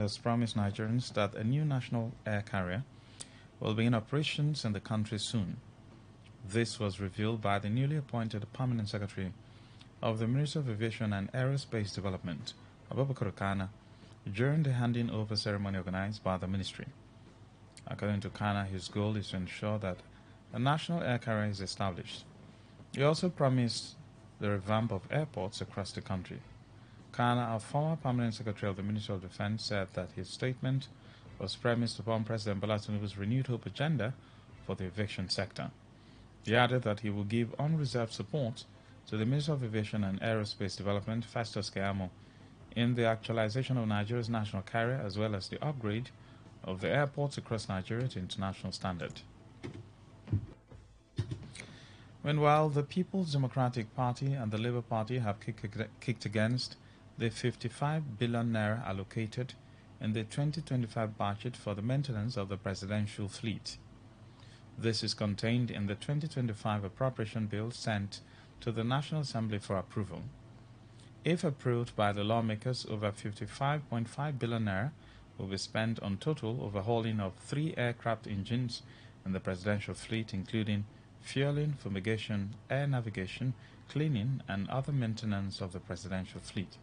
has promised Nigerians that a new national air carrier will begin operations in the country soon. This was revealed by the newly appointed Permanent Secretary of the Ministry of Aviation and Aerospace Development, Abubakar Kana, during the handing over ceremony organized by the ministry. According to Kana, his goal is to ensure that a national air carrier is established. He also promised the revamp of airports across the country. Kana, a former Permanent Secretary of the Ministry of Defense, said that his statement was premised upon President Bola Tinubu's renewed hope agenda for the aviation sector. He added that he will give unreserved support to the Ministry of Aviation and Aerospace Development, Festus Keyamo, in the actualization of Nigeria's national carrier as well as the upgrade of the airports across Nigeria to international standard. Meanwhile, the People's Democratic Party and the Labour Party have kicked against the 55 billion naira allocated in the 2025 budget for the maintenance of the presidential fleet. This is contained in the 2025 appropriation bill sent to the National Assembly for approval. If approved by the lawmakers, over 55.5 billion naira will be spent on total overhauling of 3 aircraft engines in the presidential fleet, including fueling, fumigation, air navigation, cleaning, and other maintenance of the presidential fleet.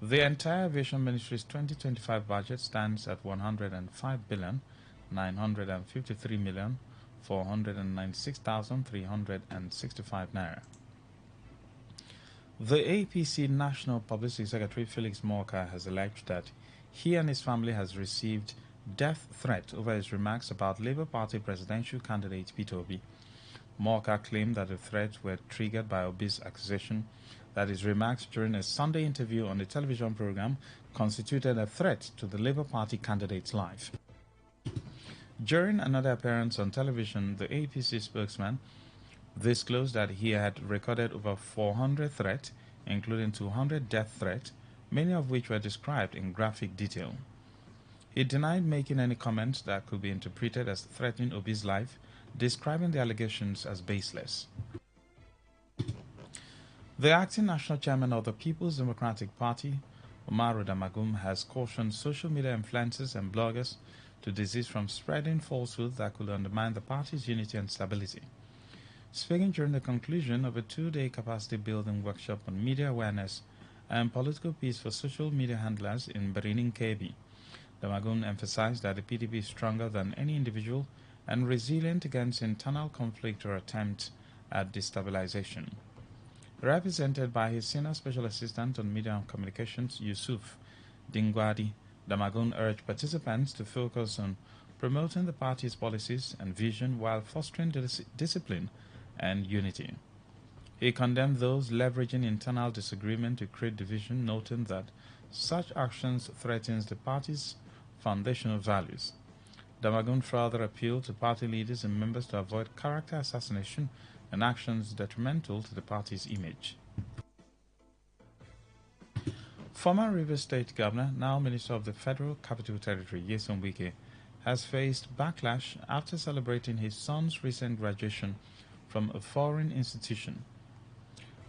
The entire Aviation Ministry's 2025 budget stands at 105,953,496,365 naira. The APC National Publicity Secretary Felix Morka has alleged that he and his family has received death threat over his remarks about Labour Party presidential candidate Peter Obi. Morka claimed that the threats were triggered by Obi's accusation that his remarks during a Sunday interview on the television program constituted a threat to the Labour Party candidate's life. During another appearance on television, the APC spokesman disclosed that he had recorded over 400 threats, including 200 death threats, many of which were described in graphic detail. He denied making any comments that could be interpreted as threatening Obi's life, describing the allegations as baseless. The acting national chairman of the People's Democratic Party, Umaru Damagum, has cautioned social media influencers and bloggers to desist from spreading falsehoods that could undermine the party's unity and stability. Speaking during the conclusion of a 2-day capacity building workshop on media awareness and political peace for social media handlers in Birnin Kebbi, Damagum emphasized that the PDP is stronger than any individual and resilient against internal conflict or attempt at destabilization. Represented by his senior special assistant on media and communications, Yusuf Dingwadi, Damagum urged participants to focus on promoting the party's policies and vision while fostering discipline and unity. He condemned those leveraging internal disagreement to create division, noting that such actions threatens the party's foundational values. Damagum further appealed to party leaders and members to avoid character assassination and actions detrimental to the party's image. Former Rivers State Governor, now Minister of the Federal Capital Territory, Nyesom Wike, has faced backlash after celebrating his son's recent graduation from a foreign institution.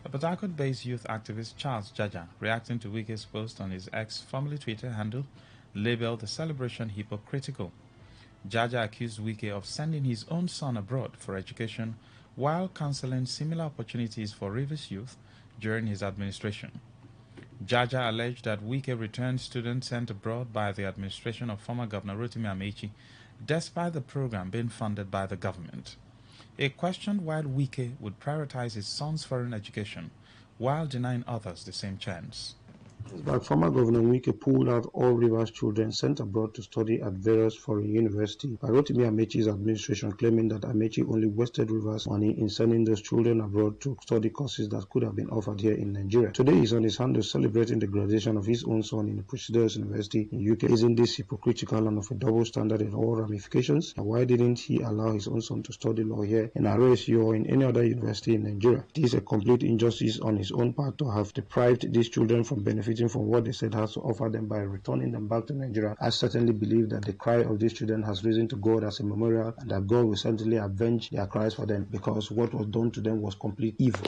A Port Harcourt-based youth activist, Charles Jaja, reacting to Wike's post on his ex-formerly Twitter handle, labeled the celebration hypocritical. Jaja accused Wike of sending his own son abroad for education while cancelling similar opportunities for Rivers youth during his administration. Jaja alleged that Wike returned students sent abroad by the administration of former Governor Rotimi Amechi, despite the program being funded by the government. He questioned why Wike would prioritize his son's foreign education while denying others the same chance. But former Governor Wike pulled out all Rivers children sent abroad to study at various foreign universities by Rotimi Amechi's administration, claiming that Amechi only wasted Rivers money in sending those children abroad to study courses that could have been offered here in Nigeria. Today he's on his handle celebrating the graduation of his own son in a prestigious university in UK. Isn't this hypocritical and of a double standard in all ramifications? And why didn't he allow his own son to study law here in RSU or in any other university in Nigeria? It is a complete injustice on his own part to have deprived these children from benefiting from what they said has to offer them by returning them back to Nigeria. I certainly believe that the cry of these children has risen to God as a memorial, and that God will certainly avenge their cries for them, because what was done to them was complete evil.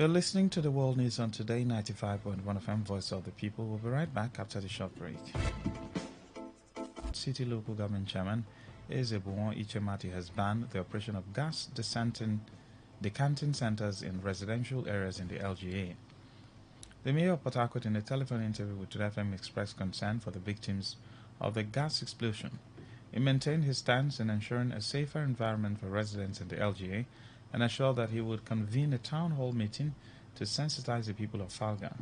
You're listening to the World News on Today95.1 FM, Voice of the People. We'll be right back after the short break. City Local Government Chairman Ezebuon Ichemati has banned the operation of gas decanting centers in residential areas in the LGA. The mayor of Port Harcourt, in a telephone interview with Today FM, expressed concern for the victims of the gas explosion. He maintained his stance in ensuring a safer environment for residents in the LGA and assured that he would convene a town hall meeting to sensitize the people of Falga.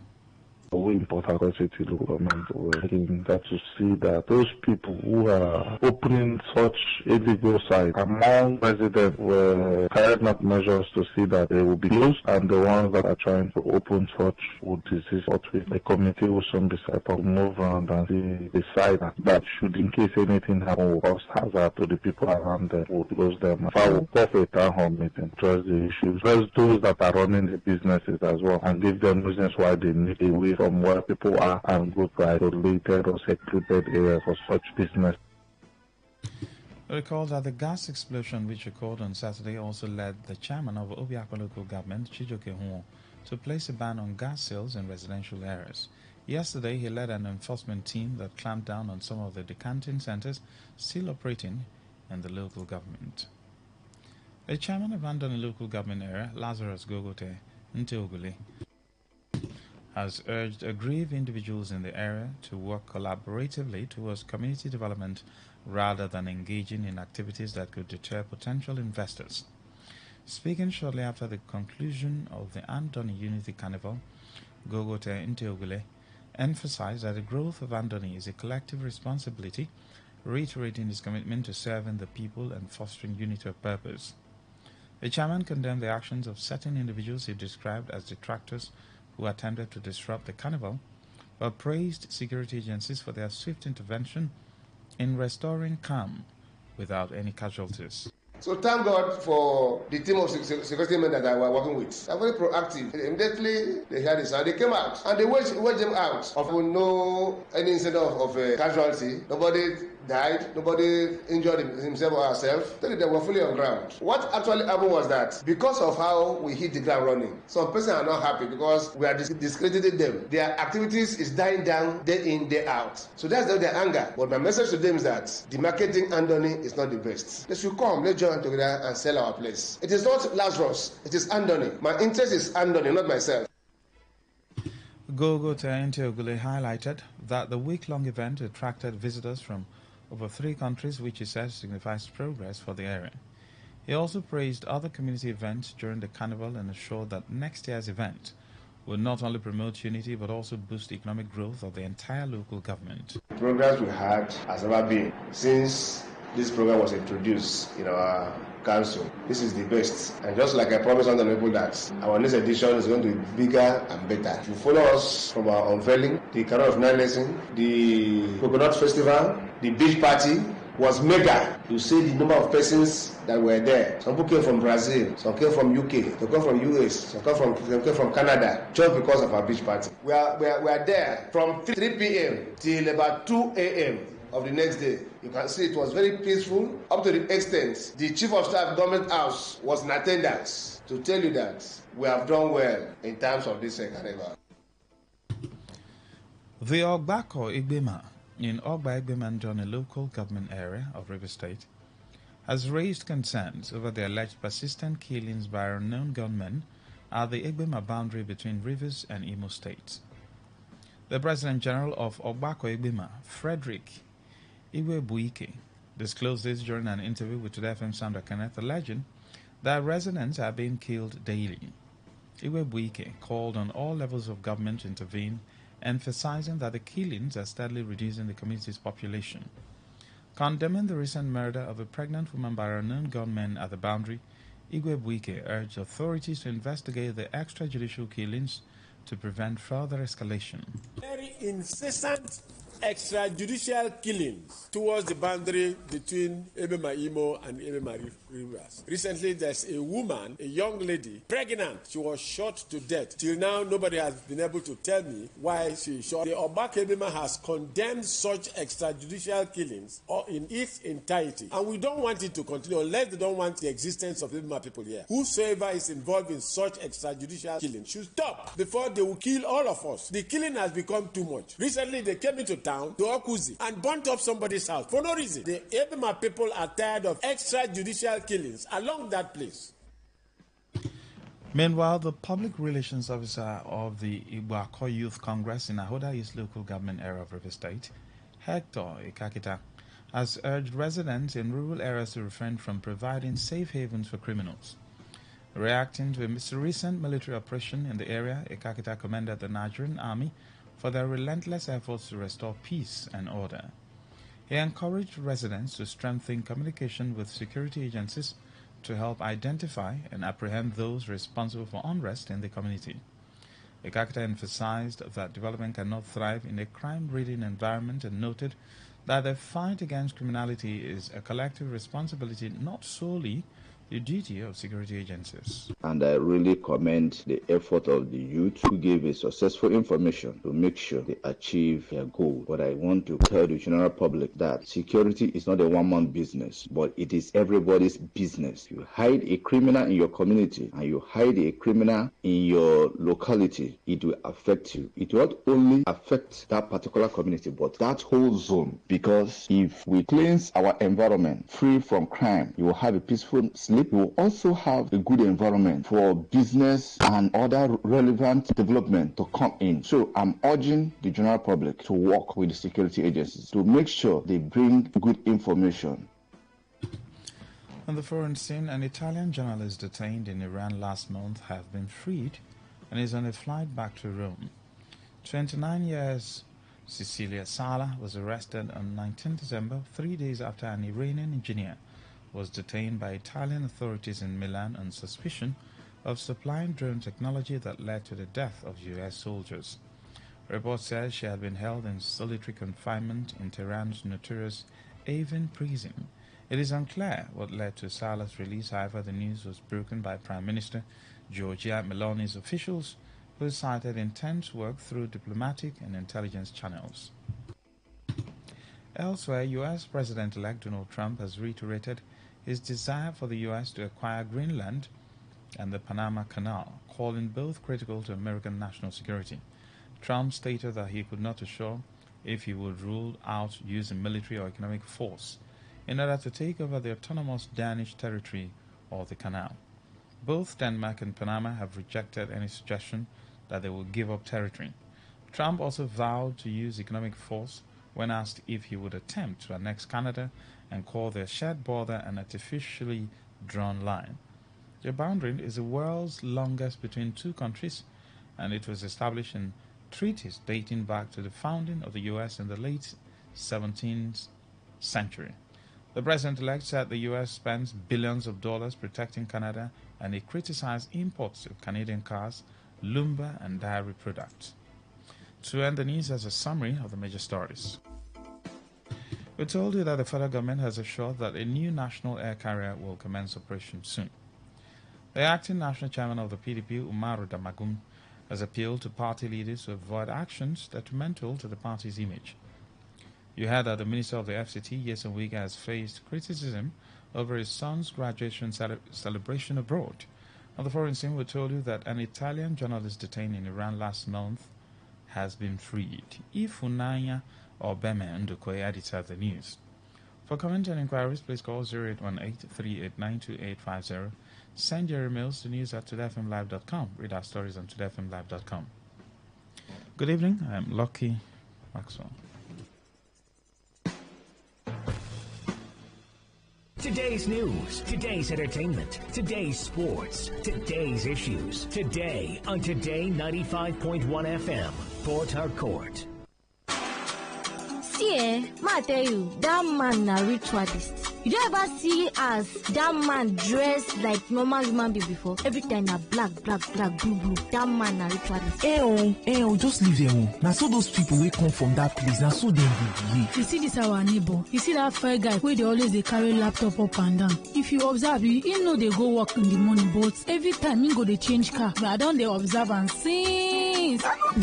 We in Port Harcourt City local government were looking that to see that those people who are opening such illegal sites among residents were carrying out measures to see that they will be closed, and the ones that are trying to open such would desist. The committee will soon be set up, move around and see the site that should, in case anything happen, will cause hazard to the people around them, will close them. I will call for a town hall meeting, address the issues, address those that are running the businesses as well, and give them reasons why they need a way from where people are and go to isolated or secluded areas for such business. Recall that the gas explosion which occurred on Saturday also led the chairman of Obiakwa local government, Chijoke Huo, to place a ban on gas sales in residential areas. Yesterday, he led an enforcement team that clamped down on some of the decanting centers still operating in the local government. The chairman of Andoni local government area, Lazarus Gogote Nteogule, has urged aggrieved individuals in the area to work collaboratively towards community development rather than engaging in activities that could deter potential investors. Speaking shortly after the conclusion of the Andoni Unity Carnival, Gogote Nteogule emphasized that the growth of Andoni is a collective responsibility, reiterating his commitment to serving the people and fostering unity of purpose. The chairman condemned the actions of certain individuals he described as detractors who attempted to disrupt the carnival, but praised security agencies for their swift intervention in restoring calm without any casualties. So thank God for the team of security men that I was working with. They are very proactive. Immediately they heard this and they came out and they waged them out of no any incident of casualty. Nobody died, nobody injured himself or herself. They were fully on ground. What actually happened was that because of how we hit the ground running, some persons are not happy because we are discrediting them. Their activities is dying down day in, day out. So that's their anger. But my message to them is that the marketing Andoni is not the best. They should come, let's join together and sell our place. It is not Lazarus, it is Andoni. My interest is Andoni, not myself. Gogote Nteogule highlighted that the week-long event attracted visitors from over 3 countries, which he says signifies progress for the area. He also praised other community events during the carnival and assured that next year's event will not only promote unity but also boost the economic growth of the entire local government. The progress we had has never been since this program was introduced in our council. This is the best. And just like I promised on the people that our next edition is going to be bigger and better. If you follow us from our unveiling, the Carol of Nine Lesson, the Coconut Festival, the beach party was mega. You see the number of persons that were there. Some people came from Brazil, some came from UK, some came from US, some came from Canada, just because of our beach party. We are there from 3 p.m. till about 2 a.m. of the next day. You can see it was very peaceful, up to the extent the Chief of Staff Government House was in attendance to tell you that we have done well in terms of this carnival. The Ogbako Igbema in Ogba Igbemanjon, a local government area of River State, has raised concerns over the alleged persistent killings by unknown gunmen at the Igbema boundary between Rivers and Imo states. The President General of Ogbako Igbema, Frederick Iwebuike, disclosed this during an interview with Today FM Sandra Kenneth, alleging that residents are being killed daily. Iwebuike called on all levels of government to intervene, emphasizing that the killings are steadily reducing the community's population. Condemning the recent murder of a pregnant woman by unknown gunmen at the boundary, Iwebuike urged authorities to investigate the extrajudicial killings to prevent further escalation. Very incessant extrajudicial killings towards the boundary between Ebema Imo and Ebema River. Rivers. Recently, there's a woman, a young lady, pregnant. She was shot to death. Till now, nobody has been able to tell me why she shot. The Obakebima has condemned such extrajudicial killings in its entirety. And we don't want it to continue unless they don't want the existence of Ebima people here. Whosoever is involved in such extrajudicial killing should stop before they will kill all of us. The killing has become too much. Recently, they came into town to Okuzi and burnt up somebody's house for no reason. The Ebima people are tired of extrajudicial killings along that place. Meanwhile, the public relations officer of the Ibuako Youth Congress in Ahoda East local government area of River State, Hector Ikakita, has urged residents in rural areas to refrain from providing safe havens for criminals. Reacting to a recent military operation in the area, Ikakita commended the Nigerian army for their relentless efforts to restore peace and order. He encouraged residents to strengthen communication with security agencies to help identify and apprehend those responsible for unrest in the community. Ikakita emphasized that development cannot thrive in a crime-ridden environment and noted that the fight against criminality is a collective responsibility, not solely the duty of security agencies. And I really commend the effort of the youth who gave a successful information to make sure they achieve their goal. But I want to tell the general public that security is not a one-man business, but it is everybody's business. You hide a criminal in your community and you hide a criminal in your locality, it will affect you. It will not only affect that particular community, but that whole zone. Because if we cleanse our environment free from crime, you will have a peaceful sleep. You will also have a good environment for business and other relevant development to come in. So I'm urging the general public to work with the security agencies to make sure they bring good information. On the foreign scene, an Italian journalist detained in Iran last month has been freed and is on a flight back to Rome. 29 years Cecilia Sala was arrested on 19 December, 3 days after an Iranian engineer was detained by Italian authorities in Milan on suspicion of supplying drone technology that led to the death of U.S. soldiers. Reports said she had been held in solitary confinement in Tehran's notorious Evin prison. It is unclear what led to Sala's release. However, the news was broken by Prime Minister Giorgia Meloni's officials, who cited intense work through diplomatic and intelligence channels. Elsewhere, U.S. President-elect Donald Trump has reiterated his desire for the U.S. to acquire Greenland and the Panama Canal, calling both critical to American national security. Trump stated that he could not assure if he would rule out using military or economic force in order to take over the autonomous Danish territory or the canal. Both Denmark and Panama have rejected any suggestion that they will give up territory. Trump also vowed to use economic force when asked if he would attempt to annex Canada and call their shared border an artificially drawn line. The boundary is the world's longest between two countries, and it was established in treaties dating back to the founding of the U.S. in the late 17th century. The president-elect said the U.S. spends billions of dollars protecting Canada, and he criticized imports of Canadian cars, lumber, and dairy products. To end the news, as a summary of the major stories. We told you that the federal government has assured that a new national air carrier will commence operation soon. The acting national chairman of the PDP, Umaru Damagum, has appealed to party leaders to avoid actions detrimental to the party's image. You heard that the Minister of the FCT, Yeson Wike, has faced criticism over his son's graduation celebration abroad. On the foreign scene, we told you that an Italian journalist detained in Iran last month has been freed. Ifunanya Obeme Ndukoye edited the news. For comment and inquiries, please call 0818-389-2850. Send your emails to news@todayfmlive.com. Read our stories on todayfmlive.com. Good evening. I am Lucky Maxwell. Today's news, today's entertainment, today's sports, today's issues. Today on Today95.1 FM, Port Harcourt. See, ma tell you, that man na ritualist. You don't ever see as that man dressed like normal human being before. Every time na black, blue. That man na ritualist. Just leave them. Now so those people will come from that place. Now so they behave. You see this our neighbor. You see that fair guy where they always they carry laptop up and down. If you observe, you know they go work in the morning, but every time you go they change car. But I don't they observe and since. I don't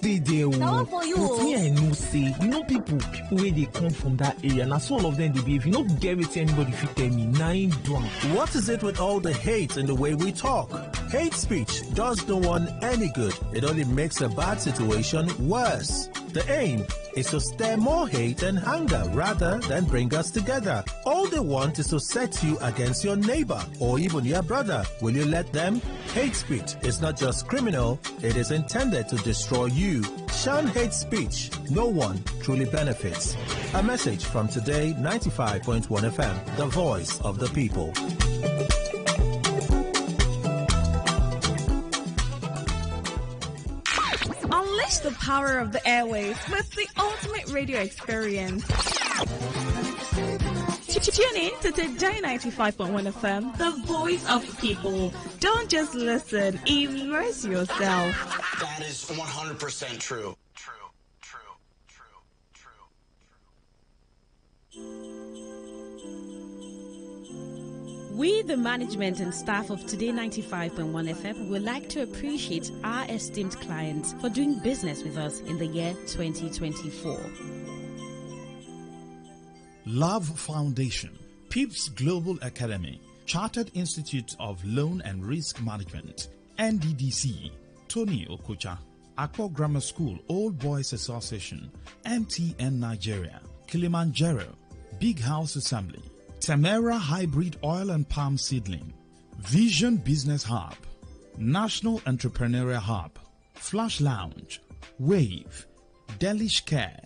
they there. Now for you. But me I know say, people where they come from that area. Now so all of them they behave. You know get it anybody if you tell me 9 drunk. What is it with all the hate and the way we talk? Hate speech does no one any good. It only makes a bad situation worse. The aim is to stir more hate and anger rather than bring us together. All they want is to set you against your neighbor or even your brother. Will you let them? Hate speech is not just criminal, it is intended to destroy you. Shun hate speech. No one truly benefits. A message from Today 95.1 FM, the voice of the people. Unleash the power of the airwaves with the ultimate radio experience. Tune in to Today 95.1 FM, the voice of the people. Don't just listen, immerse yourself. That is 100% true. We, the management and staff of Today 95.1 FM, would like to appreciate our esteemed clients for doing business with us in the year 2024. Love Foundation, PIPS Global Academy, Chartered Institute of Loan and Risk Management, NDDC, Tony Okocha, Akpo Grammar School, Old Boys Association, MTN Nigeria, Kilimanjaro, Big House Assembly, Tamara Hybrid Oil and Palm Seedling, Vision Business Hub, National Entrepreneurial Hub, Flash Lounge, Wave, Delish Care,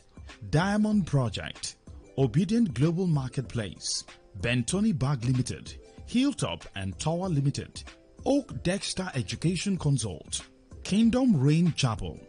Diamond Project, Obedient Global Marketplace, Bentoni Bag Limited, Hilltop and Tower Limited, Oak Dexter Education Consult, Kingdom Rain Chapel,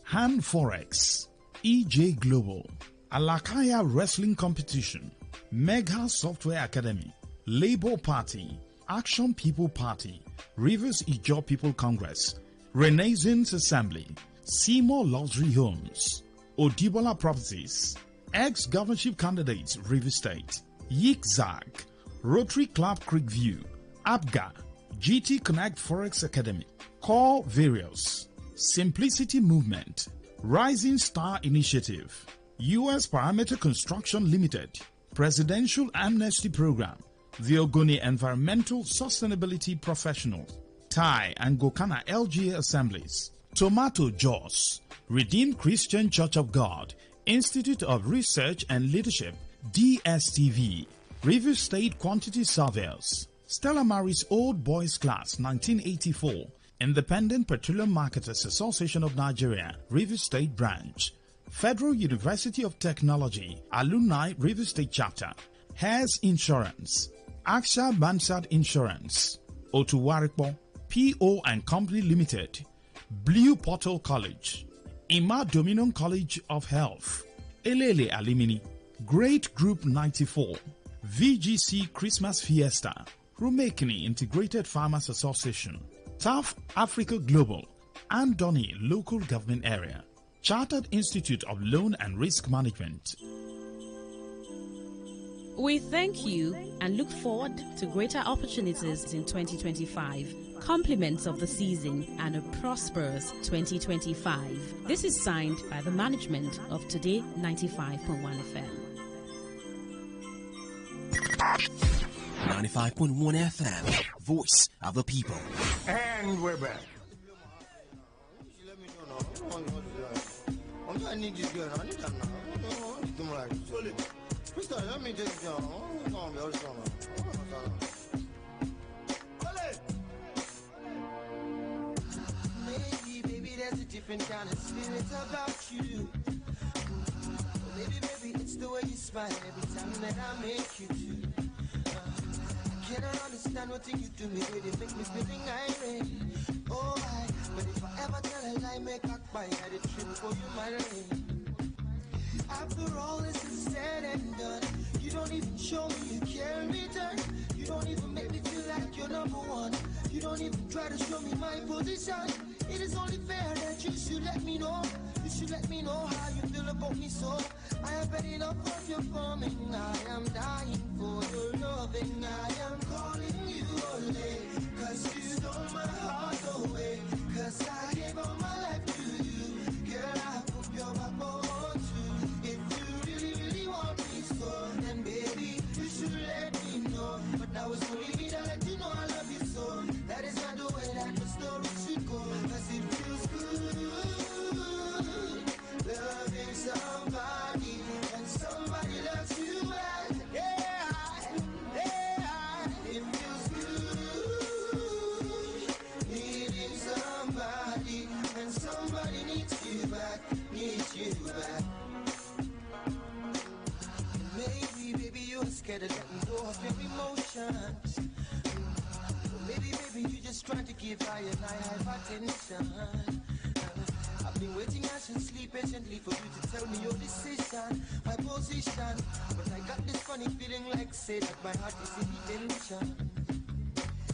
Han Forex, EJ Global, Alakaya Wrestling Competition, Mega Software Academy, Labour Party, Action People Party, Rivers Ijaw People Congress, Renaissance Assembly, Seymour Luxury Homes, Odibola Properties, ex-governorship candidates Rivers State, Yikzag, Rotary Club Creekview, ABGA, GT Connect Forex Academy, Core Various, Simplicity Movement, Rising Star Initiative, U.S. Parameter Construction Limited, Presidential Amnesty Program, the Ogoni Environmental Sustainability Professionals, Thai and Gokana LGA Assemblies, Tomato Jaws, Redeemed Christian Church of God, Institute of Research and Leadership, DSTV, Rivers State Quantity Surveyors, Stella Maris Old Boys Class 1984, Independent Petroleum Marketers Association of Nigeria, Rivers State Branch, Federal University of Technology, Alumni Rivers State Chapter, Hares Insurance, Aksha Bansad Insurance, Otuwarikpo, P.O. and Company Limited, Blue Portal College, Ima Dominion College of Health, Elele Alimini, Great Group 94, VGC Christmas Fiesta, Rumekini Integrated Farmers Association, TAF Africa Global, and Donny Local Government Area, Chartered Institute of Loan and Risk Management. We thank you and look forward to greater opportunities in 2025, compliments of the season, and a prosperous 2025. This is signed by the management of Today 95.1 FM. 95.1 FM, voice of the people. And we're back. I need this girl. I need that now. I need to like solid. Mister, let me take it down. I'm going to be maybe, baby, there's a different kind of spirit about you. Maybe, it's the way you smile every time that I make you do. I cannot understand what thing you do me, they make me feeling irate. Oh, but if I ever tell a lie, make a buy, I did trip for you, my rain. After all this is said and done, you don't don't even show me you care in return. You don't even make me feel like you're number one. You don't even try to show me my position. It is only fair that you should let me know. You should let me know how you feel about me, so I have had enough of your forming. I am dying for your loving. I am calling you only, cause you stole my heart away. Cause I gave all my life to you. Girl, I hope you're back on too. If you really, really want me so, then baby, you should let me know. But now it's only me that let you know I love you so. That is not the way that the story should go. Cause it feels good loving somebody and somebody loves you back. It feels good needing somebody and somebody needs you back, needs you back. Maybe you're scared of letting go of your emotions. Maybe you just trying to give I and I have attention. I've been waiting anxiously, patiently for you to tell me your decision, my position. But I got this funny feeling like say that my heart is in detention.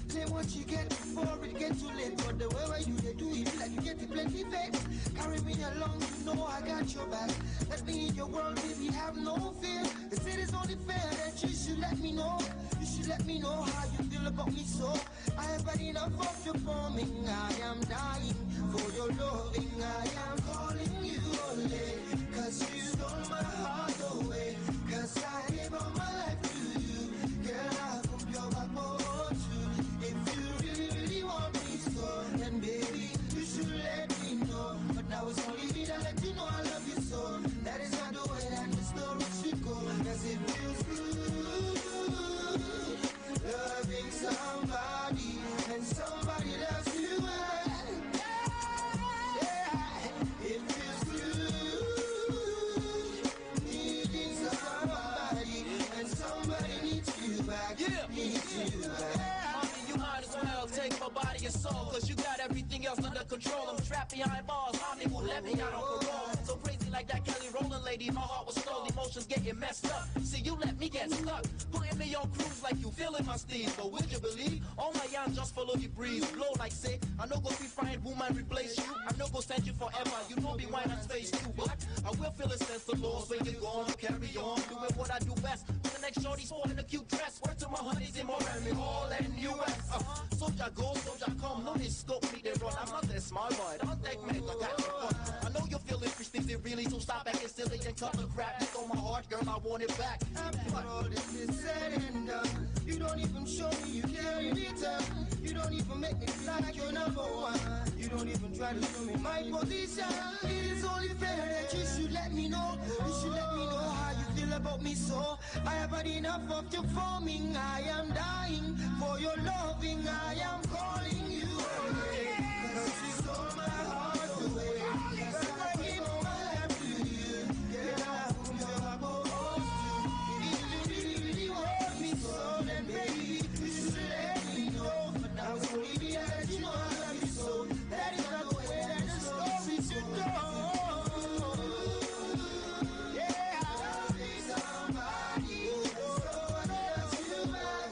Say what you get before it gets too late. But the way where you they do it like you get it plenty vex. Carry me along, you know I got your back. Let me in your world, baby, have no fear. They say it's only fair that you should let me know. You should let me know how you feel about me, so I have had enough of your forming. I am dying for your loving. I am calling you only, cause you stole my heart away. Cause I gave all my life to you. Girl, I hope you're back for too. If you really, really want me so, then baby, you should let me know. But now it's only me that let you know I love you so. That is not the way that the story should go. Cause it feels good loving somebody and somebody loves you back. It feels good needing somebody and somebody needs you back, needs you back. You might as well take my body and soul, cause you got everything else under control. I'm trapped behind bars, mommy won't let me out on parole. So crazy like that Kelly Rowland lady, my heart was stole, emotions getting messed up. See, you let me get stuck, putting me on cruise like you feeling my steam. But would you believe, all my yarns just follow the breeze, blow like say, I no go be fine woman replace you, I no go stand you forever, you know be wine and space too. But I will feel a sense of loss when you're gone, carry on, doing what I do best. With the next shorty sporting a cute dress, word to my honeys in Miami, all in US. Soldier go, soldier come, no need scope me they run. I'm not that smart boy, don't take me, I got you. I know you're feeling interesting, really, so stop acting silly and cut the crap. You on my heart, girl, I want it back. After all this is said and done, you don't even show me you care in return. You don't even make me feel like you're number one. You don't even try to show me my position. It is only fair that you should let me know. You should let me know how you feel about me, so I have had enough of your forming. I am dying for your loving. I am calling you away, cause you stole my heart away. Cause I gave all my life to you. Yeah, I hope you're back home too. If you really want me so, then baby, you should let me know. But now it's only me that you know I love you so. That is not the way that the story should go. Yeah, loving somebody, somebody loves you back.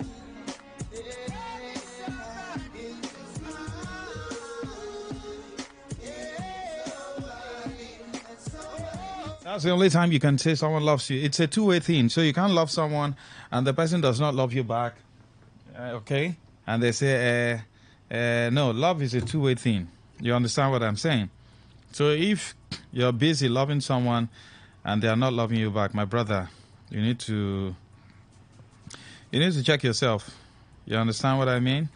That's the only time you can say someone loves you. It's a two-way thing. So you can't love someone and the person does not love you back. Okay? And they say, no, love is a two-way thing. You understand what I'm saying? So if you're busy loving someone and they are not loving you back, my brother, you need to check yourself. You understand what I mean?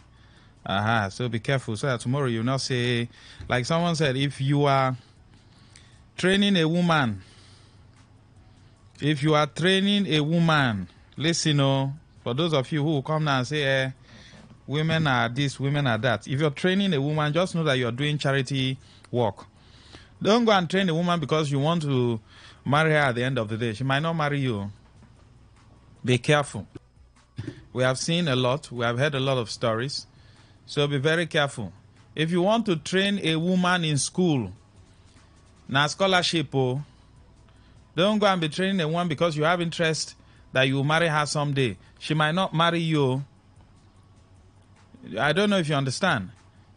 So be careful so that tomorrow you not say, like someone said, if you are training a woman, listen, for those of you who come now and say, women are this, women are that. If you're training a woman, just know that you're doing charity work. Don't go and train a woman because you want to marry her at the end of the day. She might not marry you. Be careful. We have seen a lot. We have heard a lot of stories. So be very careful. If you want to train a woman in school, now scholarship, don't go and be training a woman because you have interest that you will marry her someday. She might not marry you. I don't know if you understand.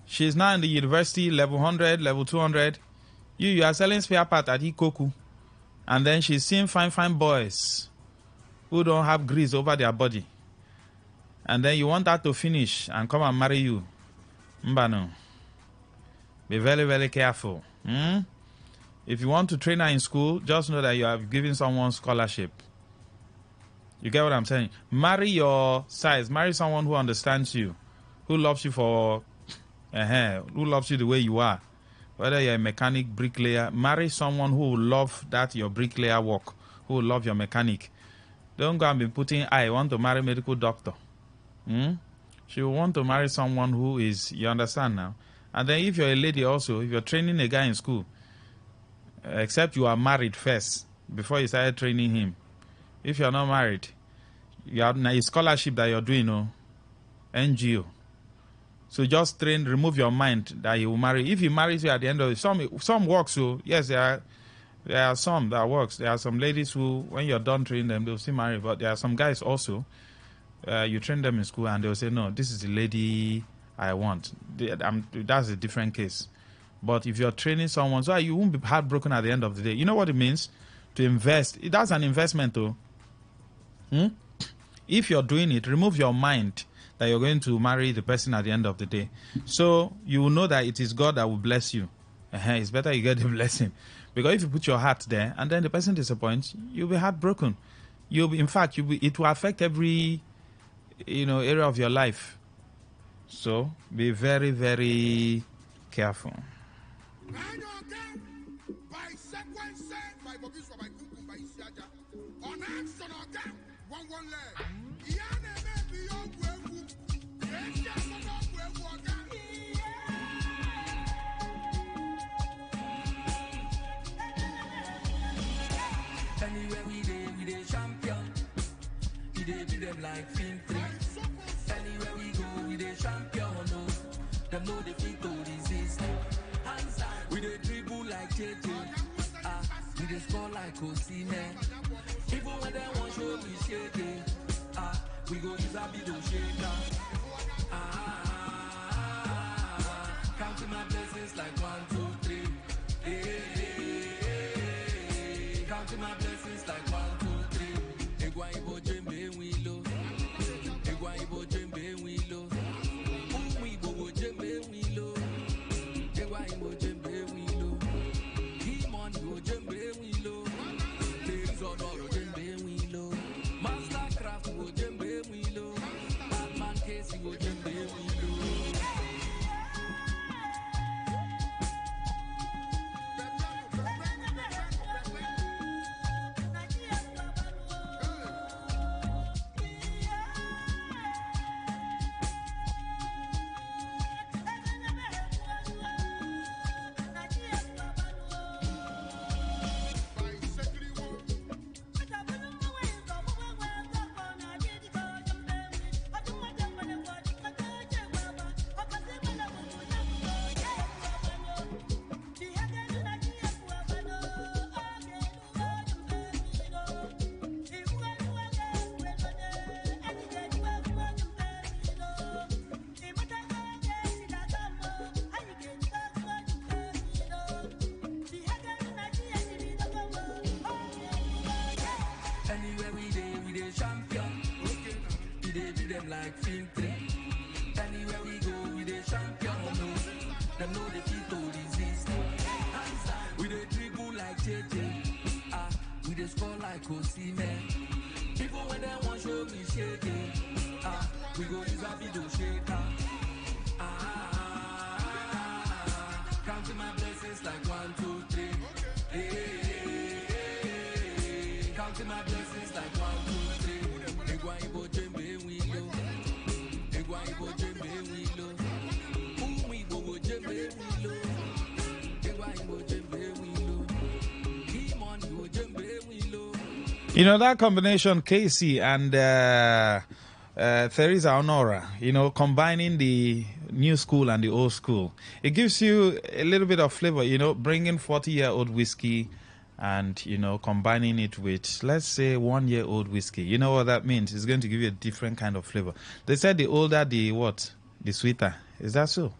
She's now in the university, level 100, level 200. You are selling spare part at Ikoku. And then she's seeing fine boys who don't have grease over their body. And then you want her to finish and come and marry you. Mbano. Be very, very careful. If you want to train her in school, just know that you are giving someone scholarship. You get what I'm saying? Marry your size. Marry someone who understands you, who loves you for, who loves you the way you are. Whether you're a mechanic, bricklayer, marry someone who will love that your bricklayer work, who will love your mechanic. Don't go and be putting, I want to marry medical doctor. She will want to marry someone who is, you understand now? And then if you're a lady also, if you're training a guy in school, except you are married first, before you started training him. If you're not married, you have a scholarship that you're doing, NGO. So just remove your mind that he will marry. If he marries you at the end of it, some works. So yes, there are some that works. There are some ladies who, when you're done training them, they'll still marry. But there are some guys also. You train them in school and they'll say, no, this is the lady I want. That's a different case. But if you're training someone, so you won't be heartbroken at the end of the day. You know what it means to invest? That's an investment, though. If you're doing it, remove your mind that you're going to marry the person at the end of the day. So you will know that it is God that will bless you. It's better you get the blessing. Because if you put your heart there and then the person disappoints, you'll be heartbroken. It will affect every area of your life. So be very, very careful. Anywhere we dey champion. We dey beat them like film 3. Anywhere we go, we dey champion. No, them know they fit to resist. We dey dribble like JJ. We dey score like Osimhen. Even when they want show we shake it. We go use a bit of shaker. Counting my blessings like 1, 2, 3. Counting my blessings like 1, 2, 3. Egwa ibo jembe wilo. Egwa ibo jembe wilo. Umu ibo jembe wilo. Egwa ibo jembe wilo. Demon ibo jembe wilo. Things on oro jembe wilo. Mastercraft ibo jembe wilo. Batman case ibo jembe wilo. Like film 3. Anywhere we go, we dey champion. No, them know they fit to resist. We dey dribble like JJ. We dey score like Osimhen. Even when they want show me shake it. We go use a video shaker. Counting my blessings like 1, 2, 3. Counting my blessings like 1, 2, 3. Egwa ibo jembe wilo. Egwa ibo jembe wilo. Umu ibo jembe wilo. Egwa ibo jembe wilo. Demon ibo jembe wilo. That combination, Casey and Theresa Honora, combining the new school and the old school, it gives you a little bit of flavor, bringing 40-year-old whiskey and, combining it with, let's say, 1-year-old whiskey. You know what that means? It's going to give you a different kind of flavor. They said the older, the what? The sweeter. Is that so?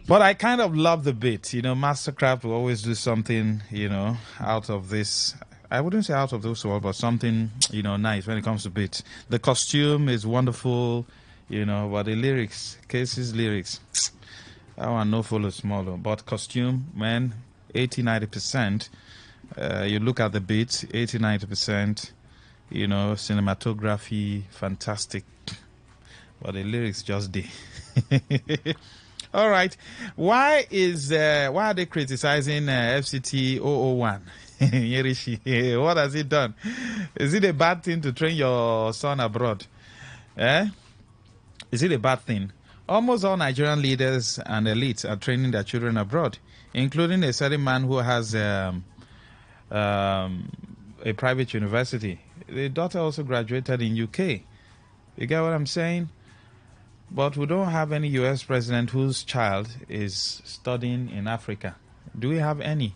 But I kind of love the bit. Mastercraft will always do something, out of this. I wouldn't say out of this world, but something, nice when it comes to beats. The costume is wonderful, but the lyrics, Casey's lyrics, I want no follow small. But costume, man, 80-90%. You look at the beats, 80-90%. Cinematography, fantastic. But the lyrics just did. All right. Why are they criticizing FCT 001? What has it done? Is it a bad thing to train your son abroad? Is it a bad thing? Almost all Nigerian leaders and elites are training their children abroad, including a certain man who has a private university. The daughter also graduated in UK. You get what I'm saying? But we don't have any U.S. president whose child is studying in Africa. Do we have any?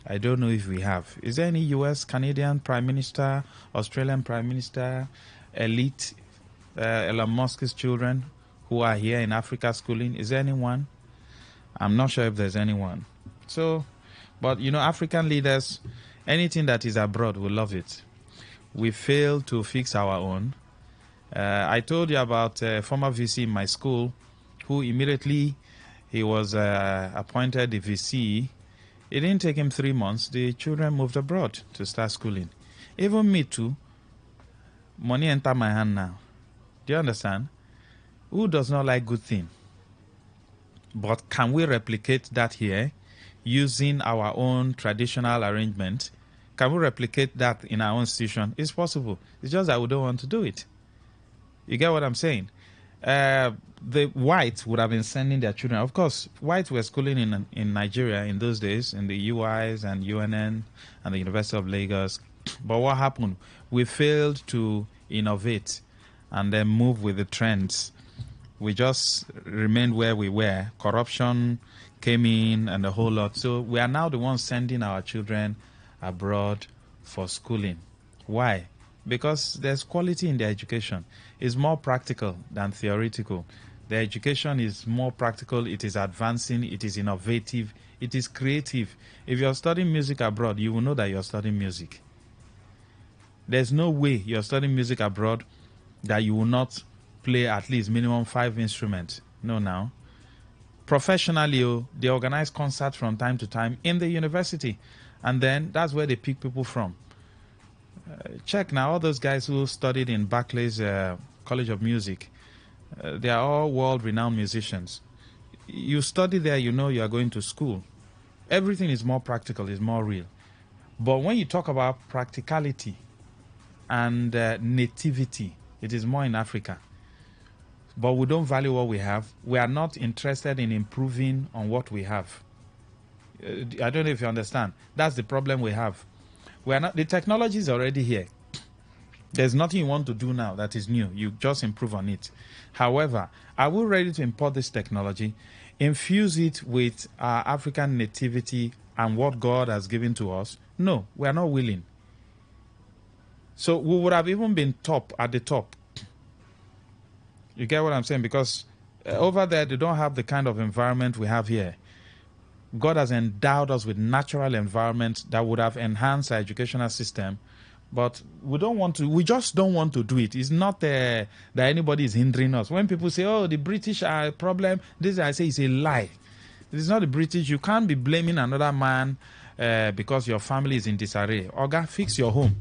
I don't know if we have. Is there any U.S., Canadian Prime Minister, Australian Prime Minister, elite, Elon Musk's children who are here in Africa schooling? Is there anyone? I'm not sure if there's anyone. So, but African leaders, anything that is abroad, we love it. We fail to fix our own. I told you about a former VC in my school who immediately he was appointed the VC. It didn't take him 3 months. The children moved abroad to start schooling. Even me too. Money enter my hand now. Do you understand? Who does not like good thing? But can we replicate that here using our own traditional arrangement? Can we replicate that in our own institution? It's possible. It's just that we don't want to do it. You get what I'm saying? The whites would have been sending their children. Of course, whites were schooling in Nigeria in those days, in the UIs and UNN and the University of Lagos. But what happened? We failed to innovate and then move with the trends. We just remained where we were. Corruption came in and a whole lot. So we are now the ones sending our children abroad for schooling. Why? Because there's quality in the education. It's more practical than theoretical. The education is more practical. It is advancing. It is innovative. It is creative. If you're studying music abroad, you will know that you're studying music. There's no way you're studying music abroad that you will not play at least minimum 5 instruments. No, now. Professionally, they organize concerts from time to time in the university. And then that's where they pick people from. Check now, all those guys who studied in Berkeley's College of Music, they are all world-renowned musicians. You study there, you know you are going to school. Everything is more practical, is more real. But when you talk about practicality and nativity, it is more in Africa. But we don't value what we have. We are not interested in improving on what we have. I don't know if you understand. That's the problem we have. We are not. The technology is already here. There's nothing you want to do now that is new. You just improve on it. However, are we ready to import this technology, infuse it with our African nativity and what God has given to us? No, we are not willing. So we would have even been at the top. You get what I'm saying? Because over there, they don't have the kind of environment we have here. God has endowed us with natural environment that would have enhanced our educational system, but we just don't want to do it. It's not that anybody is hindering us. When people say, oh, the British are a problem, I say it's a lie. It is not the British. You can't be blaming another man because your family is in disarray. Oga, fix your home.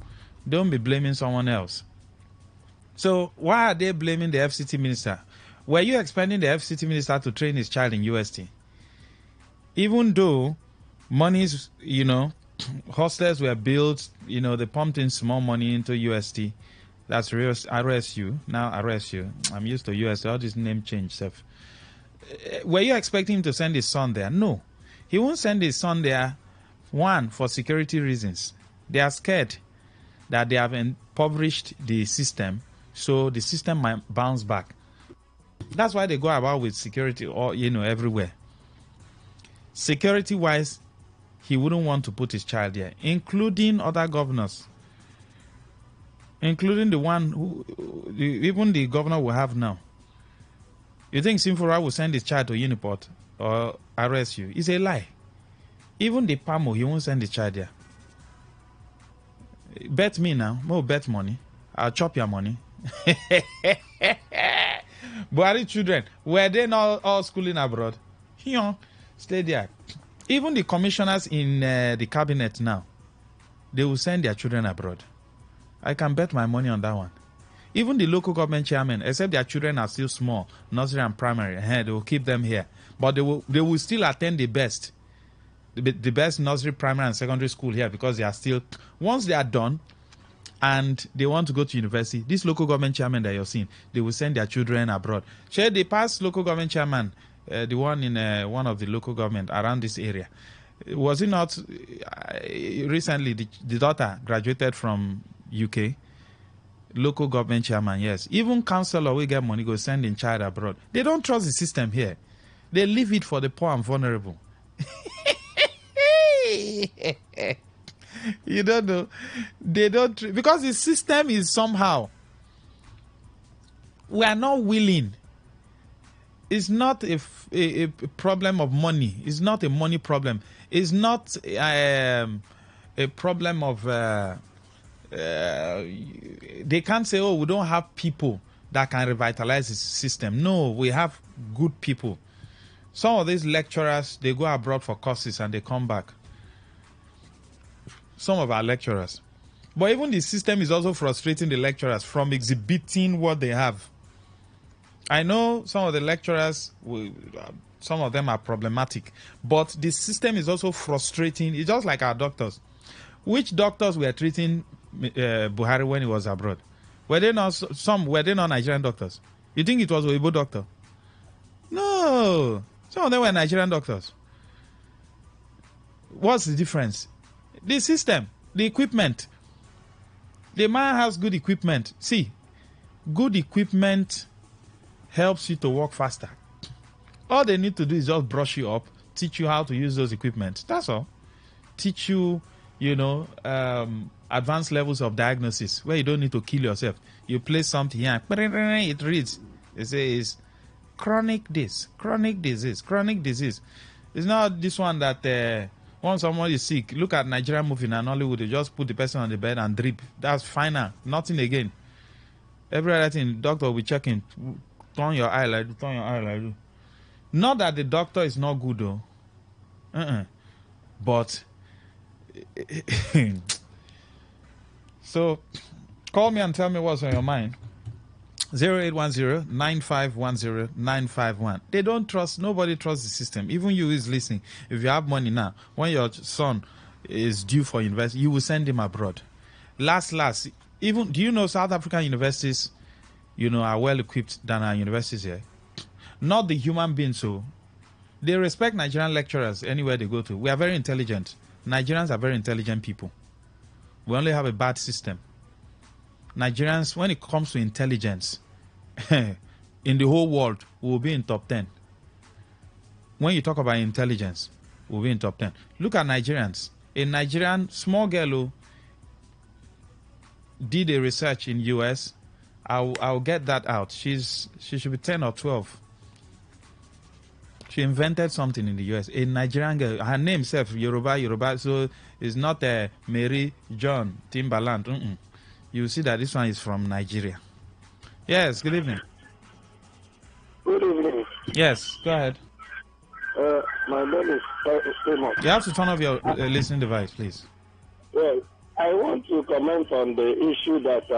Don't be blaming someone else. So why are they blaming the FCT minister? Were you expecting the FCT minister to train his child in UST? Even though monies, hostels were built, they pumped in small money into UST. That's RSU. Now RSU. I'm used to UST. All this name change stuff. Were you expecting him to send his son there? No. He won't send his son there, one, for security reasons. They are scared that they have impoverished the system, so the system might bounce back. That's why they go about with security everywhere. Security-wise, he wouldn't want to put his child there, including other governors, including the one who, even the governor we have now. You think Simfora will send his child to Uniport or RSU? It's a lie. Even the PAMO, he won't send his child there. Bet me now. More bet money. I'll chop your money. Buhari children, were they not all schooling abroad? Stay there. Even the commissioners in the cabinet now, they will send their children abroad. I can bet my money on that one. Even the local government chairmen, except their children are still small, nursery and primary, they will keep them here. But they will still attend the best nursery, primary, and secondary school here, because they are still, once they are done and they want to go to university, this local government chairman that you're seeing, they will send their children abroad. Share the past local government chairman, the one in one of the local government around this area, was it not recently the daughter graduated from UK? Local government chairman, yes. Even councillor we get money go send in child abroad. They don't trust the system here. They leave it for the poor and vulnerable. You don't know. They don't, because the system is somehow, we are not willing. It's not a problem of money. It's not a money problem. It's not a problem of they can't say, oh, we don't have people that can revitalize the system. No, we have good people. Some of these lecturers, they go abroad for courses and they come back. Some of our lecturers. But even the system is also frustrating the lecturers from exhibiting what they have. I know some of the lecturers, some of them are problematic, but the system is also frustrating. It's just like our doctors. Which doctors were treating Buhari when he was abroad? Were they not Nigerian doctors? You think it was an Igbo doctor? No. Some of them were Nigerian doctors. What's the difference? The system, the equipment. The man has good equipment. See, good equipment helps you to work faster. All they need to do is just brush you up, teach you how to use those equipment. That's all. Teach you, advanced levels of diagnosis where you don't need to kill yourself. You place something here, it reads. It says chronic this, chronic disease, chronic disease. It's not this one that once someone is sick, look at Nigerian movie and Hollywood, they just put the person on the bed and drip. That's final. Nothing again. Every other thing, doctor will be checking. Turn your eye like this, turn your eye like this. Not that the doctor is not good though. But so call me and tell me what's on your mind. 0810-9510-951. They don't trust, nobody trusts the system. Even you is listening. If you have money now, when your son is due for university, you will send him abroad. Last, even, do you know South African universities, are well equipped than our universities here? Not the human beings, so they respect Nigerian lecturers anywhere they go to. We are very intelligent. Nigerians are very intelligent people. We only have a bad system. Nigerians, when it comes to intelligence, in the whole world, we'll be in top 10. When you talk about intelligence, we'll be in top 10. Look at Nigerians. A Nigerian small girl who did a research in US. I'll get that out. She should be 10 or 12. She invented something in the US. A Nigerian girl. Her name itself, Yoruba. So it's not Mary John Timbaland. You see that this one is from Nigeria. Yes, good evening. Good evening. Yes, go ahead. My name is Amos. You have to turn off your listening device, please. Well, I want to comment on the issue that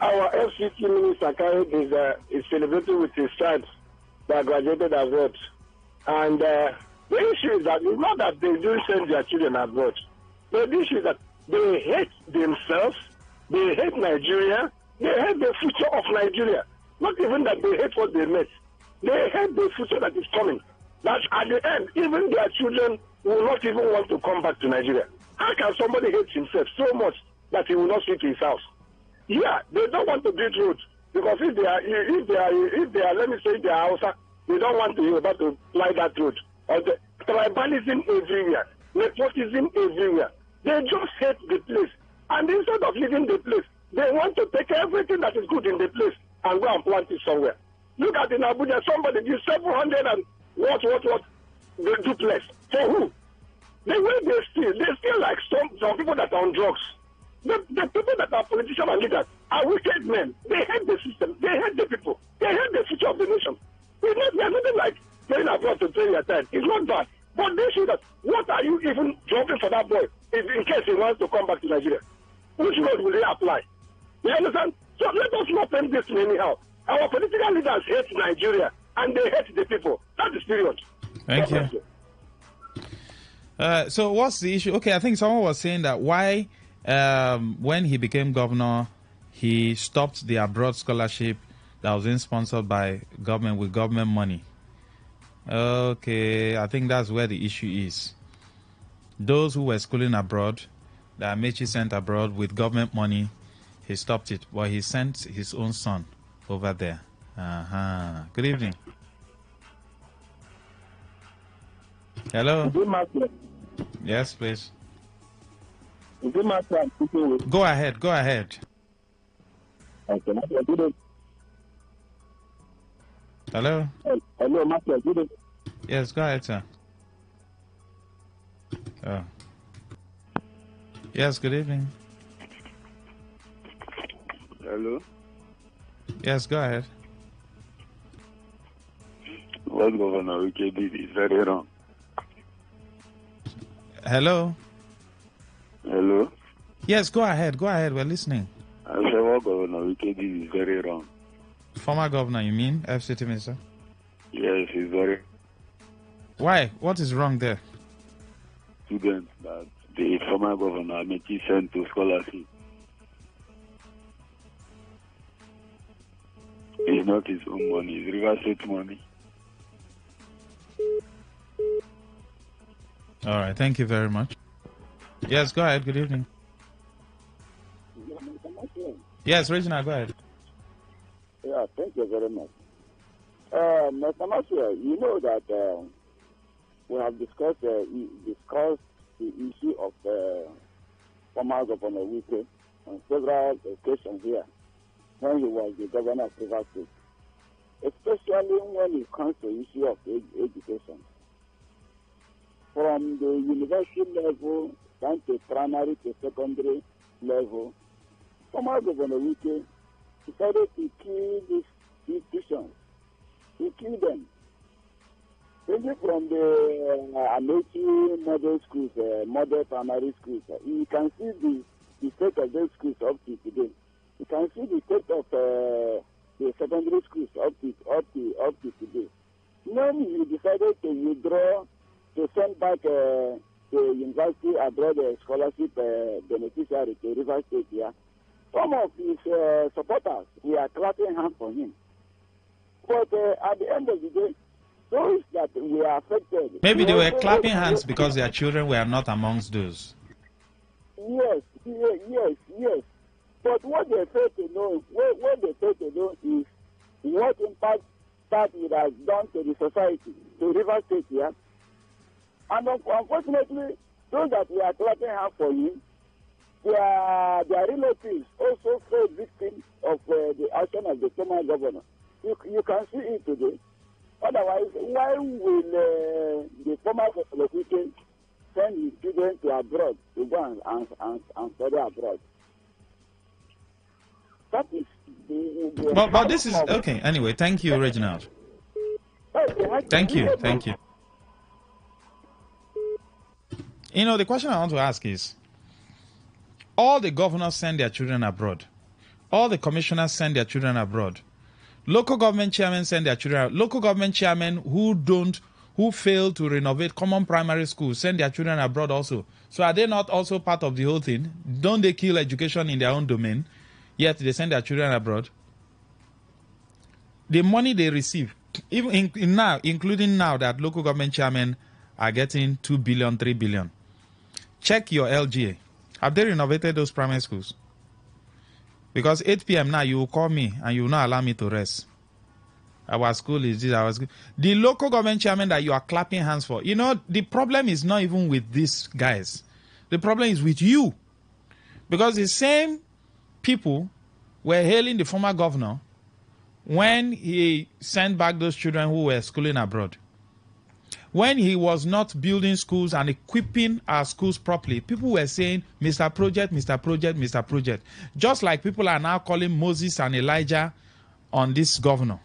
our FCT minister is celebrating with his child that graduated abroad. And the issue is that it's not that they don't send their children abroad. The issue is that they hate themselves, they hate Nigeria, they hate the future of Nigeria. Not even that they hate what they made. They hate the future that is coming. That at the end, even their children will not even want to come back to Nigeria. How can somebody hate himself so much that he will not sleep in his house? Yeah, they don't want to build roads because if they are, let me say they are Hausa, they don't want to be able to fly that road. or the tribalism everywhere, nepotism everywhere. They just hate the place. And instead of leaving the place, they want to take everything that is good in the place and go and plant it somewhere. Look at in Abuja, somebody did 700 and what, the duplex. For who? The way they steal like some people that are on drugs. The people that are politicians and leaders are wicked men. They hate the system. They hate the people. They hate the future of the nation. There's nothing like going abroad to train your time. It's not bad. But they should. What are you even dropping for that boy in case he wants to come back to Nigeria? Which road will he apply? You understand? So let us not think this anyhow. Our political leaders hate Nigeria and they hate the people. That is period. Thank you. So what's the issue? Okay, I think someone was saying that why, when he became governor, he stopped the abroad scholarship that was being sponsored by government with government money. Okay, I think that's where the issue is. Those who were schooling abroad, that Amechi sent abroad with government money, he stopped it. But he sent his own son over there. Good evening. Hello. Yes, please. Go ahead. Go ahead. Hello. Hello, Master. Yes, go ahead, sir. Oh. Yes, good evening. Hello. Yes, go ahead. What Governor Wike did is very wrong. Hello. Hello. Yes, go ahead. Go ahead. We're listening. I said what Governor Wike did is very wrong. Former governor, you mean? FCT minister? Yes, he's very. Why? What is wrong there? Students that the former governor Amechi sent to scholarship. It's not his own money, it's River State money. All right, thank you very much. Yes, go ahead. Good evening. Yes, Regina, go ahead. Yeah, thank you very much. Mr. Masua, you know that we have discussed the issue of former Governor Wike on several occasions here when he was the governor of River State, especially when it comes to the issue of education. From the university level down to primary to secondary level, former Governor Wike decided to kill these institutions. He killed them. Taking from the Amechi model schools, model primary schools, you can see the state of those schools up to today. You can see the state of the secondary schools up to today. Then he decided to withdraw, to send back the university abroad scholarship beneficiary to River State here. Some of his supporters were clapping hands for him. But at the end of the day, those that were affected... Maybe they were clapping hands because their children were not amongst those. Yes. But what they fail to know, is what impact that it has done to the society, to River State here. And unfortunately, those that were clapping hands for him, their relatives also fell victims of the action of the former governor. You can see it today. Otherwise, why will the former governor send his children to abroad to go and study abroad? That is But this is okay. Anyway, thank you, Reginald. Thank you. You know, the question I want to ask is, all the governors send their children abroad. All the commissioners send their children abroad. Local government chairmen send their children abroad. Local government chairmen who fail to renovate common primary schools send their children abroad also. So are they not also part of the whole thing? Don't they kill education in their own domain, yet they send their children abroad? The money they receive, even including now that local government chairmen are getting 2 billion, 3 billion. Check your LGA. Have they renovated those primary schools? Because 8 p.m. now, you will call me and you will not allow me to rest. Our school is this, our school. The local government chairman that you are clapping hands for, the problem is not even with these guys. The problem is with you. Because the same people were hailing the former governor when he sent back those children who were schooling abroad. When he was not building schools and equipping our schools properly, people were saying, Mr. Project, Mr. Project, Mr. Project. Just like people are now calling Moses and Elijah on this governor.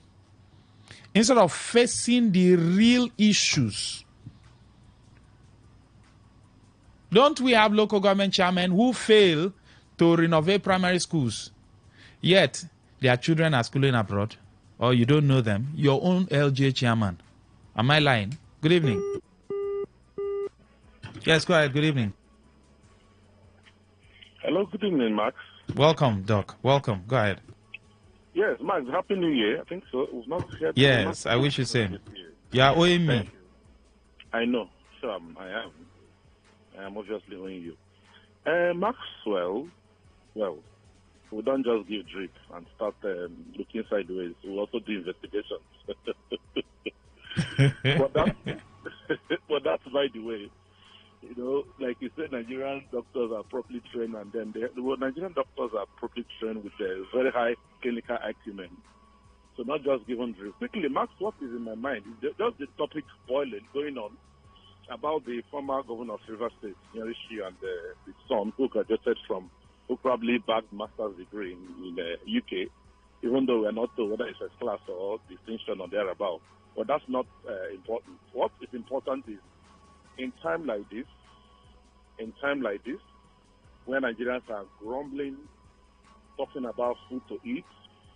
Instead of facing the real issues. Don't we have local government chairmen who fail to renovate primary schools, yet their children are schooling abroad? Or you don't know them? Your own LJ chairman. Am I lying? Good evening. Yes, go ahead. Good evening. Hello, good evening, Max. Welcome, Doc. Welcome. Go ahead. Yes, Max, Happy New Year. I think so. We've not heard. Yes, I wish you same. You are owing me. I know. So I am obviously owing you. Maxwell, well, we don't just give drip and start looking sideways. We'll also do investigations. but that's by the way. Like you said, Nigerian doctors are properly trained, and then Nigerian doctors are properly trained with a very high clinical acumen. So not just given drip. Quickly, Max, what is in my mind is just the topic going on about the former governor of River State, Nyarishi, and his son, who probably bagged master's degree in the UK, even though we're not told whether it's first class or distinction or thereabout. But that's not important. What is important is, in time like this, when Nigerians are grumbling, talking about food to eat,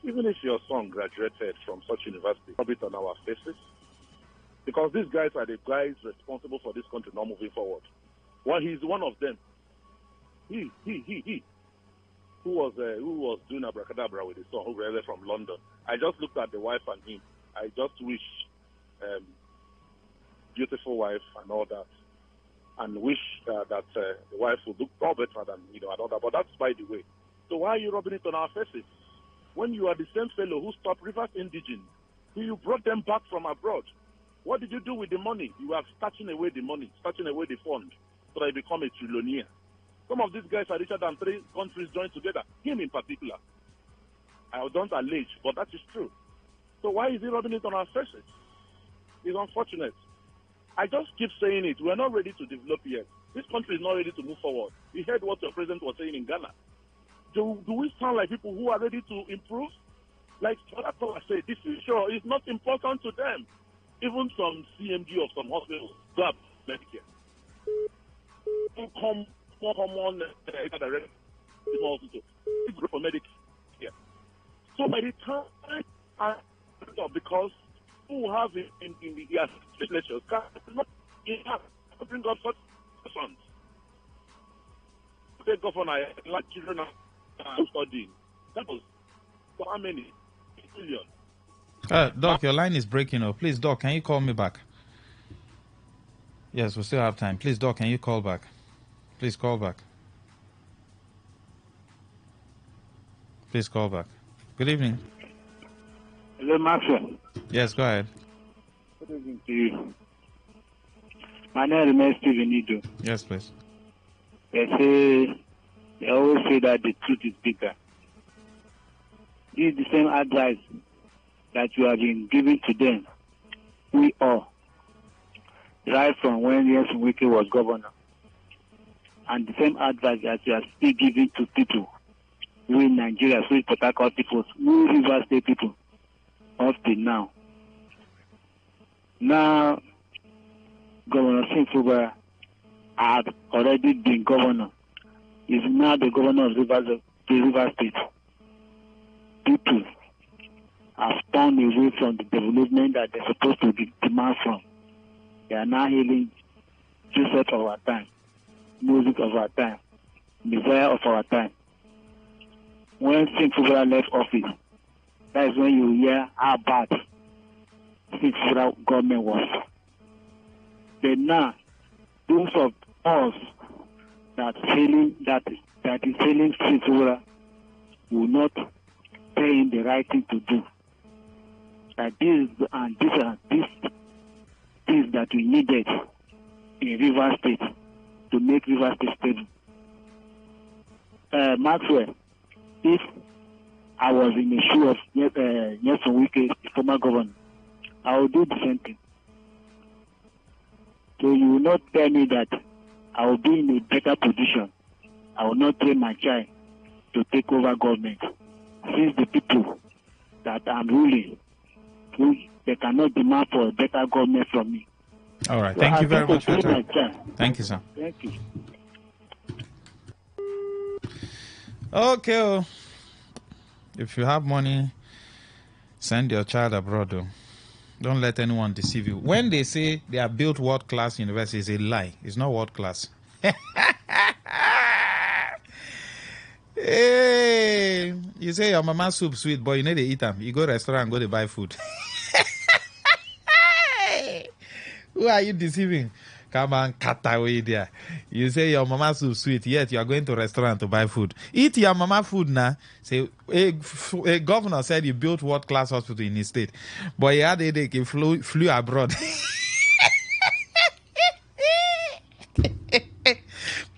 even if your son graduated from such university, rub it on our faces. Because these guys are the guys responsible for this country not moving forward. Well, he's one of them. He who was doing abracadabra with his son who graduated from London. I just looked at the wife and him. I just wish beautiful wife and all that, and wish that the wife would look far better than and all that. But that's by the way. So why are you rubbing it on our faces when you are the same fellow who stopped Rivers Indigen, who you brought them back from abroad? What did you do with the money? You are snatching away the money, snatching away the fund, so that you become a trillionaire. Some of these guys are richer than 3 countries joined together. Him in particular. I don't allege, but that is true. So why is he rubbing it on our faces? It's unfortunate. I just keep saying it. We're not ready to develop yet. This country is not ready to move forward. We heard what the president was saying in Ghana. Do we sound like people who are ready to improve? Like that's what I say. This issue is not important to them. Even some CMG of some hospitals grab Medicare. Come on, direct hospital. Go for Medicare. So by the time I because who have in the legislatures cannot bring up such sons. The governor like children are studying. That was for how many billion? Doc, your line is breaking up. Please, Doc, can you call me back? Yes, we still have time. Please, Doc, can you call back? Please call back. Please call back. Good evening. Hello, Maxwell. Yes, go ahead. Good evening to you. My name is Stephen Ido. Yes, please. They always say that the truth is bitter. This is the same advice that you have been giving to them. We all. Right from when Yesu Wike was governor. And the same advice that you are still giving to people. We in Nigeria, we Port Harcourt people, we River State people. Up till now. Now, Governor Simfuba had already been governor. Is now the governor of the River State. People have turned away from the development that they're supposed to demand from. They are now hailing Joseph of our time, music of our time, Messiah of our time. When Simfuba left office, that is when you hear how bad the federal government was. But now, those of us that is failing Federal will not pay him the right thing to do. that these things that we needed in River State to make River State stable. Maxwell, if I was in the shoe of Nelson Wike, the former governor, I would do the same thing. So you will not tell me that I will be in a better position. I will not train my child to take over government. Since the people that I'm ruling, they cannot demand for a better government from me. All right. So Thank I you very much for your train time. my child. Thank you, sir. Thank you. Okay. Oh. If you have money, send your child abroad. Though. Don't let anyone deceive you. When they say they are built world-class universities, it's a lie. It's not world-class. Hey, you say your mama's soup sweet, but you need to eat them. You go to restaurant and go to buy food. Who are you deceiving? Come on, cut away there. You say your mama's soup sweet, yet you are going to restaurant to buy food. Eat your mama food now. Say a governor said he built world-class hospital in his state, but he had a headache. He flew abroad.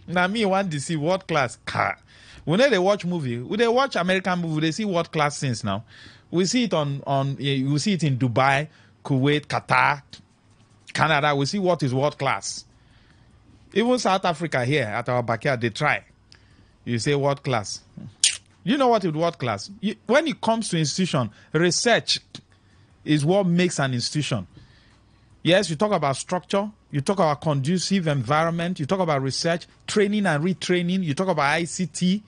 Now me want to see world-class car. When they watch movie, when they watch American movie, they see world-class things now. We see it on you see it in Dubai, Kuwait, Qatar, Canada. We see what is world-class. Even South Africa here at our backyard, they try. You say world-class. You know what is world-class? When it comes to institution, research is what makes an institution. Yes, you talk about structure, you talk about conducive environment, you talk about research, training and retraining, you talk about ICT.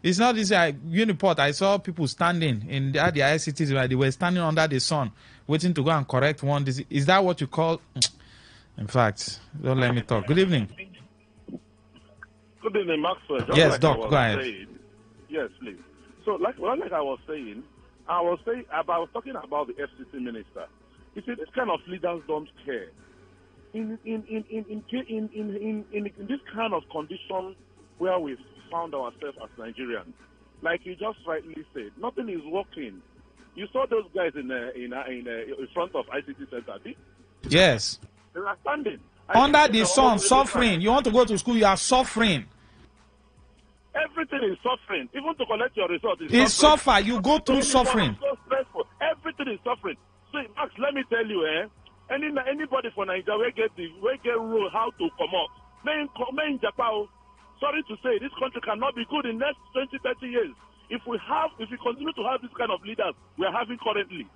It's not this Uniport. I saw people standing in the ICTs where they were standing under the sun, waiting to go and correct one disease. Is that what you call? In fact, don't let me talk. Good evening. Good evening, Maxwell. Just yes, like Doc, go ahead. Saying, yes, please. So, like I was saying, I was talking about the FCC minister. You see, this kind of leaders don't care. In this kind of condition where we found ourselves as Nigerians, like you just rightly said, nothing is working. You saw those guys in front of ICT Center. Yes. They are standing under the sun, suffering. You want to go to school, you are suffering. Everything is suffering. Even to collect your result is suffer. You go through suffering. So stressful. Everything is suffering. See, Max, let me tell you, anybody for Nigeria we get rule how to come up. In Japan, sorry to say, this country cannot be good in the next 20, 30 years. If we continue to have this kind of leaders we are having currently.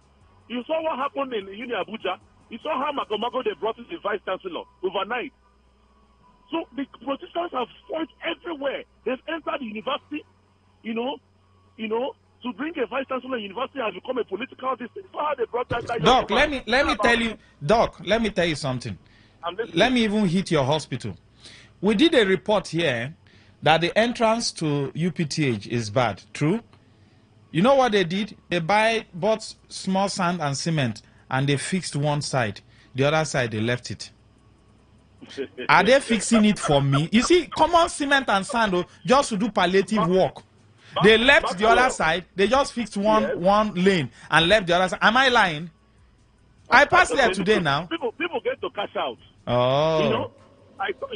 You saw what happened in Abuja. You saw how Magomago they brought in the vice chancellor overnight. So the protesters have fought everywhere. They've entered the university, to bring a vice chancellor in university has become a political district. So how they brought that guy. Doc, let me tell you, Doc, let me tell you something. Let me even hit your hospital. We did a report here that the entrance to UPTH is bad. True? You know what they did? They bought small sand and cement and they fixed one side. The other side, they left it. Are they fixing it for me? You see, common cement and sand just to do palliative work. They left the other side. They just fixed one lane and left the other side. Am I lying? I passed there today now. People get to cash out. Oh.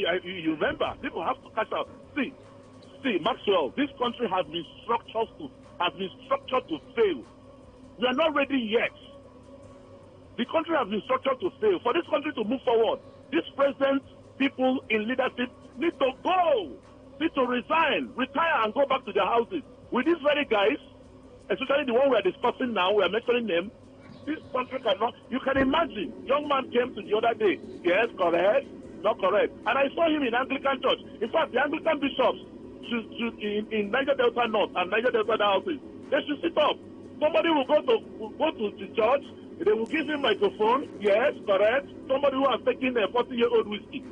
You remember, people have to cash out. See, Maxwell, this country has been structured to fail. We are not ready yet. The country has been structured to fail. For this country to move forward, this present people in leadership need to go, need to resign, retire, and go back to their houses. With these very guys, especially the one we are discussing now, we are mentioning them, this country cannot. You can imagine, young man came to the other day. Yes, correct, not correct. And I saw him in Anglican church. In fact, the Anglican bishops in Niger Delta North and Niger Delta houses, they should sit up. Somebody will go to the church. They will give him microphone. Yes, correct. Somebody who has taken a 40-year-old whiskey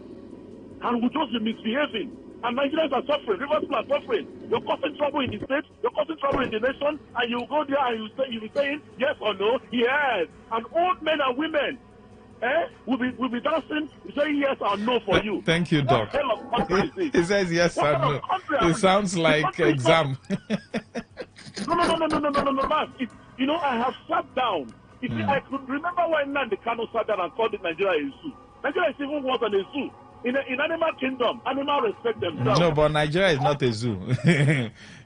and will just be misbehaving. And Nigerians are suffering. Rivers people are suffering. You're causing trouble in the state. You're causing trouble in the nation. And you go there and you'll be saying yes or no. Yes. And old men and women will be dancing, saying yes or no for you. Thank you, Doc. He says yes or no. It sounds like exam. No, man. I have sat down You see, I could remember when Nandi Kano sat down and called it Nigeria a zoo. Nigeria is even worse than a zoo. In animal kingdom, animals respect themselves. No, but Nigeria is not a zoo.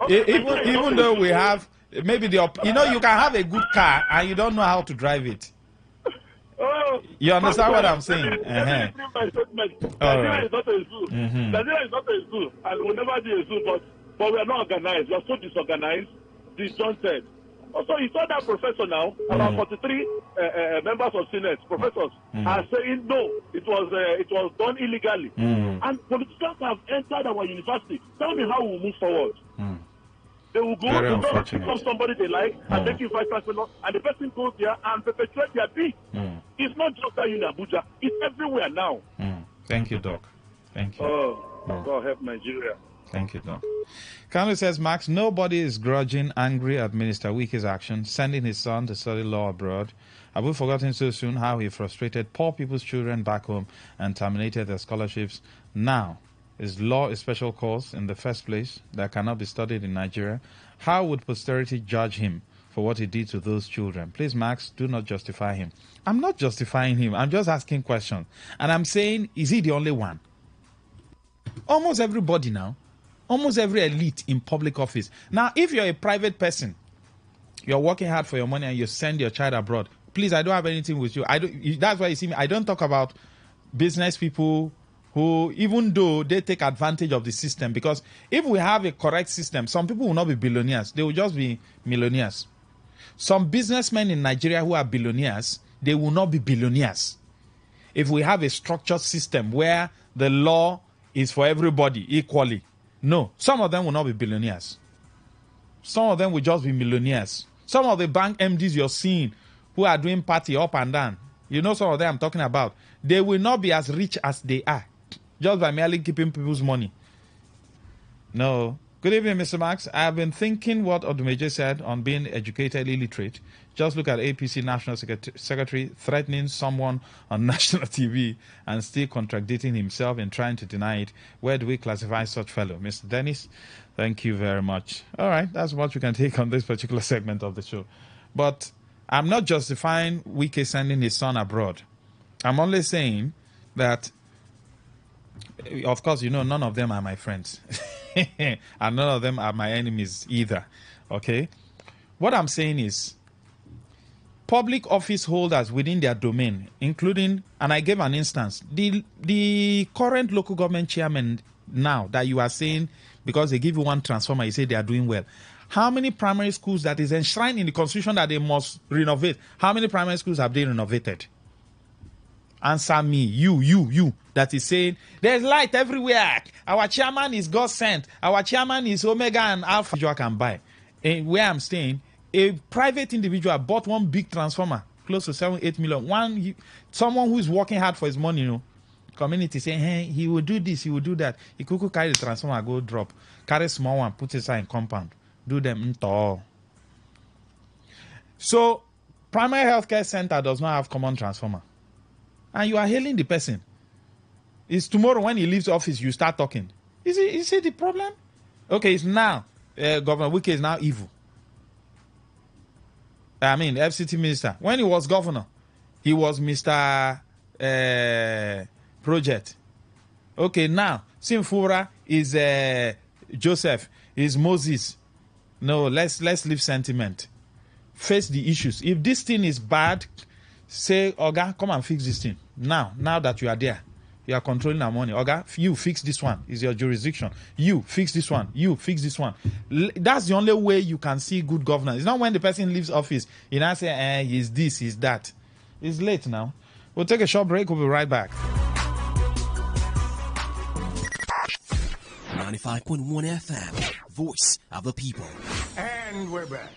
Even though we have maybe you can have a good car and you don't know how to drive it. You understand what I'm saying? Nigeria is not a zoo. Nigeria is not a zoo, and will never be a zoo. But we are not organized. We are so disorganized, disjointed. Also, you saw that professor now, about 43 members of Senate, professors, are saying no, it was done illegally. And politicians have entered our university. Tell me how we will move forward. They will go to pick up somebody they like and make you vice chancellor, and the person goes there and perpetuate their deed. It's not just that in Abuja, it's everywhere now. Thank you, Doc. Thank you. God help Nigeria. Thank you, Doc. Carlos says, Max, nobody is grudging, angry at Minister Wike's action, sending his son to study law abroad. Have we forgotten so soon how he frustrated poor people's children back home and terminated their scholarships? Now, is law a special course in the first place that cannot be studied in Nigeria? How would posterity judge him for what he did to those children? Please, Max, do not justify him. I'm not justifying him. I'm just asking questions. And I'm saying, is he the only one? Almost everybody now. Almost every elite in public office. Now, if you're a private person, you're working hard for your money and you send your child abroad, please, I don't have anything with you. That's why you see me. I don't talk about business people who, even though they take advantage of the system, because if we have a correct system, some people will not be billionaires. They will just be millionaires. Some businessmen in Nigeria who are billionaires, they will not be billionaires. If we have a structured system where the law is for everybody equally, no, some of them will not be billionaires. Some of them will just be millionaires. Some of the bank MDs you're seeing who are doing party up and down, you know some of them I'm talking about, they will not be as rich as they are just by merely keeping people's money. No. Good evening, Mr. Max. I have been thinking what Odumeje said on being educated illiterate. Just look at APC National Secretary threatening someone on national TV and still contradicting himself and trying to deny it. Where do we classify such fellow? Mr. Dennis, thank you very much. All right, that's what you can take on this particular segment of the show. But I'm not justifying Wike sending his son abroad. I'm only saying that, of course, you know, none of them are my friends. And none of them are my enemies either. Okay? What I'm saying is, public office holders within their domain, including, and I gave an instance, the current local government chairman now that you are saying, because they give you one transformer, you say they are doing well. How many primary schools that is enshrined in the constitution that they must renovate? How many primary schools have they renovated? Answer me, you, that is saying, there's light everywhere. Our chairman is God sent. Our chairman is Omega and Alpha. You can buy. And where I'm staying, a private individual bought one big transformer, close to 7-8 million. Someone who is working hard for his money, you know. Community saying, hey, he will do this, he will do that. He could carry the transformer, go drop. Carry small one, put it inside in compound. Do them all. So, primary healthcare center does not have common transformer. And you are hailing the person. It's tomorrow when he leaves office, you start talking. Is it the problem? Okay, it's now. Governor Wike is now evil. I mean, FCT minister. When he was governor, he was Mr. Project. Okay, now, Simfura is Joseph, is Moses. No, let's leave sentiment. Face the issues. If this thing is bad, say, Oga, come and fix this thing. Now that you are there, you are controlling our money. Oga, you fix this one. It's your jurisdiction. You fix this one. You fix this one. That's the only way you can see good governance. It's not when the person leaves office, you now say, he's this, he's that. It's late now. We'll take a short break. We'll be right back. 95.1 FM, voice of the people. And we're back.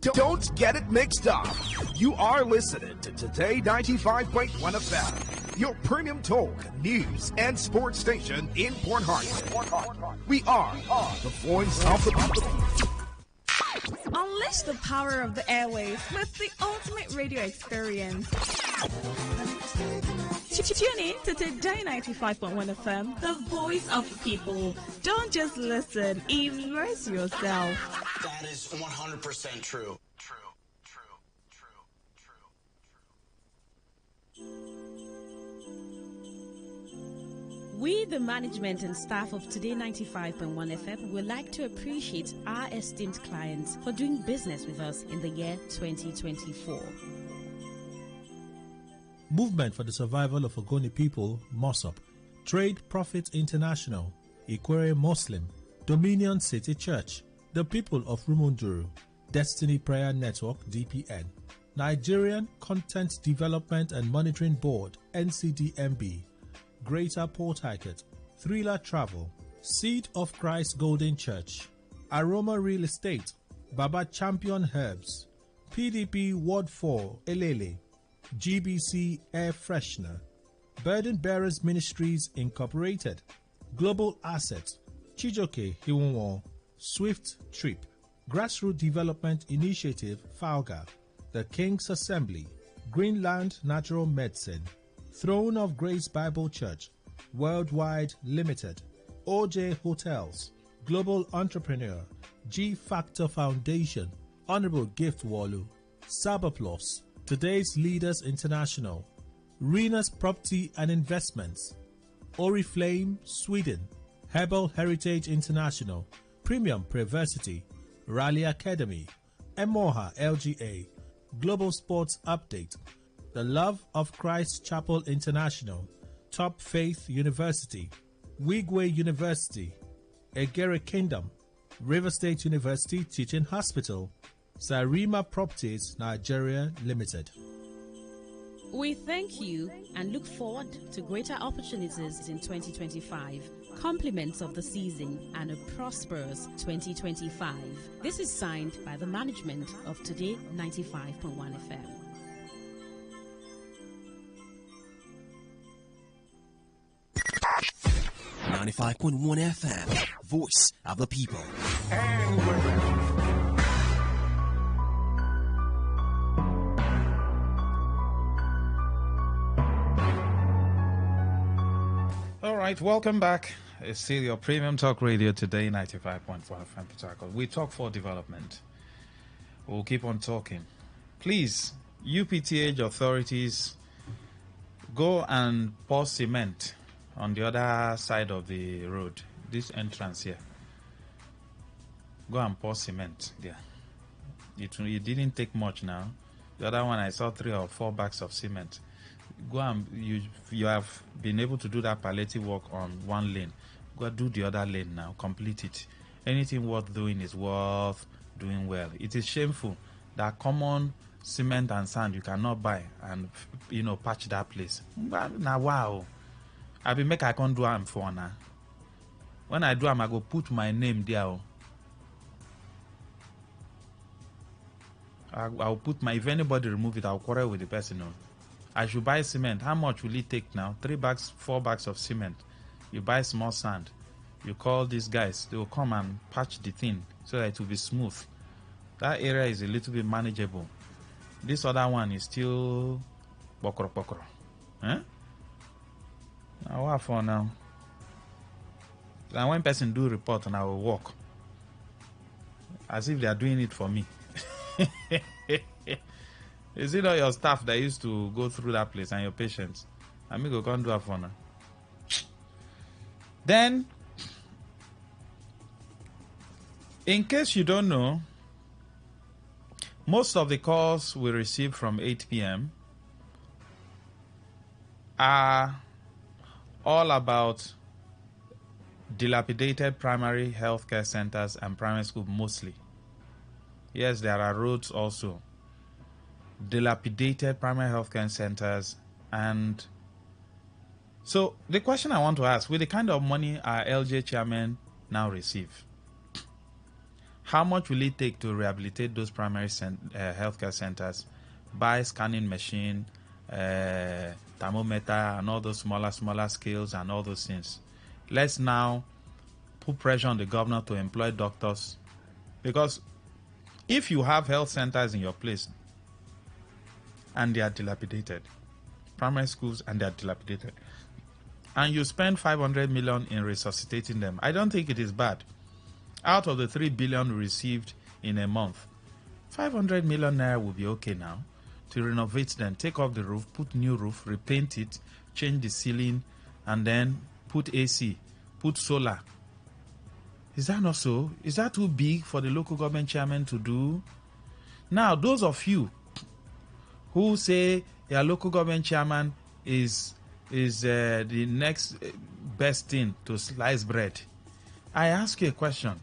Don't get it mixed up. You are listening to Today 95.1 FM, your premium talk, news, and sports station in Port Harcourt. We are the voice of the people. Unleash the power of the airwaves with the ultimate radio experience. Tune in to Today 95.1 FM, the voice of the people. Don't just listen, immerse yourself. That is 100% true. We, the management and staff of Today 95.1 FM, would like to appreciate our esteemed clients for doing business with us in the year 2024. Movement for the Survival of Ogoni People, MOSOP, Trade Profit International, Ikwere Muslim, Dominion City Church, The People of Rumunduru, Destiny Prayer Network DPN, Nigerian Content Development and Monitoring Board NCDMB, Greater Port Harcourt, Thriller Travel, Seed of Christ Golden Church, Aroma Real Estate, Baba Champion Herbs, PDP Ward 4 Elele, GBC Air Freshener, Burden Bearers Ministries Incorporated, Global Assets, Chijoke Hiwonwo, Swift Trip, Grassroots Development Initiative Falga, The King's Assembly, Greenland Natural Medicine, Throne of Grace Bible Church, Worldwide Limited, OJ Hotels, Global Entrepreneur, G Factor Foundation, Honorable Gift Walu, Sabaplus, Today's Leaders International, Rena's Property and Investments, Oriflame, Sweden, Herbal Heritage International, Premium Privacy, Rally Academy, Emoha LGA, Global Sports Update, The Love of Christ Chapel International, Top Faith University, Wigwe University, Egere Kingdom, River State University Teaching Hospital, Sarima Properties Nigeria Limited. We thank you and look forward to greater opportunities in 2025, compliments of the season, and a prosperous 2025. This is signed by the management of Today 95.1 FM. .1 FM, voice of the people. And we're back. All right, welcome back. It's still your premium talk radio Today 95.1 FM Port Harcourt. We talk for development. We'll keep on talking. Please, UPTH authorities, go and pour cement on the other side of the road, this entrance here. Go and pour cement there. It didn't take much now. The other one, I saw 3 or 4 bags of cement. Go and you have been able to do that palliative work on one lane. Go do the other lane now. Complete it. Anything worth doing is worth doing well. It is shameful that common cement and sand you cannot buy and patch that place. Now wow. I be make I can't do am for now. When I do am, I go put my name there. I'll put my, if anybody remove it, I'll quarrel with the person. I should buy cement. How much will it take now? 3 bags, 4 bags of cement. You buy small sand. You call these guys. They will come and patch the thing so that it will be smooth. That area is a little bit manageable. This other one is still pokro. Huh? Now what for now? And when person do report and I will walk. As if they are doing it for me. Is it all your staff that used to go through that place and your patients? Amigo can't do it for now. Then, in case you don't know, most of the calls we receive from 8 p.m. are all about dilapidated primary healthcare centers and primary school mostly. Yes, there are roads also. Dilapidated primary healthcare centers. And so the question I want to ask, with the kind of money our LJ chairman now receive, how much will it take to rehabilitate those primary healthcare centers, buy scanning machine, thermometer, and all those smaller scales and all those things? Let's now put pressure on the governor to employ doctors, because If you have health centers in your place and they are dilapidated, primary schools and they are dilapidated, and you spend 500 million in resuscitating them, I don't think it is bad. Out of the 3 billion we received in a month, 500 million naira will be okay now to renovate them, take off the roof, put new roof, repaint it, change the ceiling, and then put AC, put solar. Is that not so? Is that too big for the local government chairman to do? Now, those of you who say your local government chairman is the next best thing to slice bread, I ask you a question.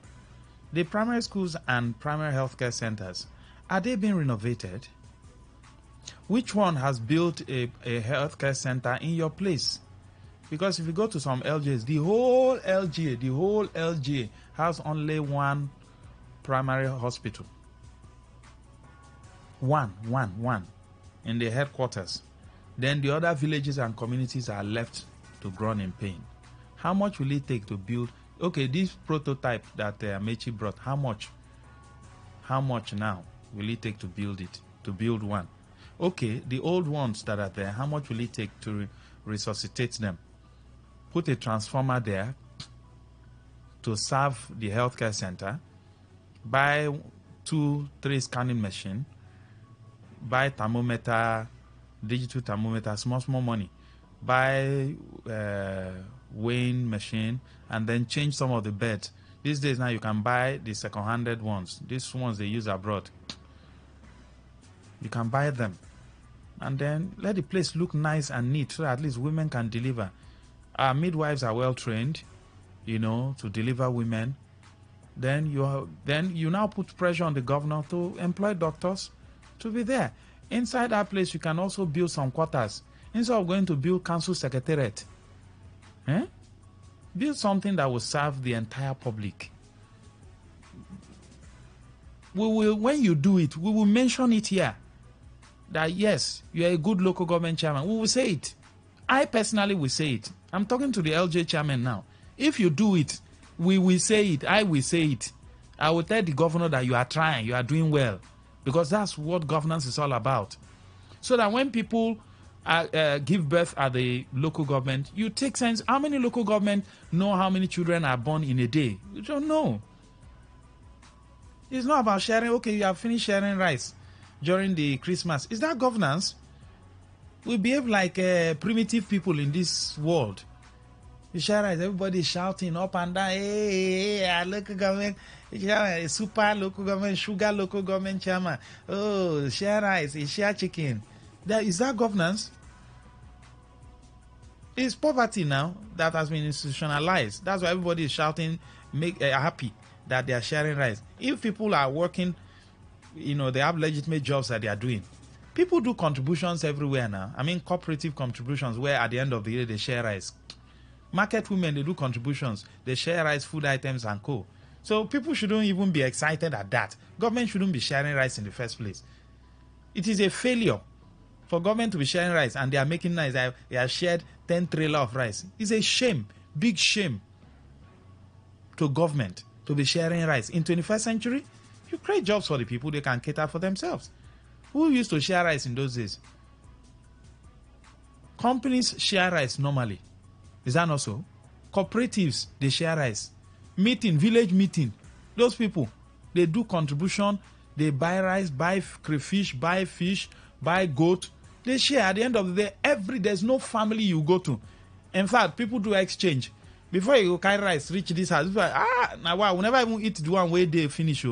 The primary schools and primary healthcare centers, are they being renovated? Which one has built a healthcare center in your place? Because if you go to some LGAs, the whole LGA has only one primary hospital. One in the headquarters. Then the other villages and communities are left to groan in pain. How much will it take to build? Okay, this prototype that Mechi brought, how much? How much now will it take to build it? To build one? Okay, the old ones that are there, how much will it take to resuscitate them? Put a transformer there to serve the healthcare center, buy 2-3 scanning machine, buy thermometer, digital thermometer, small money, buy weighing machine, and then change some of the beds. These days now you can buy the second-handed ones. These ones they use abroad. You can buy them. And then let the place look nice and neat so that at least women can deliver. Our midwives are well trained, to deliver women. Then you now put pressure on the governor to employ doctors to be there. Inside that place, you can also build some quarters. Instead of going to build council secretariat, build something that will serve the entire public. When you do it, we will mention it here. That yes, you are a good local government chairman. We will say it. I personally will say it. I'm talking to the LJ chairman now. If you do it, we will say it. I will say it. I will tell the governor that you are trying, you are doing well. Because that's what governance is all about. So that when people give birth at the local government, you take sense. How many local government know how many children are born in a day? You don't know. It's not about sharing. Okay, you have finished sharing rice during the Christmas. Is that governance? We behave like primitive people in this world. You share rice, everybody is shouting up and down. Hey, local government, super local government, sugar local government chairman. Oh, share rice, share chicken. Is that governance? It's poverty now that has been institutionalized. That's why everybody is shouting, happy that they are sharing rice. If people are working, they have legitimate jobs that they are doing. People do contributions everywhere now. I mean, cooperative contributions where at the end of the day they share rice. Market women, they do contributions. They share rice, food items, and co. So people shouldn't even be excited at that. Government shouldn't be sharing rice in the first place. It is a failure for government to be sharing rice and they are making nice. They have shared 10 trailers of rice. It's a shame, big shame to government to be sharing rice. In 21st century, you create jobs for the people, they can cater for themselves. Who used to share rice in those days? Companies share rice normally. Is that not so? Cooperatives, they share rice. Village meeting. Those people, they do contribution. They buy rice, buy crayfish, buy fish, buy goat. They share at the end of the day. There's no family you go to. In fact, people do exchange. Before you carry rice, reach this house. Now wow, we'll never even eat the one where they finish.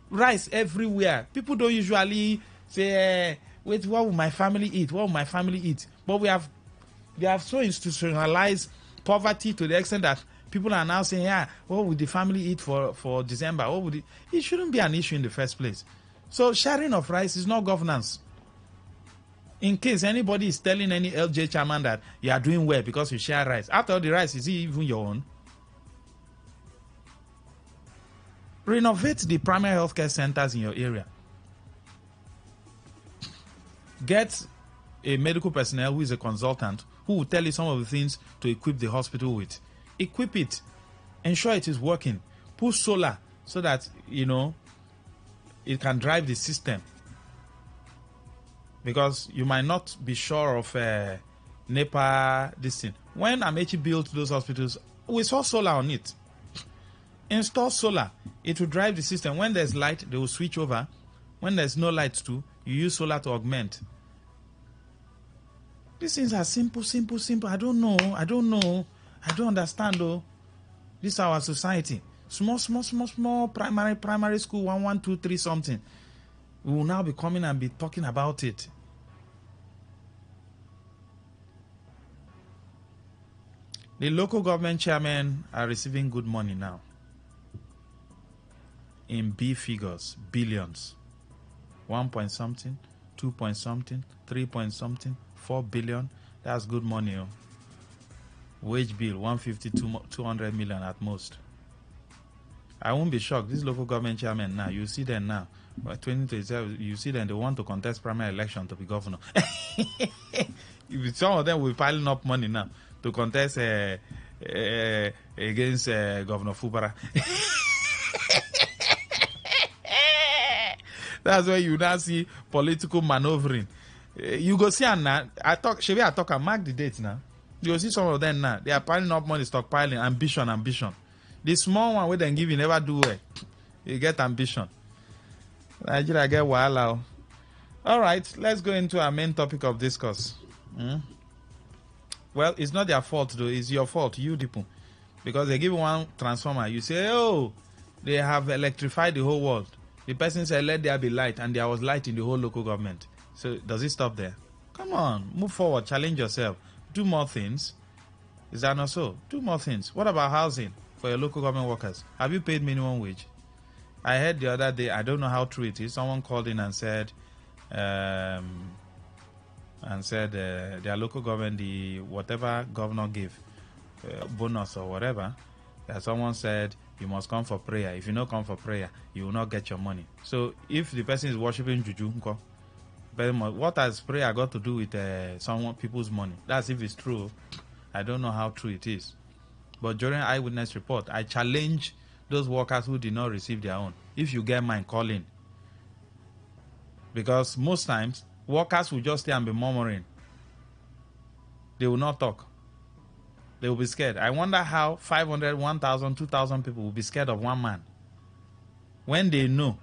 Rice everywhere. People don't usually say, wait, what will my family eat? What will my family eat? But we have so institutionalized poverty to the extent that people are now saying, what would the family eat for December? It shouldn't be an issue in the first place. So sharing of rice is not governance. In case anybody is telling any LJ chairman that you are doing well because you share rice, after all the rice, is it even your own? Renovate the primary healthcare centers in your area. Get a medical personnel who is a consultant who will tell you some of the things to equip the hospital with. Equip it. Ensure it is working. Put solar so that, it can drive the system. Because you might not be sure of NEPA, this thing. When Amechi built those hospitals, we saw solar on it. Install solar. It will drive the system. When there's light, they will switch over. When there's no light too, you use solar to augment. These things are simple. I don't know. I don't understand though. This is our society. Small primary school, 1, 1, 2, 3 something. We will now be coming and be talking about it. The local government chairmen are receiving good money now. In B figures, billions. 1 point something, 2 point something, 3 point something, 4 billion. That's good money. Oh. Wage bill, 150, 200 million at most. I won't be shocked. These local government chairmen now, you see them now. By 2027, you see them, they want to contest primary election to be governor. Some of them will be piling up money now to contest against Governor Fubara. That's where you now see political maneuvering. You go see, and now I talk, and mark the date now. You go see some of them now. They are piling up money, stockpiling, ambition. The small one where they give you never do well. You get ambition. Nigeria get wahala. All right, let's go into our main topic of discourse. Well, it's not their fault though. It's your fault, you people, because they give one transformer. You say, oh, they have electrified the whole world. The person said, let there be light, and there was light in the whole local government. So does it stop there? Come on, move forward, challenge yourself, do more things. Is that not so? Do more things. What about housing for your local government workers? Have you paid minimum wage? I heard the other day, I don't know how true it is, someone called in and said their local government, the whatever governor gave, bonus or whatever, that someone said you must come for prayer. If you don't come for prayer, you will not get your money. So if the person is worshiping juju, what has prayer got to do with people's money? That's if it's true. I don't know how true it is. But during eyewitness report, I challenge those workers who did not receive their own. If you get mine, call in. Because most times, workers will just stay and be murmuring. They will not talk. They will be scared. I wonder how 500, 1,000, 2,000 people will be scared of one man. When they know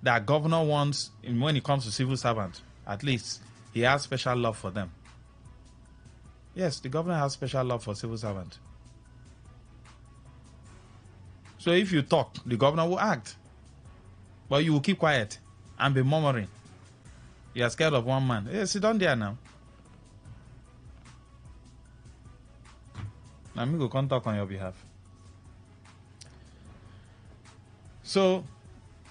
that governor wants, when it comes to civil servants, at least he has special love for them. Yes, the governor has special love for civil servants. So if you talk, the governor will act. But you will keep quiet and be murmuring. You are scared of one man. Hey, sit down there now. I'm going to talk on your behalf. So,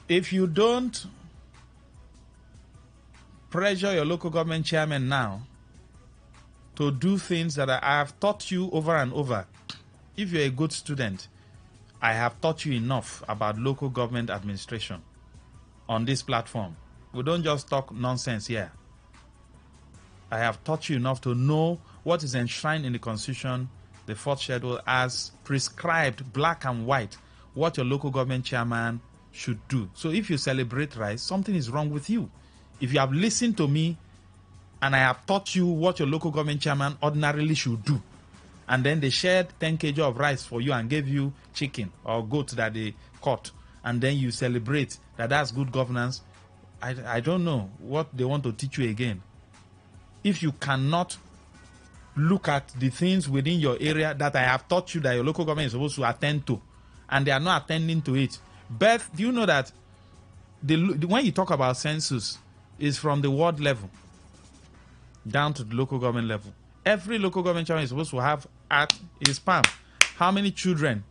if you don't pressure your local government chairman now to do things that I have taught you over and over, if you're a good student, I have taught you enough about local government administration on this platform. We don't just talk nonsense here. I have taught you enough to know what is enshrined in the Constitution, the 4th schedule, as prescribed, black and white, what your local government chairman should do. So if you celebrate rice, something is wrong with you. If you have listened to me and I have taught you what your local government chairman ordinarily should do, and then they shared 10 kg of rice for you and gave you chicken or goat that they caught, and then you celebrate that that's good governance, I don't know what they want to teach you again. If you cannot look at the things within your area that I have taught you that your local government is supposed to attend to, and they are not attending to it. Beth, do you know that when you talk about census, it's from the ward level down to the local government level. Every local government chairman is supposed to have at his palm how many children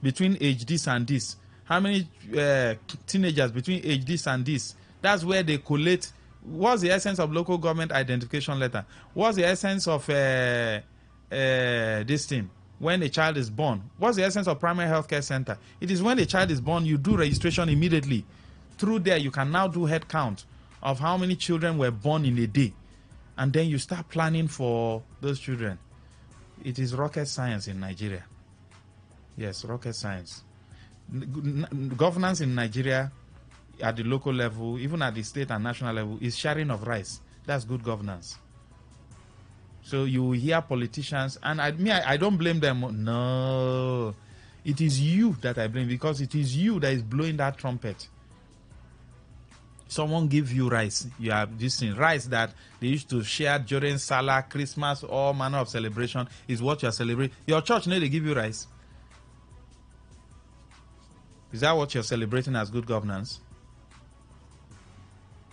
between age this and this, how many teenagers between age this and this. That's where they collate. What's the essence of local government identification letter? What's the essence of this thing? When a child is born, what's the essence of primary healthcare center? It is when a child is born, you do registration immediately. Through there, you can now do head count of how many children were born in a day. And then you start planning for those children. It is rocket science in Nigeria. Yes, rocket science. Governance in Nigeria at the local level, even at the state and national level, is sharing of rice. That's good governance. So you hear politicians, and I don't blame them. No, it is you that I blame, because it is you that is blowing that trumpet. Someone give you rice. You have this thing, rice that they used to share during Salah, Christmas, all manner of celebration is what you are celebrating. Your church, no, they give you rice. Is that what you're celebrating as good governance?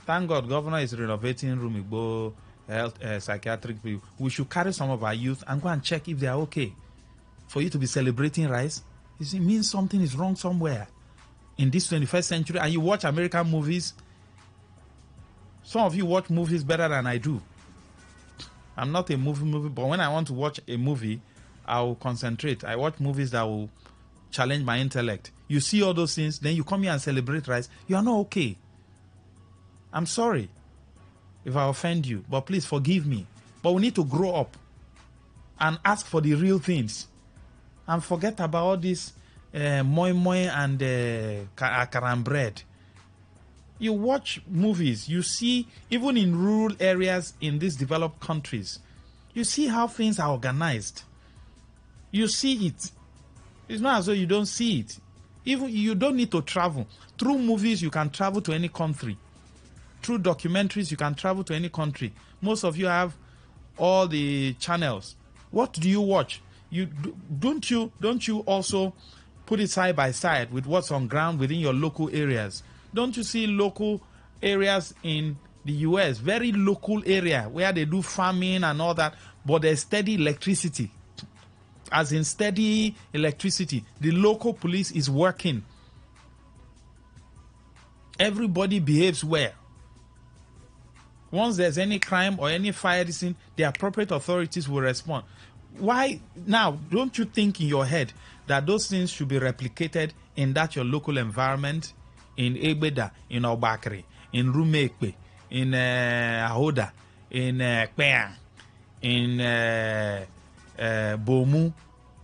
Thank God, governor is renovating Rumigbo health, psychiatric people. We should carry some of our youth and go and check if they are okay. For you to be celebrating rice, it means something is wrong somewhere in this 21st century. And you watch American movies. Some of you watch movies better than I do. I'm not a movie, but when I want to watch a movie, I will concentrate. I watch movies that will challenge my intellect. You see all those things, then you come here and celebrate rice. You are not okay. I'm sorry if I offend you, but please forgive me. But we need to grow up and ask for the real things and forget about all this moi moi and akaram bread. You watch movies, you see, even in rural areas in these developed countries, you see how things are organized. You see it. It's not as though you don't see it. Even you don't need to travel. Through movies, you can travel to any country. Through documentaries, you can travel to any country. Most of you have all the channels. What do you watch? Don't you also put it side by side with what's on ground within your local areas? Don't you see local areas in the US, very local area where they do farming and all that, but there's steady electricity. As in steady electricity. The local police is working. Everybody behaves well. Once there's any crime or any fire scene, the appropriate authorities will respond. Why now? Don't you think in your head that those things should be replicated in that your local environment, in Egbeda, in Obakri, in Rumekpe, in Ahoda, in Kpea, in Bomu?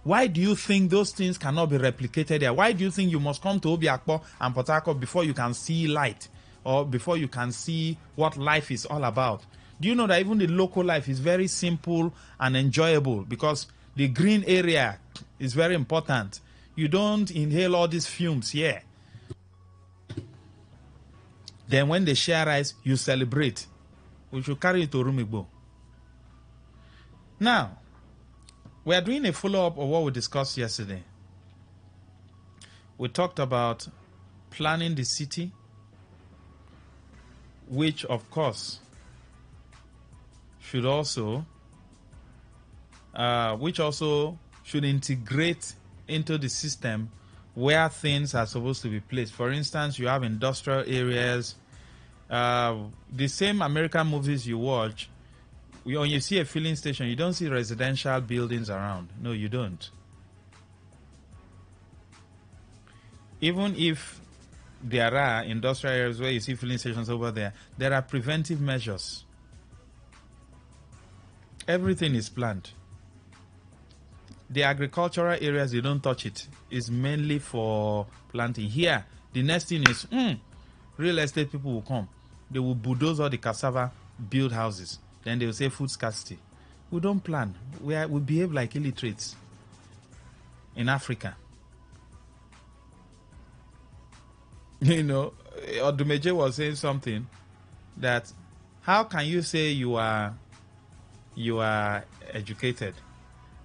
Why do you think those things cannot be replicated there? Why do you think you must come to Obiakpo and Port Harcourt before you can see light, or before you can see what life is all about? Do you know that even the local life is very simple and enjoyable, because the green area is very important. You don't inhale all these fumes here. Then when they share rice, you celebrate. We should carry it to Rumigbo. Now, we are doing a follow-up of what we discussed yesterday. We talked about planning the city, which of course should also should integrate into the system where things are supposed to be placed. For instance, you have industrial areas. The same American movies you watch, when you see a filling station, you don't see residential buildings around. No, you don't. Even if there are industrial areas where you see filling stations over there, there are preventive measures. Everything is planned. The agricultural areas, you don't touch it. It's mainly for planting. Here, the next thing is, real estate people will come. They will bulldoze all the cassava, build houses. Then they will say food scarcity. We don't plan. We behave like illiterates in Africa. You know, Odumeje was saying something that, how can you say you are educated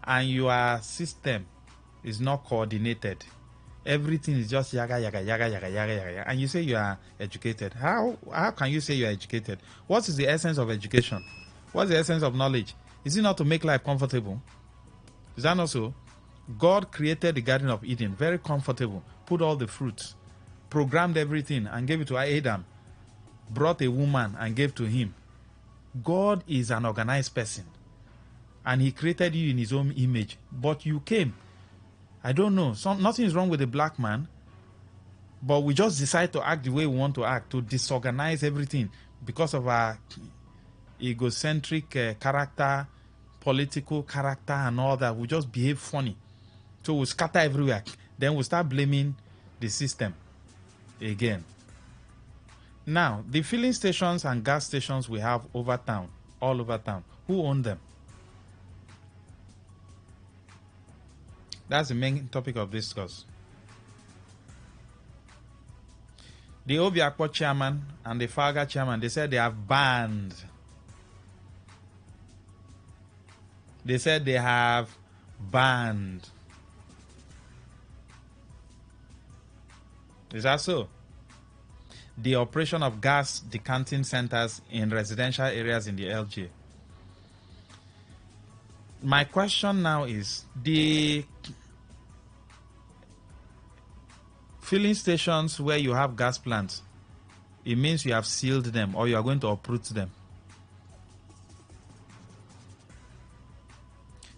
and your system is not coordinated? Everything is just yaga, yaga, yaga, yaga, yaga, yaga, and you say you are educated. How can you say you are educated? What is the essence of education? What's the essence of knowledge? Is it not to make life comfortable? Is that not so? God created the Garden of Eden, very comfortable, put all the fruits, programmed everything, and gave it to Adam, brought a woman and gave to him. God is an organized person, and he created you in his own image, but you came. I don't know, nothing is wrong with the black man, but we just decide to act the way we want to act, to disorganize everything because of our egocentric character, political character, and all that. We just behave funny, so we scatter everywhere. Then we start blaming the system again. Now, the filling stations and gas stations we have over town, all over town, who own them? That's the main topic of discourse. The Obiakpo chairman and the Faga chairman, they said they have banned. They said they have banned. Is that so? The operation of gas decanting centers in residential areas in the LGA. My question now is, the filling stations where you have gas plants, it means you have sealed them or you are going to uproot them.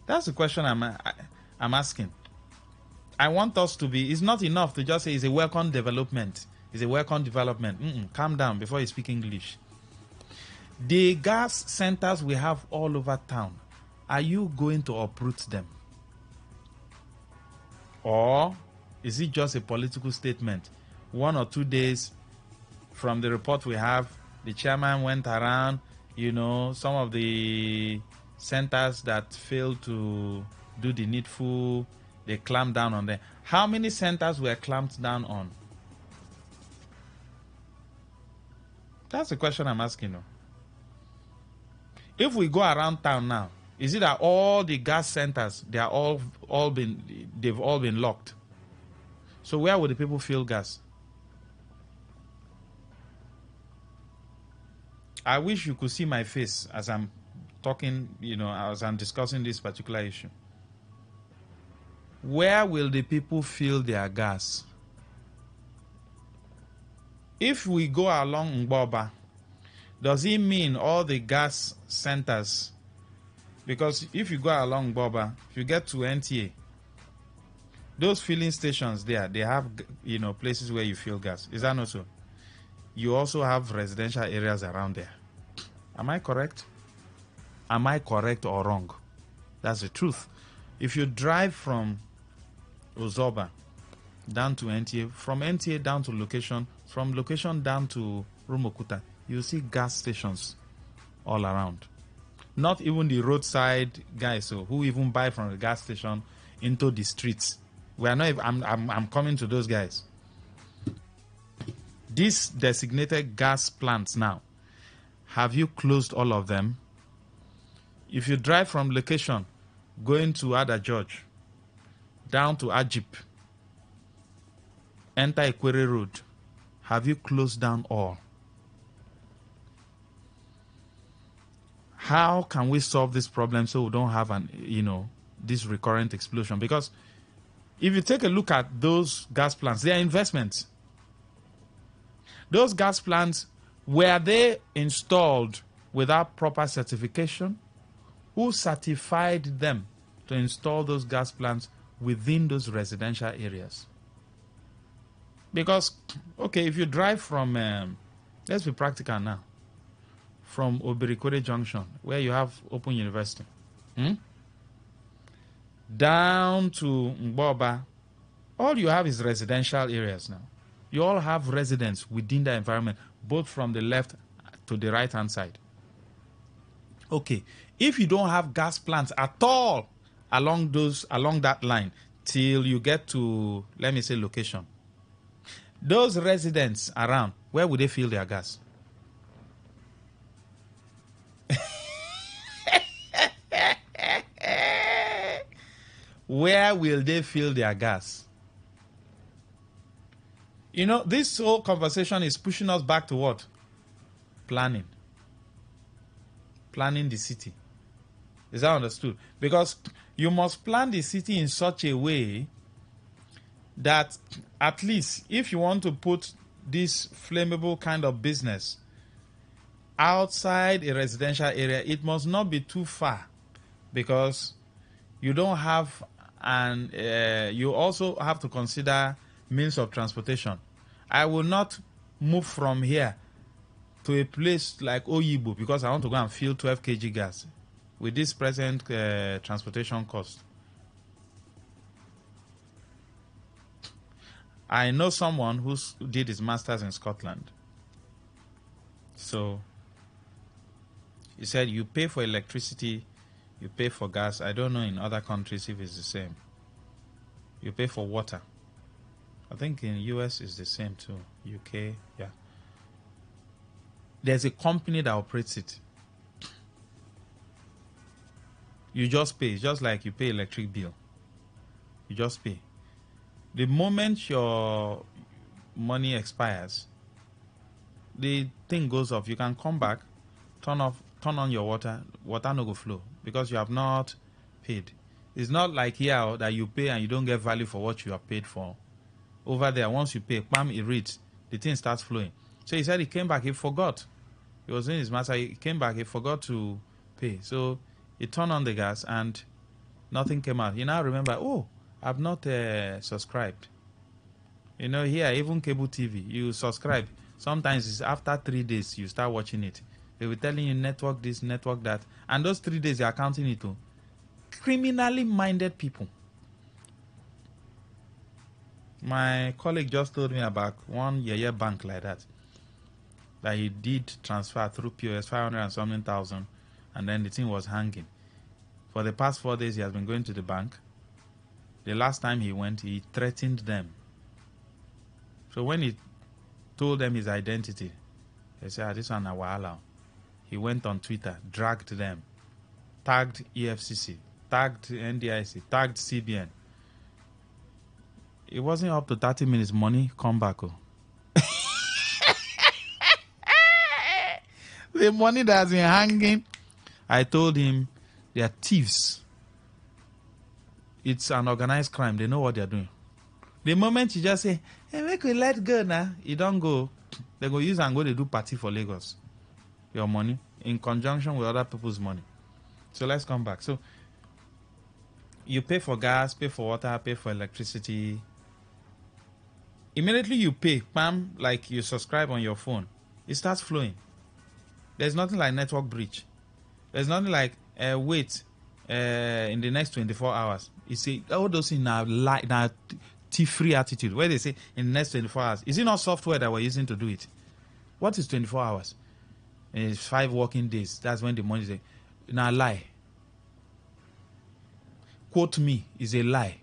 That's the question I'm asking. I want us to be, it's not enough to just say it's a welcome development. It's a welcome development. Calm down before you speak English. The gas centers we have all over town, are you going to uproot them? Or is it just a political statement? 1 or 2 days from the report we have, the chairman went around, some of the centers that failed to do the needful, they clamped down on them. How many centers were clamped down on? That's the question I'm asking you. If we go around town now, is it that all the gas centers, they've all been locked? So where would the people fill gas? I wish you could see my face as I'm talking, as I'm discussing this particular issue. Where will the people fill their gas? If we go along Mboba, does it mean all the gas centers? Because if you go along Mboba, if you get to NTA, those filling stations there, they have, places where you fill gas. Is that not so? You also have residential areas around there. Am I correct? Am I correct or wrong? That's the truth. If you drive from Ozoba down to NTA, from NTA down to location, from location down to Rumokuta, you see gas stations all around. Not even the roadside guys who even buy from the gas station into the streets. We are not. I'm coming to those guys. These designated gas plants now, have you closed all of them? If you drive from location going to Ada George, down to Ajip, enter Equere Road, have you closed down all? How can we solve this problem so we don't have this recurrent explosion? Because if you take a look at those gas plants, they are investments. Those gas plants, were they installed without proper certification? Who certified them to install those gas plants within those residential areas? Because, okay, if you drive from, let's be practical now, from Obirikwere Junction, where you have Open University, down to Mboba, all you have is residential areas now. You all have residents within the environment, both from the left to the right-hand side. Okay, if you don't have gas plants at all along that line till you get to, let me say, location, those residents around, where would they fill their gas? Where will they fill their gas? This whole conversation is pushing us back to what? Planning. Planning the city. Is that understood? Because you must plan the city in such a way that at least if you want to put this flammable kind of business outside a residential area, it must not be too far, because you don't have you also have to consider means of transportation. I will not move from here to a place like Oyibo because I want to go and fill 12 kg gas with this present transportation cost. I know someone who did his master's in Scotland. So he said you pay for electricity, you pay for gas. I don't know in other countries if it's the same. You pay for water. I think in US it's the same too. UK, yeah. There's a company that operates it. You just pay. It's just like you pay electric bill. You just pay. The moment your money expires, the thing goes off. You can come back, turn on your water no go flow because you have not paid. It's not like here that you pay and you don't get value for what you have paid for. Over there, once you pay, bam, it reads, the thing starts flowing. So he said he came back, he forgot. He was in his master, he came back, he forgot to pay. So he turned on the gas and nothing came out. He now remember, oh, I've not subscribed. You know, here, even cable TV, you subscribe. Sometimes it's after 3 days, you start watching it. They were telling you network this, network that. And those 3 days, they are counting it to criminally minded people. My colleague just told me about one year bank like that he did transfer through POS 500 and something thousand, and then the thing was hanging. For the past 4 days, he has been going to the bank. The last time he went, he threatened them. So when he told them his identity, they said, this one Awala. He went on Twitter, dragged them, tagged EFCC, tagged NDIC, tagged CBN. It wasn't up to 30 minutes, money come back. Oh. The money that has been hanging, I told him, they are thieves. It's an organized crime. They know what they're doing. The moment you just say, hey, make we let go now, you don't go. They go use and go to do party for Lagos. Your money in conjunction with other people's money. So let's come back. So you pay for gas, pay for water, pay for electricity. Immediately you pay, bam, like you subscribe on your phone, it starts flowing. There's nothing like network breach. There's nothing like wait in the next 24 hours. You see, all those things now free attitude where they say in the next 24 hours. Is it not software that we're using to do it? What is 24 hours? It's 5 working days. That's when the money is now lie. Quote me is a lie.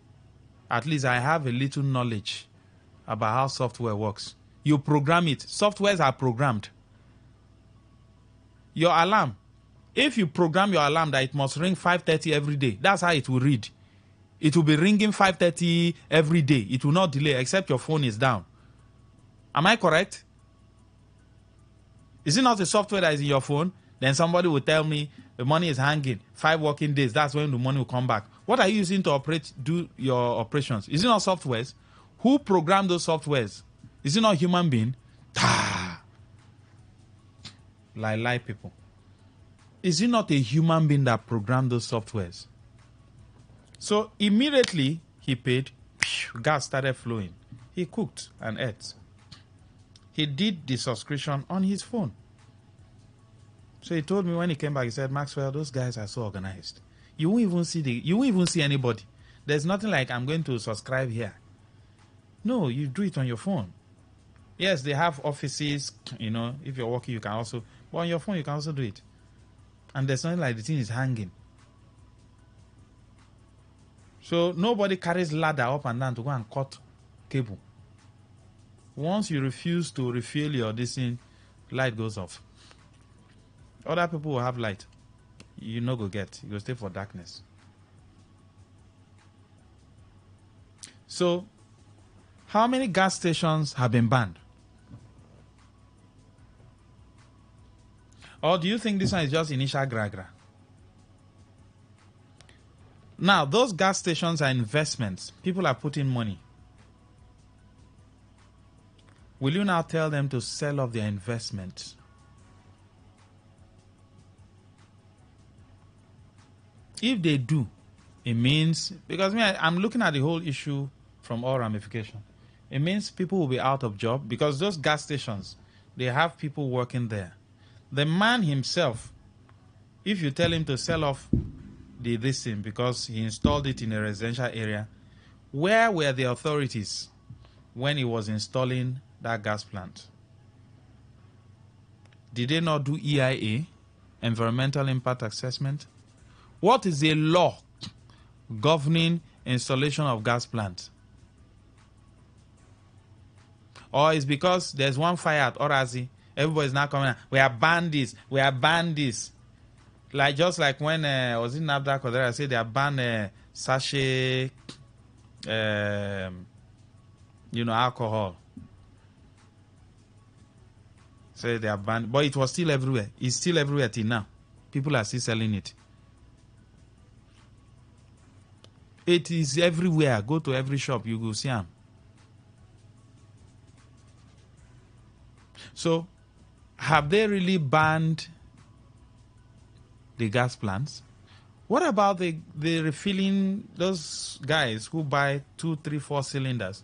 At least I have a little knowledge about how software works. You program it. Softwares are programmed. Your alarm. If you program your alarm that it must ring 5:30 every day, that's how it will read. It will be ringing 5:30 every day. It will not delay except your phone is down. Am I correct? Is it not a software that is in your phone? Then somebody will tell me the money is hanging 5 working days. That's when the money will come back. What are you using to do your operations? Is it not softwares? Who programmed those softwares? Is it not human being? Lie people. Is it not a human being that programmed those softwares? So immediately he paid, gas started flowing. He cooked and ate. He did the subscription on his phone. So he told me when he came back, he said, Maxwell, those guys are so organized. You won't even see anybody. There's nothing like I'm going to subscribe here. No, you do it on your phone. Yes, they have offices, you know, if you're working, you can also, but on your phone, you can also do it. And there's nothing like the thing is hanging. So nobody carries ladder up and down to go and cut cable. Once you refuse to refill your this thing, light goes off. Other people will have light. You no go get. You go stay for darkness. So, how many gas stations have been banned? Or do you think this one is just initial gra-gra? Now, those gas stations are investments. People are putting money. Will you now tell them to sell off their investment? If they do, it means, because I'm looking at the whole issue from all ramifications. It means people will be out of job because those gas stations, they have people working there. The man himself, if you tell him to sell off this thing because he installed it in a residential area, where were the authorities when he was installing that gas plant? Did they not do EIA, environmental impact assessment? What is a law governing installation of gas plants? Or is because there's one fire at Orazi, everybody's now coming out, we have banned this, we have banned this. Like just like when was it NAFDAC or there, I said they have banned sachet, alcohol. So they have banned, but it was still everywhere. It's still everywhere till now. People are still selling it. It is everywhere. Go to every shop, you will see them. So, have they really banned the gas plants? What about the refilling, those guys who buy 2, 3, 4 cylinders?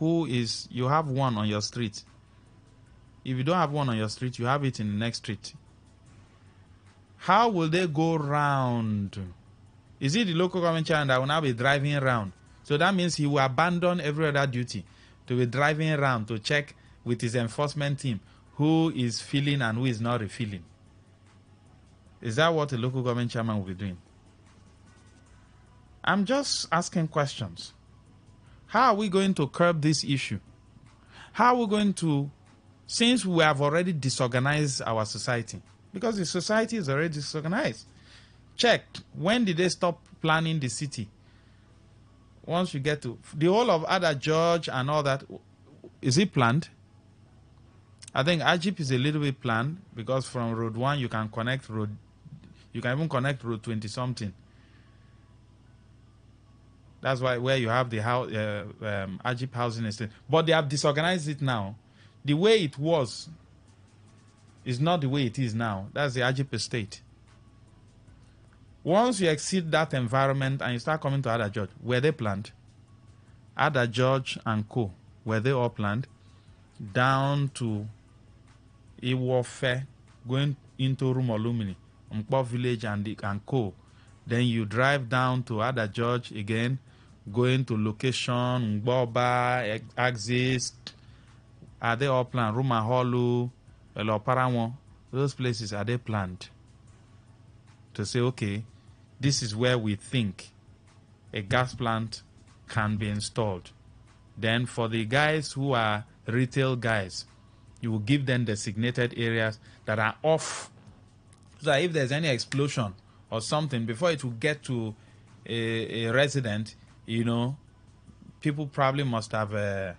You have one on your street. If you don't have one on your street, you have it in the next street. How will they go round? Is it the local government chairman that will now be driving around? So that means he will abandon every other duty to be driving around to check with his enforcement team who is filling and who is not refilling. Is that what a local government chairman will be doing? I'm just asking questions. How are we going to curb this issue? How are we going to, since we have already disorganized our society, because the society is already disorganized. Check, when did they stop planning the city? Once you get to the whole of Ada George and all that, is it planned? I think Ajip is a little bit planned because from Road 1 you can even connect Road 20 something. That's why where you have the Ajip housing estate. But they have disorganized it now. The way it was is not the way it is now. That's the Ajip estate. Once you exceed that environment and you start coming to Ada George, were they planned? Ada George and Co. Were they all planned? Down to Iwofe, going into Rumolumini, Mkpo Village and Co. Then you drive down to Ada George again, going to location, Mboba, Axis. Are they all planned? Rumaholu, Eloparamon, those places, are they planned? To say, okay, this is where we think a gas plant can be installed. Then for the guys who are retail guys, you will give them designated areas that are off, so that if there's any explosion or something, before it will get to a resident, people probably must have.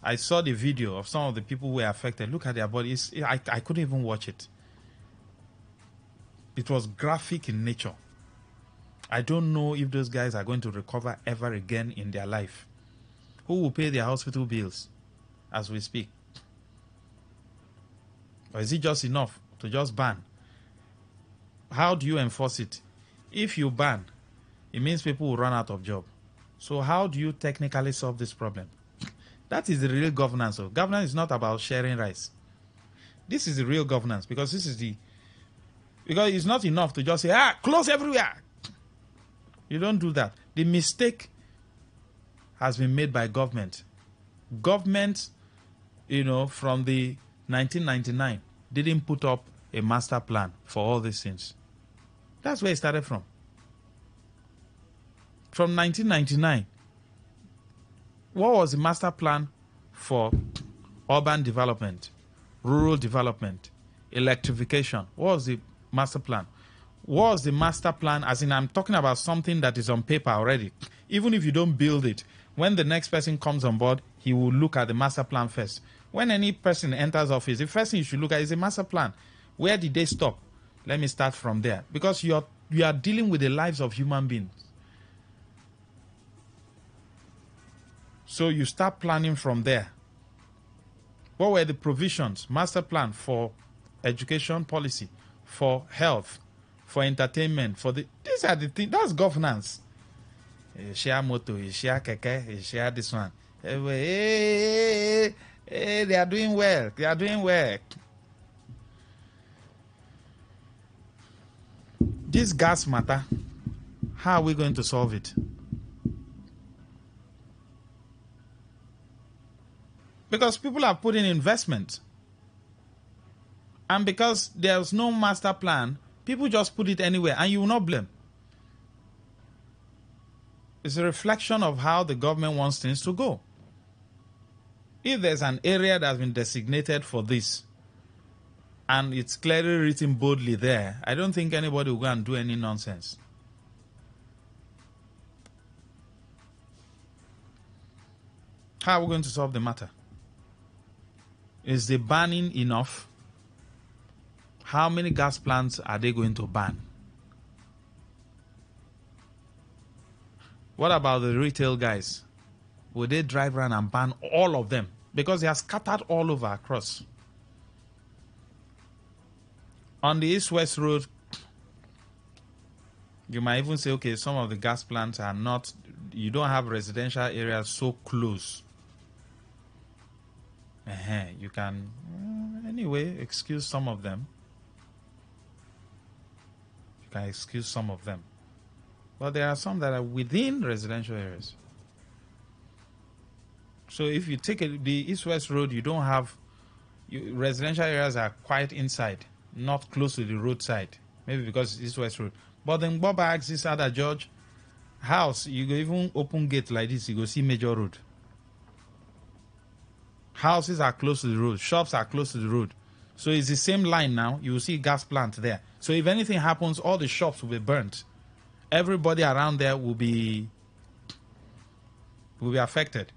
I saw the video of some of the people who were affected. Look at their bodies. I couldn't even watch it. It was graphic in nature. I don't know if those guys are going to recover ever again in their life. Who will pay their hospital bills as we speak? Or is it just enough to just ban? How do you enforce it? If you ban, it means people will run out of job. So how do you technically solve this problem? That is the real governance. Governance is not about sharing rice. This is the real governance, because because it's not enough to just say, close everywhere. You don't do that. The mistake has been made by government. Government, from the 1999, didn't put up a master plan for all these things. That's where it started from. From 1999, what was the master plan for urban development, rural development, electrification? What was the master plan? What was the master plan? As in, I'm talking about something that is on paper already. Even if you don't build it, when the next person comes on board, he will look at the master plan first. When any person enters office, the first thing you should look at is a master plan. Where did they stop? Let me start from there. Because you are dealing with the lives of human beings. So you start planning from there. What were the provisions? Master plan for education policy, for health, for entertainment, these are the things. That's governance. Share moto, share keke, share this one. Hey, they are doing well. They are doing well. This gas matter, how are we going to solve it? Because people are putting investment. And because there's no master plan, people just put it anywhere, and you will not blame. It's a reflection of how the government wants things to go. If there's an area that's been designated for this, and it's clearly written boldly there, I don't think anybody will go and do any nonsense. How are we going to solve the matter? Is the banning enough? How many gas plants are they going to ban? What about the retail guys? Will they drive around and ban all of them? Because they are scattered all over across. On the East-West Road, you might even say, okay, some of the gas plants are not, you don't have residential areas so close. You can, anyway, excuse some of them. You can excuse some of them. But there are some that are within residential areas. So if you take the East-West Road, you don't have, residential areas are quite inside, not close to the roadside. Maybe because it's East-West Road. But then Boba asks this other George, house, you go even open gate like this, you go see major road. Houses are close to the road. Shops are close to the road. So it's the same line now. You will see gas plant there. So if anything happens, all the shops will be burnt. Everybody around there will be affected.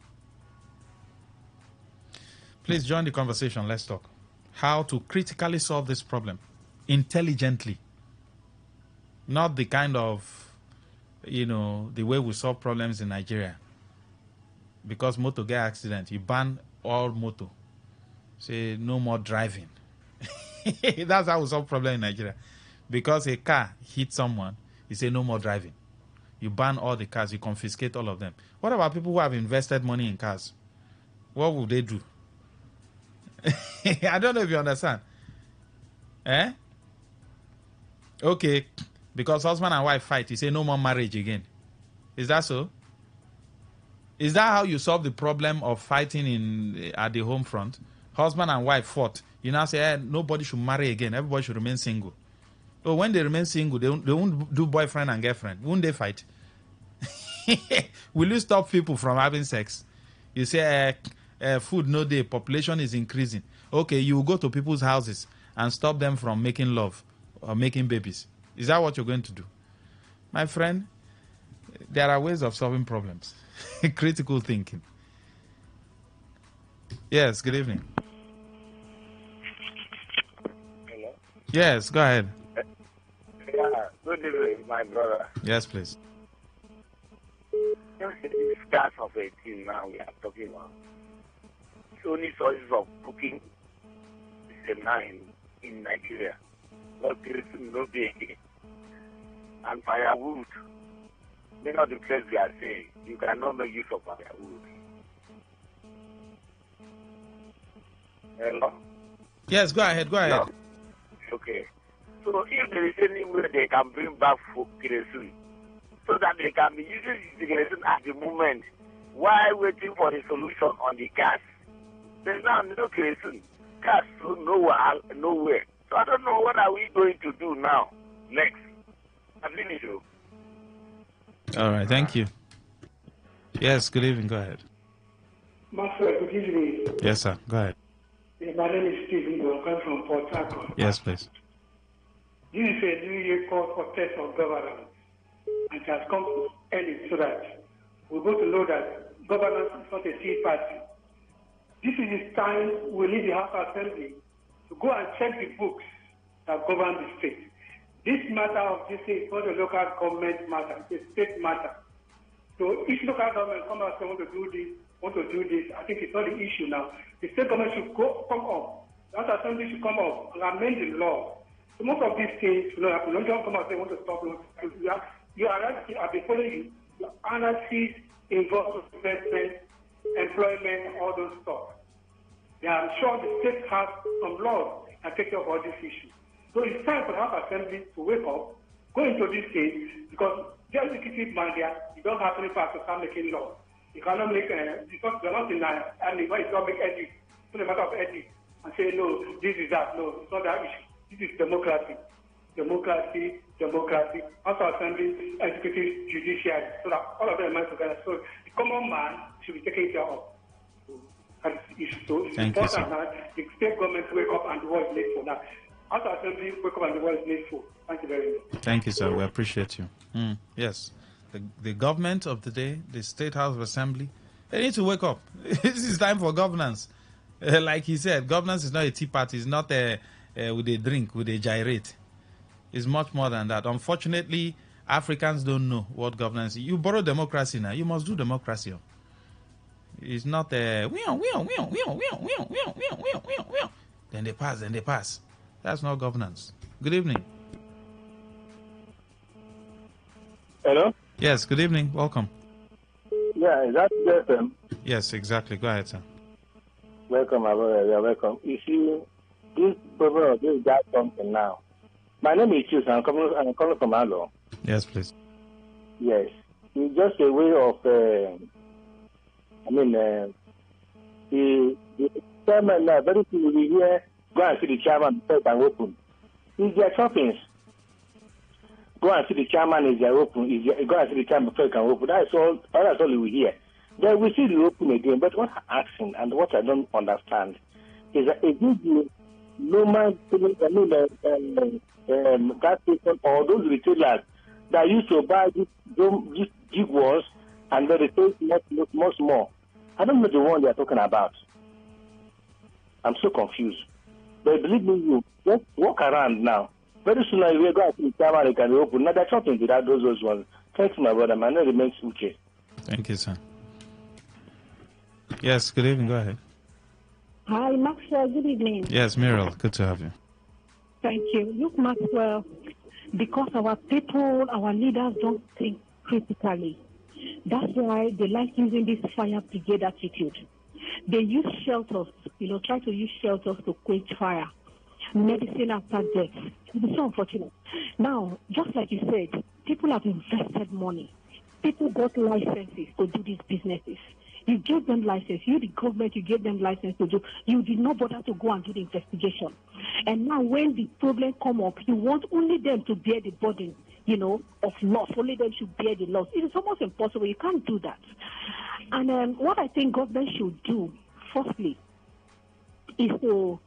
Please join the conversation. Let's talk. How to critically solve this problem intelligently. Not the kind of, the way we solve problems in Nigeria. Because motor get accident, you ban all motor. Say no more driving. That's how we solve problem in Nigeria. Because a car hit someone, you say no more driving. You ban all the cars, you confiscate all of them. What about people who have invested money in cars? What will they do? I don't know if you understand. Okay, because husband and wife fight, you say no more marriage again. Is that so? Is that how you solve the problem of fighting at the home front? Husband and wife fought. You now say, nobody should marry again. Everybody should remain single. So when they remain single, they won't do boyfriend and girlfriend. Won't they fight? Will you stop people from having sex? You say, food no day, population is increasing. Okay, you will go to people's houses and stop them from making love or making babies. Is that what you're going to do? My friend, there are ways of solving problems. Critical thinking. Yes, good evening. Hello? Yes, go ahead. Yeah, good evening, my brother. Yes, please. Just this class of 18 now we are talking about. The only sources of cooking is a nine in Nigeria. Not creating no day. And firewood. Many of the places we are saying, you cannot make use of firewood. Hello? Yes, go ahead, go ahead. No. Okay. So if there is any way they can bring back kerosene, so that they can be using the kerosene at the moment, while waiting for the solution on the gas. There's now no kerosene. Gas so nowhere. So I don't know what are we going to do now, next. I'm finished. All right, thank you. Yes, good evening, go ahead. Master, good evening. Yes, sir, go ahead. My name is Stephen. I'm coming from Port Harcourt. Yes, please. This is a new year call for test of governance. And it has come to end so that we're going to know that governance is not a third party. This is the time we need the House Assembly to go and check the books that govern the state. This matter of this is not a local government matter, it's a state matter. So if local government come and say want to do this, I think it's not the issue now. The state government should come up. The House Assembly should come up and amend the law. So most of these things will not happen. Don't just come and say want to stop it. You are right, I've been following you. Your analysis involves investment, employment, all those stuff. Yeah, I'm sure the state has some laws that take care of all these issues. So it's time for the House Assembly to wake up, go into this state, because the executive man there, you don't have any power to start making laws. You cannot make, because you're not in an army where you don't make edits. It's not a matter of edits. and say, no, this is that. No, it's not that issue. This is democracy. Democracy. House of Assembly, executive, judiciary, so that all of them are together. So the common man should be taken care of. It's important that the state government wake up and do what is needful. Now, House of Assembly wake up and do what is needful. Thank you very much. Thank you, sir. We appreciate you. Yes. The government of the day, the State House of Assembly, they need to wake up. This is time for governance. Like he said, governance is not a tea party. It's not with a drink, with a gyrate. It's much more than that. Unfortunately, Africans don't know what governance is. You borrow democracy now. You must do democracy. It's not then they pass. That's not governance. Good evening. Hello? Yes, good evening. Welcome. Yeah, is that FM? Yes, exactly. Go ahead, sir. Welcome, my brother. You're welcome. You see, this problem of this got something now. My name is Chus. I'm calling from Alo. Yes, please. Yes. It's just a way of, the chairman, very few will here go and see the chairman before it can open. It's their shoppings. Go and see the chairman is there open. Go and see the chairman before it can open. That's all we hear. Then we see the open again. But what I'm asking and what I don't understand is that if you normal gas station or those retailers that used to buy these big ones and then they pay much more. I don't know the one they are talking about. I'm so confused. But believe me, you just walk around now. Very soon I will go and see the camera and can open. Now there's something to that those ones. Thanks, my brother. My name remains okay. Thank you, sir. Yes, good evening. Go ahead. Hi, Maxwell. Good evening. Yes, Muriel. Good to have you. Thank you. Look, Maxwell, because our people, our leaders don't think critically. That's why they like using this fire brigade attitude. They use shelters, try to use shelters to quench fire. Medicine after death. It's so unfortunate. Now, just like you said, people have invested money. People got licenses to do these businesses. You gave them license. You, the government, you gave them license to do. You did not bother to go and do the investigation. And now when the problem come up, you want only them to bear the burden, of loss. Only them should bear the loss. It is almost impossible. You can't do that. And what I think government should do, firstly, is to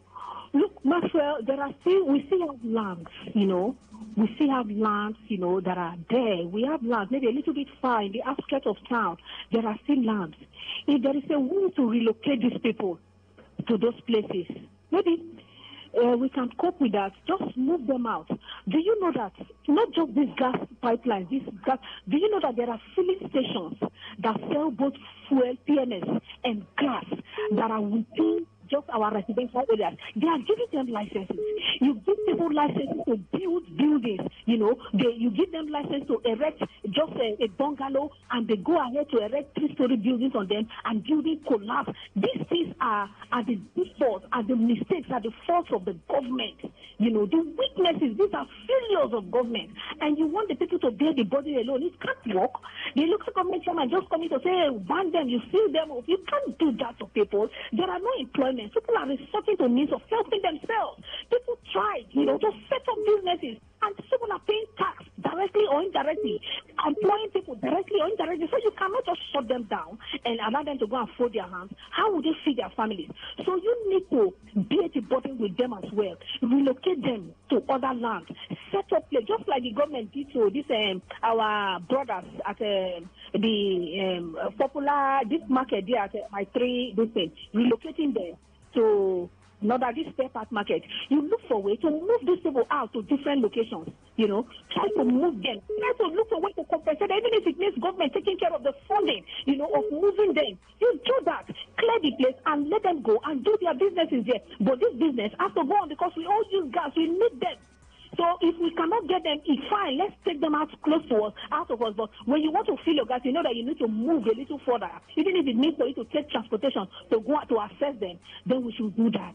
look, Maxwell, we still have lands, we still have lands, that are there. We have lands, maybe a little bit far in the outskirts of town. There are still lands. If there is a way to relocate these people to those places, maybe we can cope with that. Just move them out. Do you know that not just these gas pipelines, do you know that there are filling stations that sell both fuel, PNS, and gas that are within just our residential areas? They are giving them licenses. You give people licenses to build buildings. You give them license to erect just a bungalow, and they go ahead to erect 3-story buildings on them, and building collapse. These things are the defaults, are the mistakes, are the faults of the government. The weaknesses. These are failures of government, and you want the people to bear the burden alone. It can't work. The local government chairman just coming to say, ban them, you seal them up. You can't do that to people. There are no employment. People are resorting to means of helping themselves. People try, to set up businesses, and people are paying tax directly or indirectly, employing people directly or indirectly. So you cannot just shut them down and allow them to go and fold their hands. How would they feed their families? So you need to bear the burden with them as well. Relocate them to other lands. Set up place, just like the government did to this our brothers at the popular this market there at my three this thing, relocating them to this spare part market. You look for a way to move these people out to different locations. Try to move them. Try to look for a way to compensate them, even if it means government taking care of the funding, of moving them. You do that, clear the place and let them go and do their businesses there. But this business has to go on because we all use gas. We need them. So if we cannot get them, it's fine. Let's take them out close to us, out of us. But when you want to fill your gas, you know that you need to move a little further. Even if it means for you to take transportation to go out to access them, then we should do that.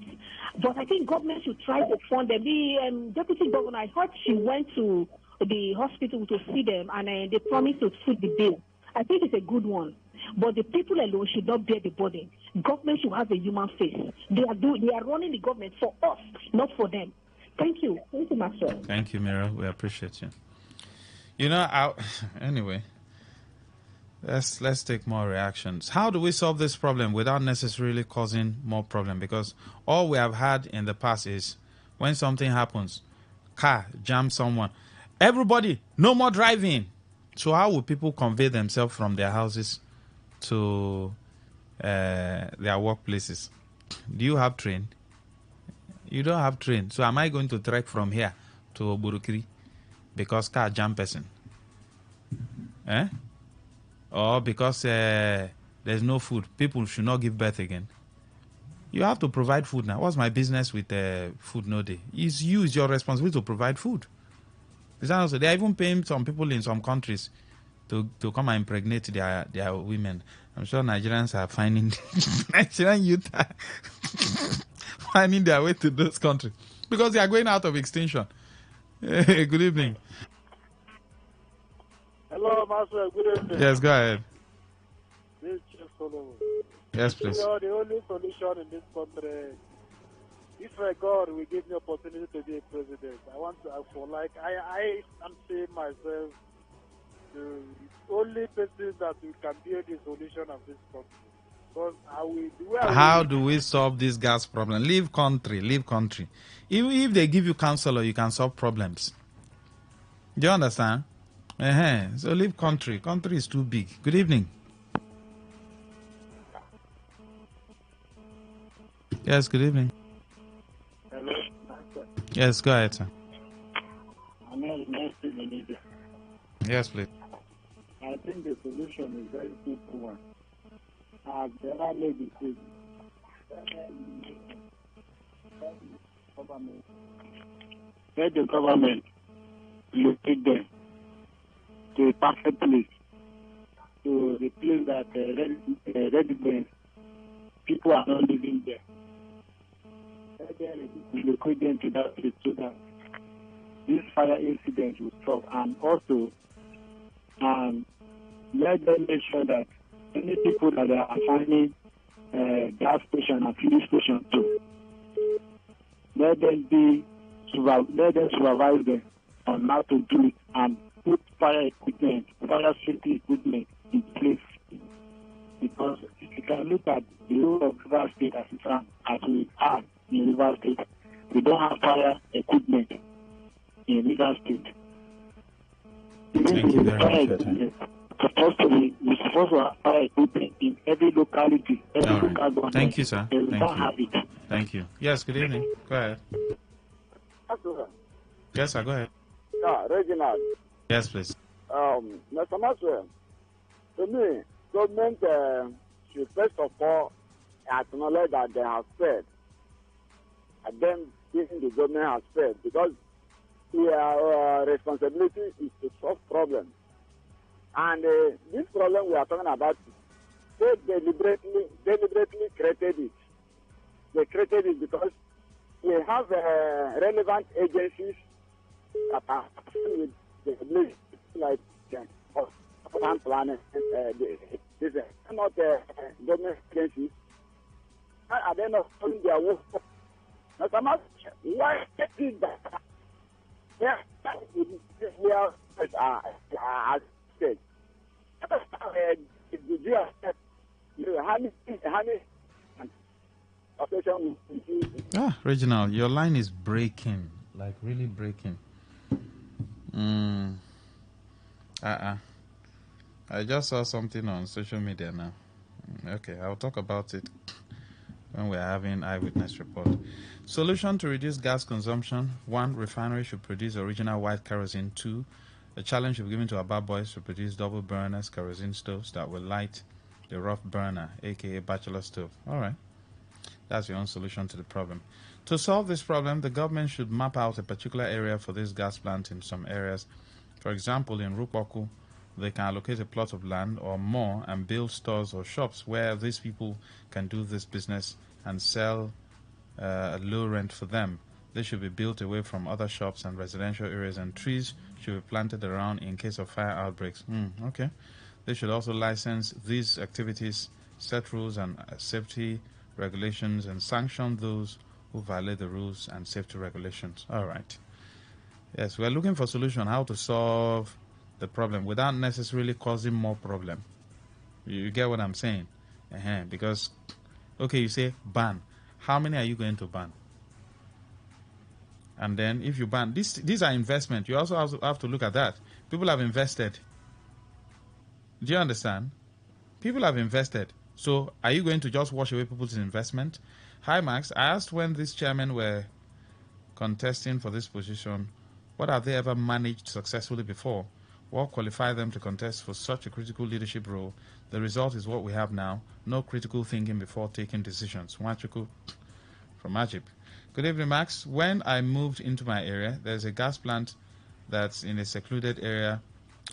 But I think government should try to fund them. The deputy governor, I heard she went to the hospital to see them, and they promised to foot the bill. I think it's a good one. But the people alone should not bear the burden. Government should have a human face. They are running the government for us, not for them. Thank you. Thank you, Maxwell. Thank you, Mira. We appreciate you. Anyway, let's take more reactions. How do we solve this problem without necessarily causing more problem? Because all we have had in the past is when something happens, car jam someone, everybody, no more driving. So how will people convey themselves from their houses to their workplaces? Do you have train? You don't have train. So am I going to trek from here to Oburukiri because car jam person? Or because there's no food, people should not give birth again? You have to provide food now. What's my business with food no day? It's your responsibility to provide food. Also, they're even paying some people in some countries to come and impregnate their women. I'm sure Nigerians are finding Nigerian youth are finding their way to those countries because they are going out of extinction. Good evening. Hello, Master. Good evening. Yes, go ahead. This is Chief Solomon. Yes, please. The only solution in this country, if God will give me opportunity to be a president, I want to ask for, I am saying myself, the only person that we can be the solution of this country. Because how do we solve this gas problem? Leave country. If they give you counselor, you can solve problems. Do you understand? So leave country. Country is too big. Good evening. Yes, good evening. Hello. Yes, go ahead, sir. Yes, please. I think the solution is very simple one. As the other lady said, let the government locate them to a perfect place, to the place that residents, people are not living there. Let them locate them to that place so that this fire incident will stop, and also let them make sure that any people that are assigning gas station and filling station to, let them supervise them on how to do it and put fire safety equipment in place. Because if you can look at the whole of River State as we have in River State, we don't have fire equipment in River State. Thank you very much. We're supposed to have fire equipment in every locality, every local government. Thank you, sir. We don't have it. Thank you. Yes, good evening. Go ahead. Yes, sir, go ahead. Reginald. Yes, please. Mr. Maxwell, to me, government should first of all acknowledge that they have failed. And then the government has failed, because our responsibility is to solve problems. And this problem we are talking about, they deliberately created it. They created it because we have relevant agencies that are with the like planet. These are not government agencies. Are they not doing their work? Now, why is that? Yeah, we are state. Reginald, your line is breaking, like really breaking. I just saw something on social media now. Okay, I'll talk about it when we're having eyewitness report. Solution to reduce gas consumption: 1. Refinery should produce original white kerosene. 2. A challenge should be given to our boys to produce double burners kerosene stoves that will light the rough burner, aka bachelor stove. All right. That's your own solution to the problem. To solve this problem, the government should map out a particular area for this gas plant in some areas. For example, in Rupoku, they can allocate a plot of land or more and build stores or shops where these people can do this business and sell at low rent for them. They should be built away from other shops and residential areas, and trees should be planted around in case of fire outbreaks. Okay. They should also license these activities set rules and safety regulations, and sanction those who violate the rules and safety regulations. All right. Yes, we're looking for a solution how to solve the problem without necessarily causing more problem. You get what I'm saying? Because, okay, you say ban. How many are you going to ban? And then if you ban, these are investment. You also have to look at that. People have invested. Do you understand? People have invested. So are you going to just wash away people's investment? Hi, Max. I asked when these chairmen were contesting for this position, what have they ever managed successfully before? What qualified them to contest for such a critical leadership role? The result is what we have now. No critical thinking before taking decisions. Wachuku from Ajib. Good evening, Max. When I moved into my area, there's a gas plant that's in a secluded area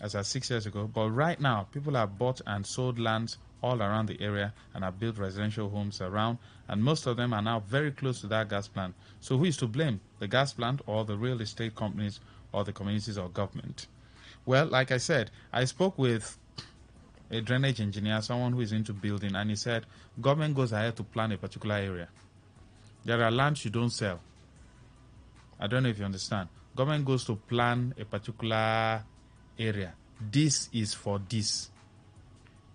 as of 6 years ago. But right now, people have bought and sold lands all around the area and have built residential homes around, and most of them are now very close to that gas plant. So who is to blame? The gas plant or the real estate companies or the communities or government? Well, like I said, I spoke with a drainage engineer, someone who is into building, and he said government goes ahead to plan a particular area. There are lands you don't sell. I don't know if you understand. Government goes to plan a particular area. This is for this.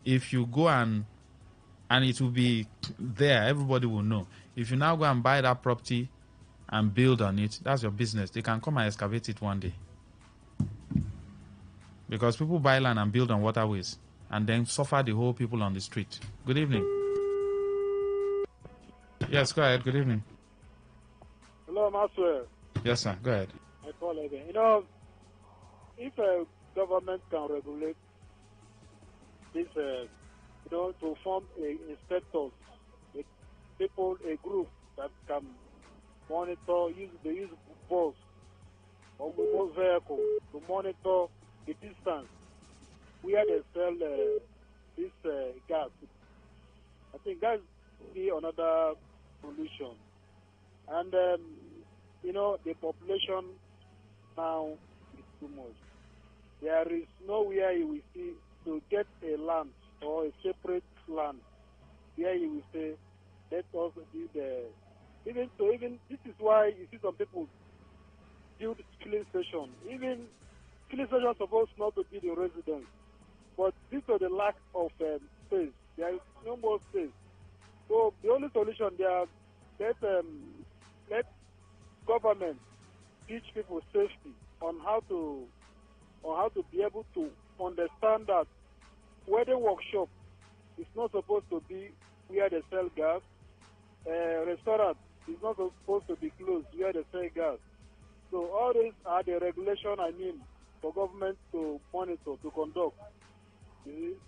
If you go and it will be there, everybody will know. If you now go and buy that property and build on it, that's your business. They can come and excavate it one day. Because people buy land and build on waterways and then suffer the whole people on the street. Good evening. Yes, go ahead. Good evening. Hello, Maxwell. Yes, sir. Go ahead. I call again. You know, if a government can regulate this, to form inspectors, people, a group that can monitor, use boats or mobile vehicles to monitor the distance where they sell this gas. I think that's be another solution. And the population now is too much. There is nowhere you will see to get a land or a separate land where you will say, let us do this is why you see some people build filling station. Even filling station are supposed not to be the residence, but due to the lack of space, there is no more space. So the only solution there, let government teach people safety on how to be able to understand that wedding workshop is not supposed to be where they sell gas. Restaurant is not supposed to be closed where they sell gas. So all these are the regulation for government to monitor, to conduct.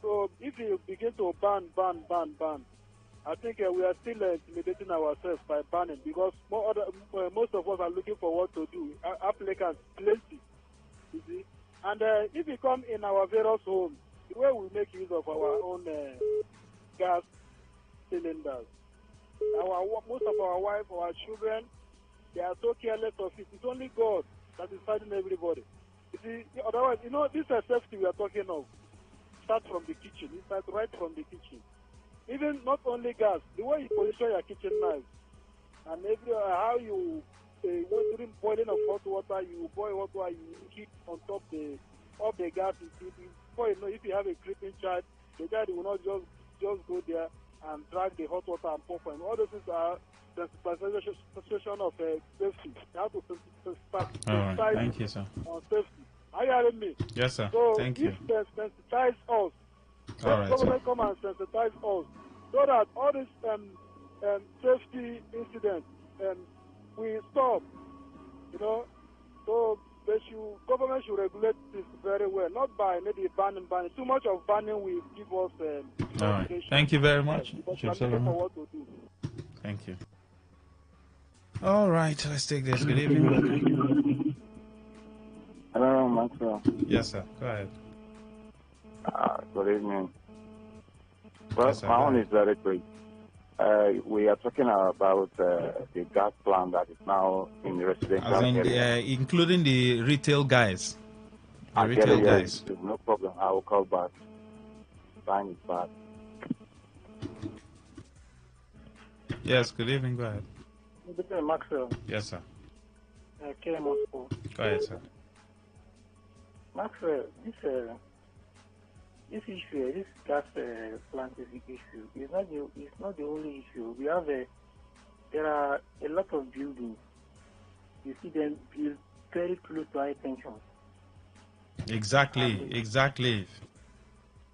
So if you begin to ban, I think we are still intimidating ourselves by banning, because most of us are looking for what to do. Applicants, plenty, you see. And if we come in our various homes, the way we make use of our own gas cylinders, most of our wives, our children, they are so careless of it. It's only God that is fighting everybody. You see, otherwise, this is safety we are talking of. Start from the kitchen. It starts right from the kitchen. Even not only gas, the way you position your kitchen knife, and how you during boiling of hot water, you boil hot water, you keep on top of the gas. Before you know, if you have a creeping child, the child will not just go there and drag the hot water and pump. And all those things are sensitization of safety. You have to sensitize Thank you, sir. On safety. Are you hearing me? Yes, sir. So Thank you. If they sensitize us, Government come and sensitize us, so that all these safety incidents will stop. So government should regulate this very well, not by maybe banning. Too much of banning will give us. All right. Thank you very much. Thank you. All right, let's take this. Good evening. Hello, Maxwell. Yes, sir. Go ahead. Good evening. Well, Yes, sir, my go own ahead. is very quick. We are talking about the gas plant that is now in the residential As in, area. including the retail guys. The I get retail it, guys. yes, no problem. I will call back. Time is back. Yes, good evening. Go ahead. Good evening, Maxwell. Yes, sir. K. Moscow. Go ahead, sir. Maxwell, this issue, this gas plant issue, is not the only issue. We have there are a lot of buildings. You see them built very close to high tension. Exactly.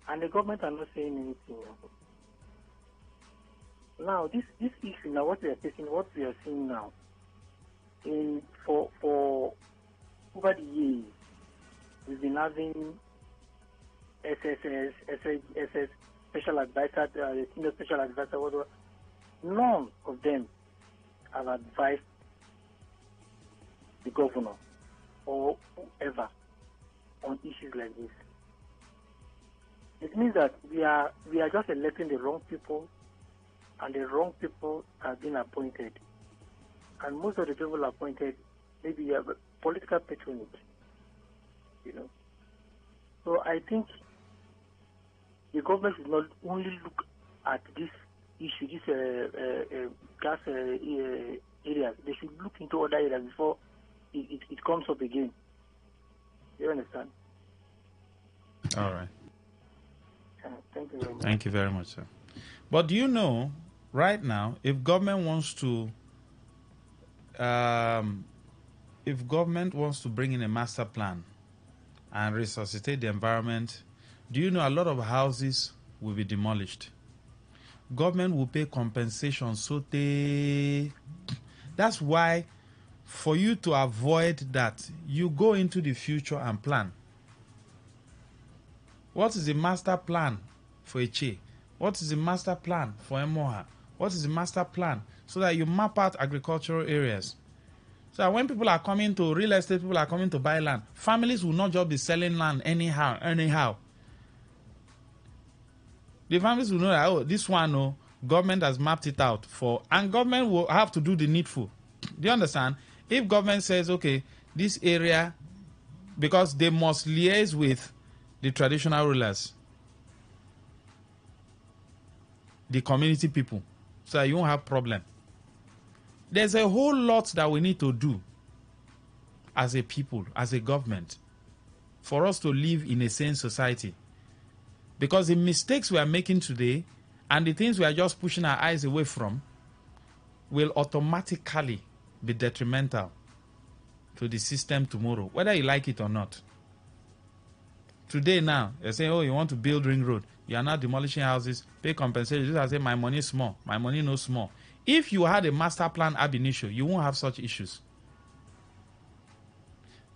And the government are not saying anything. Now, this issue, now what we are facing, what we are seeing now, for over the years, we've been having SSS, special advisor, senior special advisor, whatever. None of them have advised the governor or whoever on issues like this. It means that we are just electing the wrong people, and the wrong people have been appointed. And most of the people appointed, maybe you have a political patronage, you know. So I think the government should not only look at this issue, this gas areas. They should look into other areas before it comes up again. You understand? All right. Thank you very much. Thank you very much, sir. But do you know, right now, if government wants to bring in a master plan and resuscitate the environment, do you know a lot of houses will be demolished? Government will pay compensation. So that's why, for you to avoid that, you go into the future and plan. What is the master plan for Eche? What is the master plan for Emoha? What is the master plan? So that you map out agricultural areas. So that when people are coming to real estate, people are coming to buy land, families will not just be selling land anyhow. The families will know that, oh, this one, government has mapped it out for, and government will have to do the needful. Do you understand? If government says, okay, this area, because they must liaise with the traditional rulers, the community people, so that you won't have problem. There's a whole lot that we need to do as a people, as a government, for us to live in a sane society. Because the mistakes we are making today and the things we are just pushing our eyes away from will automatically be detrimental to the system tomorrow, whether you like it or not. Today now, you're saying, oh, you want to build ring road. You are now demolishing houses, pay compensation. You just say, my money is small. My money no small. If you had a master plan ab initio, you won't have such issues.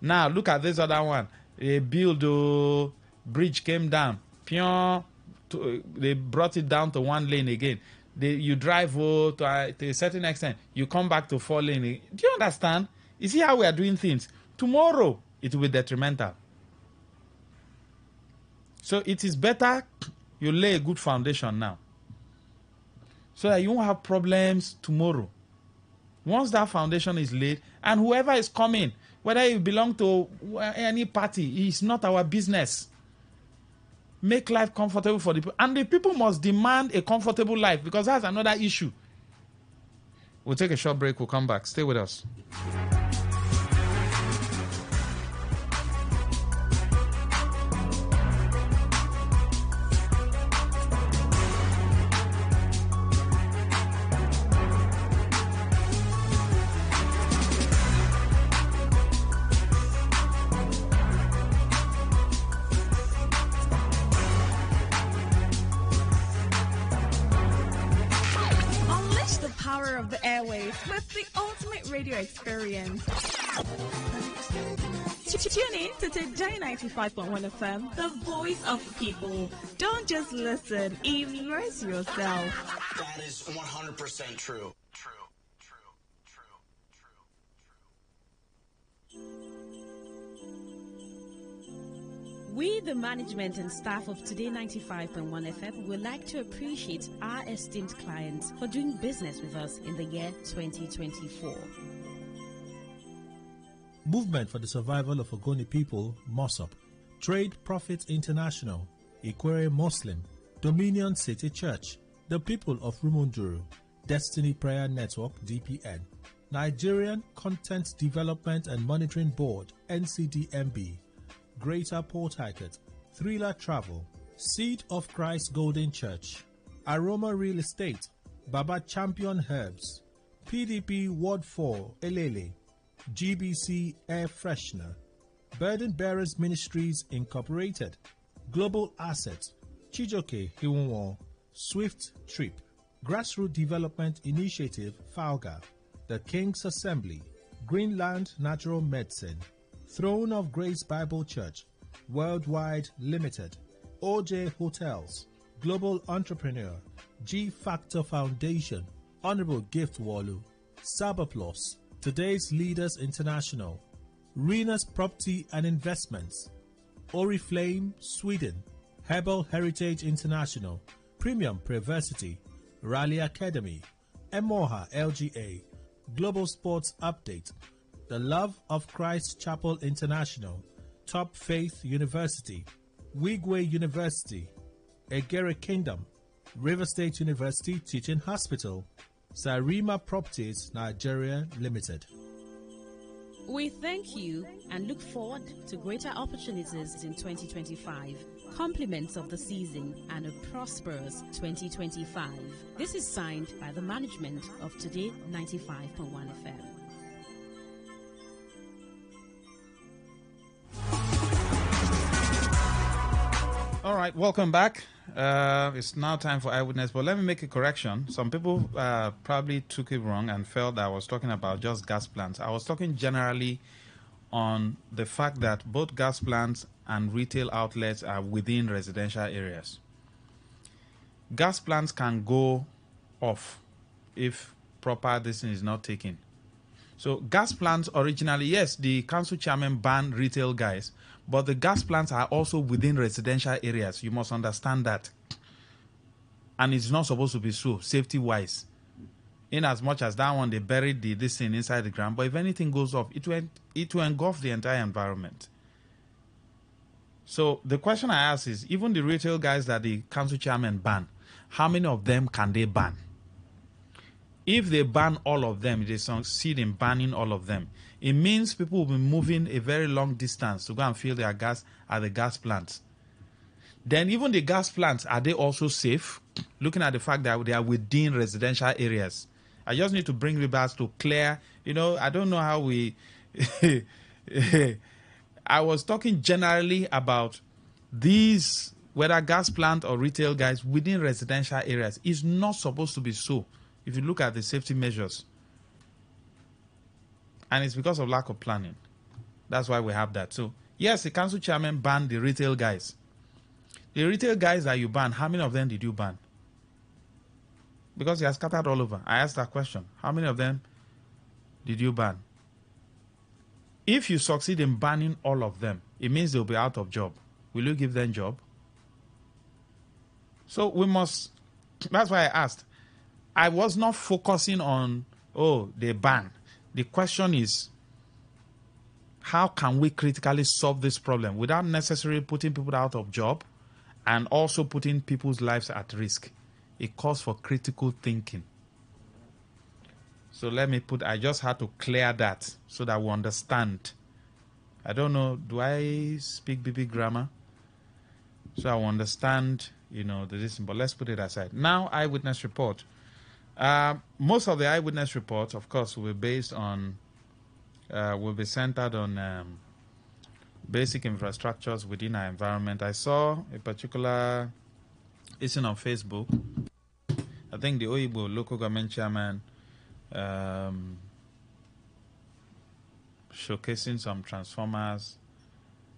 Now, look at this other one. A bridge came down. They brought it down to 1 lane again. You drive to a certain extent. You come back to 4 lane. Do you understand? You see how we are doing things? Tomorrow, it will be detrimental. So it is better you lay a good foundation now, so that you won't have problems tomorrow. Once that foundation is laid, and whoever is coming, whether you belong to any party, it's not our business. Make life comfortable for the people. And the people must demand a comfortable life, because that's another issue. We'll take a short break. We'll come back. Stay with us. With the ultimate radio experience. Tune in to Today 95.1 FM, the voice of the people. Don't just listen, immerse yourself. That is 100% true. We, the management and staff of Today 95.1 FM, would like to appreciate our esteemed clients for doing business with us in the year 2024. Movement for the Survival of Ogoni People, MOSOP, Trade Profits International, Ikwere Muslim, Dominion City Church, the People of Rumunduru, Destiny Prayer Network DPN, Nigerian Content Development and Monitoring Board NCDMB, Greater Port Harcourt, Thriller Travel, Seed of Christ Golden Church, Aroma Real Estate, Baba Champion Herbs, PDP Ward 4 Elele, GBC Air Freshener, Burden Bearers Ministries Incorporated, Global Assets, Chijoke Hiwonwo, Swift Trip, Grassroots Development Initiative Falga, The King's Assembly, Greenland Natural Medicine, Throne of Grace Bible Church, Worldwide Limited, OJ Hotels, Global Entrepreneur, G Factor Foundation, Honorable Gift Walu, Sabaplus, Today's Leaders International, Rena's Property and Investments, Oriflame, Sweden, Herbal Heritage International, Premium Privacy, Rally Academy, Emoha LGA, Global Sports Update, The Love of Christ Chapel International, Top Faith University, Wigway University, Egere Kingdom, River State University Teaching Hospital, Sarima Properties Nigeria Limited. We thank you and look forward to greater opportunities in 2025, compliments of the season, and a prosperous 2025. This is signed by the management of Today 95.1 FM. All right, welcome back. It's now time for Eyewitness, but let me make a correction. Some people probably took it wrong and felt that I was talking about just gas plants. I was talking generally on the fact that both gas plants and retail outlets are within residential areas. Gas plants can go off if proper this is not taken. So gas plants originally, yes, the council chairman banned retail guys, but the gas plants are also within residential areas. You must understand that. And it's not supposed to be so, safety-wise. In as much as that one, they buried this thing inside the ground, but if anything goes off, it will engulf the entire environment. So the question I ask is, even the retail guys that the council chairman banned, how many of them can they ban? If they ban all of them, they succeed in banning all of them, it means people will be moving a very long distance to go and fill their gas at the gas plants. Then even the gas plants, are they also safe? Looking at the fact that they are within residential areas. I just need to bring rebars to clear, I don't know how we... I was talking generally about these, whether gas plant or retail guys within residential areas. It's not supposed to be so. If you look at the safety measures. And it's because of lack of planning. That's why we have that. So, yes, the council chairman banned the retail guys. The retail guys that you banned, how many of them did you ban? Because they are scattered all over. I asked that question. How many of them did you ban? If you succeed in banning all of them, it means they'll be out of job. Will you give them job? So we must, that's why I asked. I was not focusing on, they ban. The question is, how can we critically solve this problem without necessarily putting people out of job and also putting people's lives at risk? It calls for critical thinking. So I just had to clear that so that we understand. I don't know, do I speak BB grammar? So I will understand, but let's put it aside. Now, eyewitness report. Most of the eyewitness reports, of course, will be centered on basic infrastructures within our environment. I saw a particular issue on Facebook. I think the Oyibo local government chairman showcasing some transformers.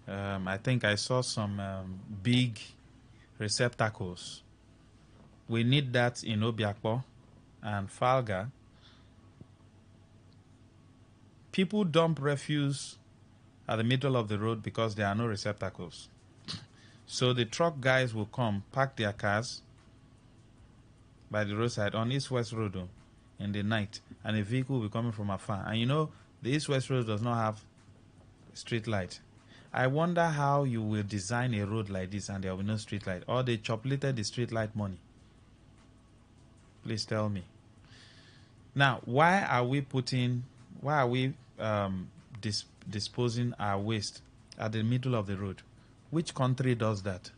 I think I saw some big receptacles. We need that in Obiakpo and Falga. People dump refuse at the middle of the road because there are no receptacles. So the truck guys will come, park their cars by the roadside on East-West Road in the night, and a vehicle will be coming from afar. And the East-West Road does not have street light. I wonder how you will design a road like this and there will be no street light, or they chop-littered the street light money. Please tell me. Now, why are we disposing our waste at the middle of the road? Which country does that?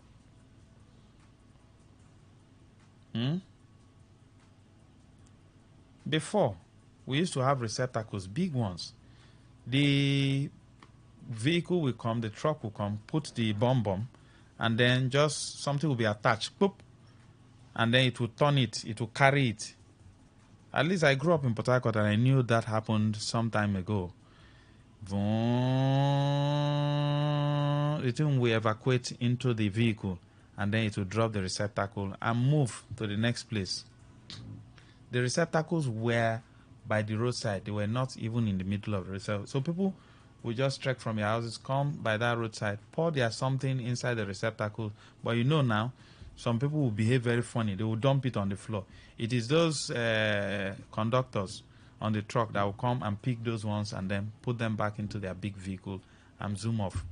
Before, we used to have receptacles, big ones. The vehicle will come, the truck will come, put the bomb, and then just something will be attached, boop, and then it will turn it, it will carry it. At least I grew up in Port Harcourt and I knew that happened some time ago. The thing will evacuate into the vehicle and then it will drop the receptacle and move to the next place. The receptacles were by the roadside. They were not even in the middle of the receptacle. So people will just trek from your houses, come by that roadside, pour their something inside the receptacle. But you know now, some people will behave very funny. They will dump it on the floor. It is those conductors on the truck that will come and pick those ones and then put them back into their big vehicle and zoom off.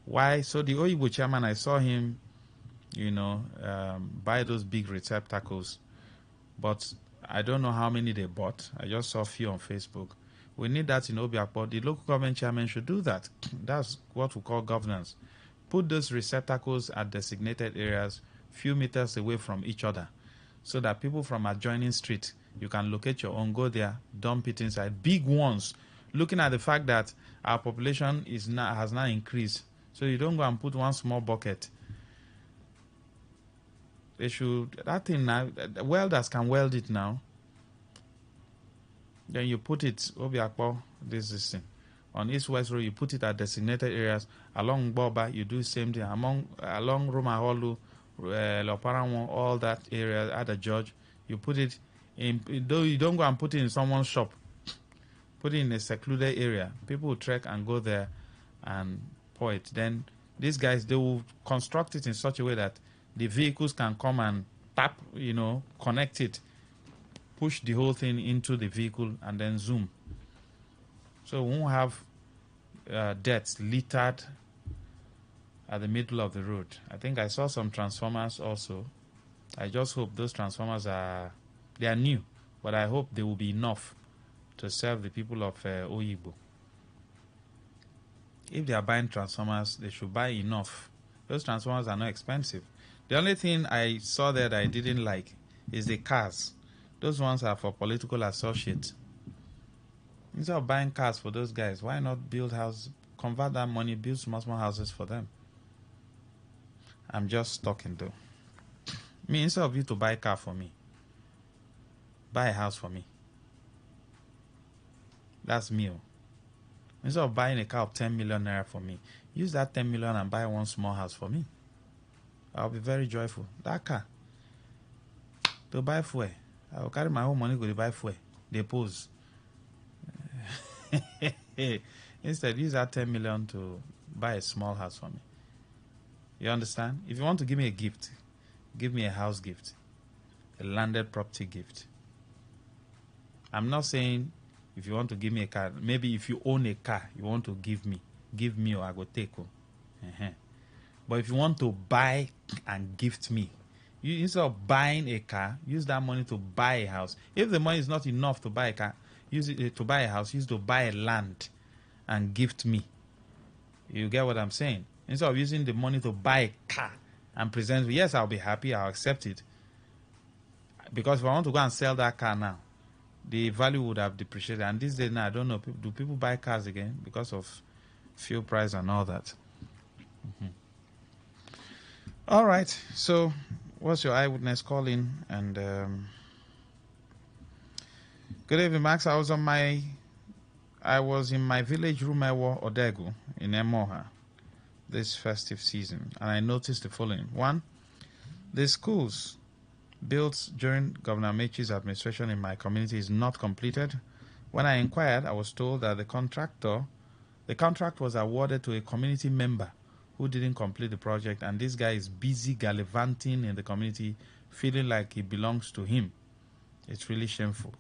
Why? So the Oyibo chairman, I saw him, buy those big receptacles. But I don't know how many they bought. I just saw a few on Facebook. We need that in Obiakpo. The local government chairman should do that. That's what we call governance. Put those receptacles at designated areas, few meters away from each other, so that people from adjoining street, you can locate your own, go there, dump it inside. Big ones, looking at the fact that our population has now increased. So you don't go and put one small bucket. They should, that thing now, welders can weld it now. Then you put it, Obiakpo, this thing. On East-West Road, you put it at designated areas. Along Boba, you do the same thing. Along Roma Holu, Loparanwo, all that area, at the George, you put it in, though you don't go and put it in someone's shop. Put it in a secluded area. People will trek and go there and pour it. Then these guys, they will construct it in such a way that the vehicles can come and tap, connect it, push the whole thing into the vehicle and then zoom. So we won't have deaths littered at the middle of the road. I think I saw some transformers also. I just hope those transformers they are new, but I hope they will be enough to serve the people of Oyibo. If they are buying transformers, they should buy enough. Those transformers are not expensive. The only thing I saw there that I didn't like is the cars. Those ones are for political associates. Instead of buying cars for those guys, why not build houses, convert that money, build small houses for them? I'm just talking though. Me, instead of you to buy a car for me, buy a house for me. That's me. Instead of buying a car of 10 million naira for me, use that 10 million and buy one small house for me. I'll be very joyful. That car, to buy fuel, I will carry my own money to buy fuel. They pose. Instead, use that 10 million to buy a small house for me. You understand? If you want to give me a gift, give me a house gift, a landed property gift. I'm not saying if you want to give me a car, maybe if you own a car, you want to give me or I go take. But if you want to buy and gift me, you, instead of buying a car, use that money to buy a house. If the money is not enough to buy a car, use it to buy a house, use it to buy a land and gift me. You get what I'm saying? Instead of using the money to buy a car and present, yes, I'll be happy, I'll accept it. Because if I want to go and sell that car now, the value would have depreciated. And these days now, I don't know, do people buy cars again because of fuel price and all that? All right, so what's your eyewitness calling? And good evening, Max. I was in my village, Rumewo, Odegu, in Emoha, this festive season, and I noticed the following. One, the schools built during Governor Mechi's administration in my community is not completed. When I inquired, I was told that the contract was awarded to a community member who didn't complete the project, and this guy is busy gallivanting in the community, feeling like it belongs to him. It's really shameful.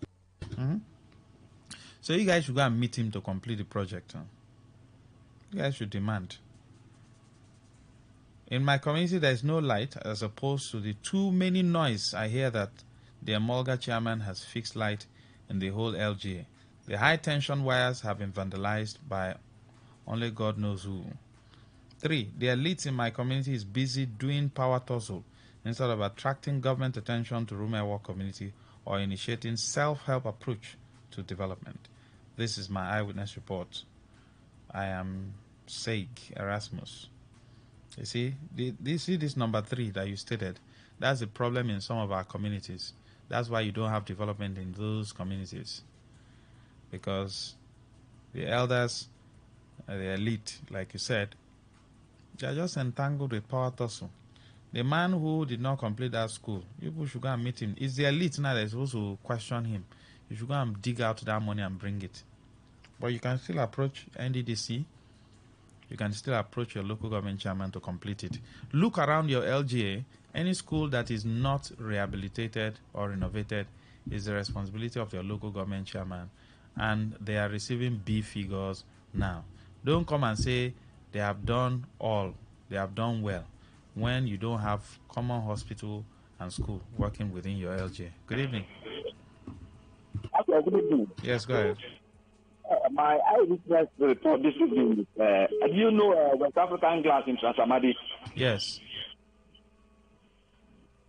So you guys should go and meet him to complete the project. You guys should demand. In my community, there is no light, as opposed to the too many noise. I hear that the Emolga chairman has fixed light in the whole LGA. The high tension wires have been vandalized by only God knows who. 3. The elites in my community is busy doing power tussle instead of attracting government attention to Rumewa community or initiating self-help approach to development. This is my eyewitness report. I am Sake Erasmus. You see, this number 3 that you stated, that's the problem in some of our communities. That's why you don't have development in those communities. Because the elders, the elite, like you said, they are just entangled with power tussle. The man who did not complete that school, people should go and meet him. It's the elite now that is supposed to question him. You should go and dig out that money and bring it. But you can still approach NDDC. You can still approach your local government chairman to complete it. Look around your LGA. Any school that is not rehabilitated or renovated is the responsibility of your local government chairman. And they are receiving B figures now. Don't come and say they have done all, they have done well, when you don't have common hospital and school working within your LGA. Good evening. Okay, good evening. Yes, go ahead. My eyewitness report this evening is, do you know West African Glass in Transamadi? Yes.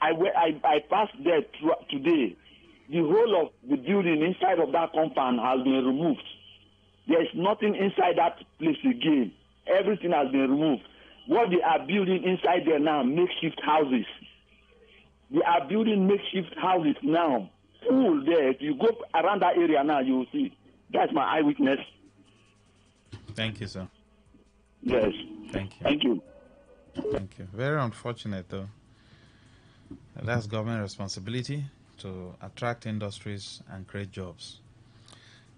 I passed there today. The whole of the building inside of that compound has been removed. There is nothing inside that place again. Everything has been removed. What they are building inside there now, makeshift houses. They are building makeshift houses now. Full there. If you go around that area now, you will see. That's my eyewitness. Thank you, sir. Yes. Thank you. Thank you. Thank you. Very unfortunate, though. That's government responsibility to attract industries and create jobs.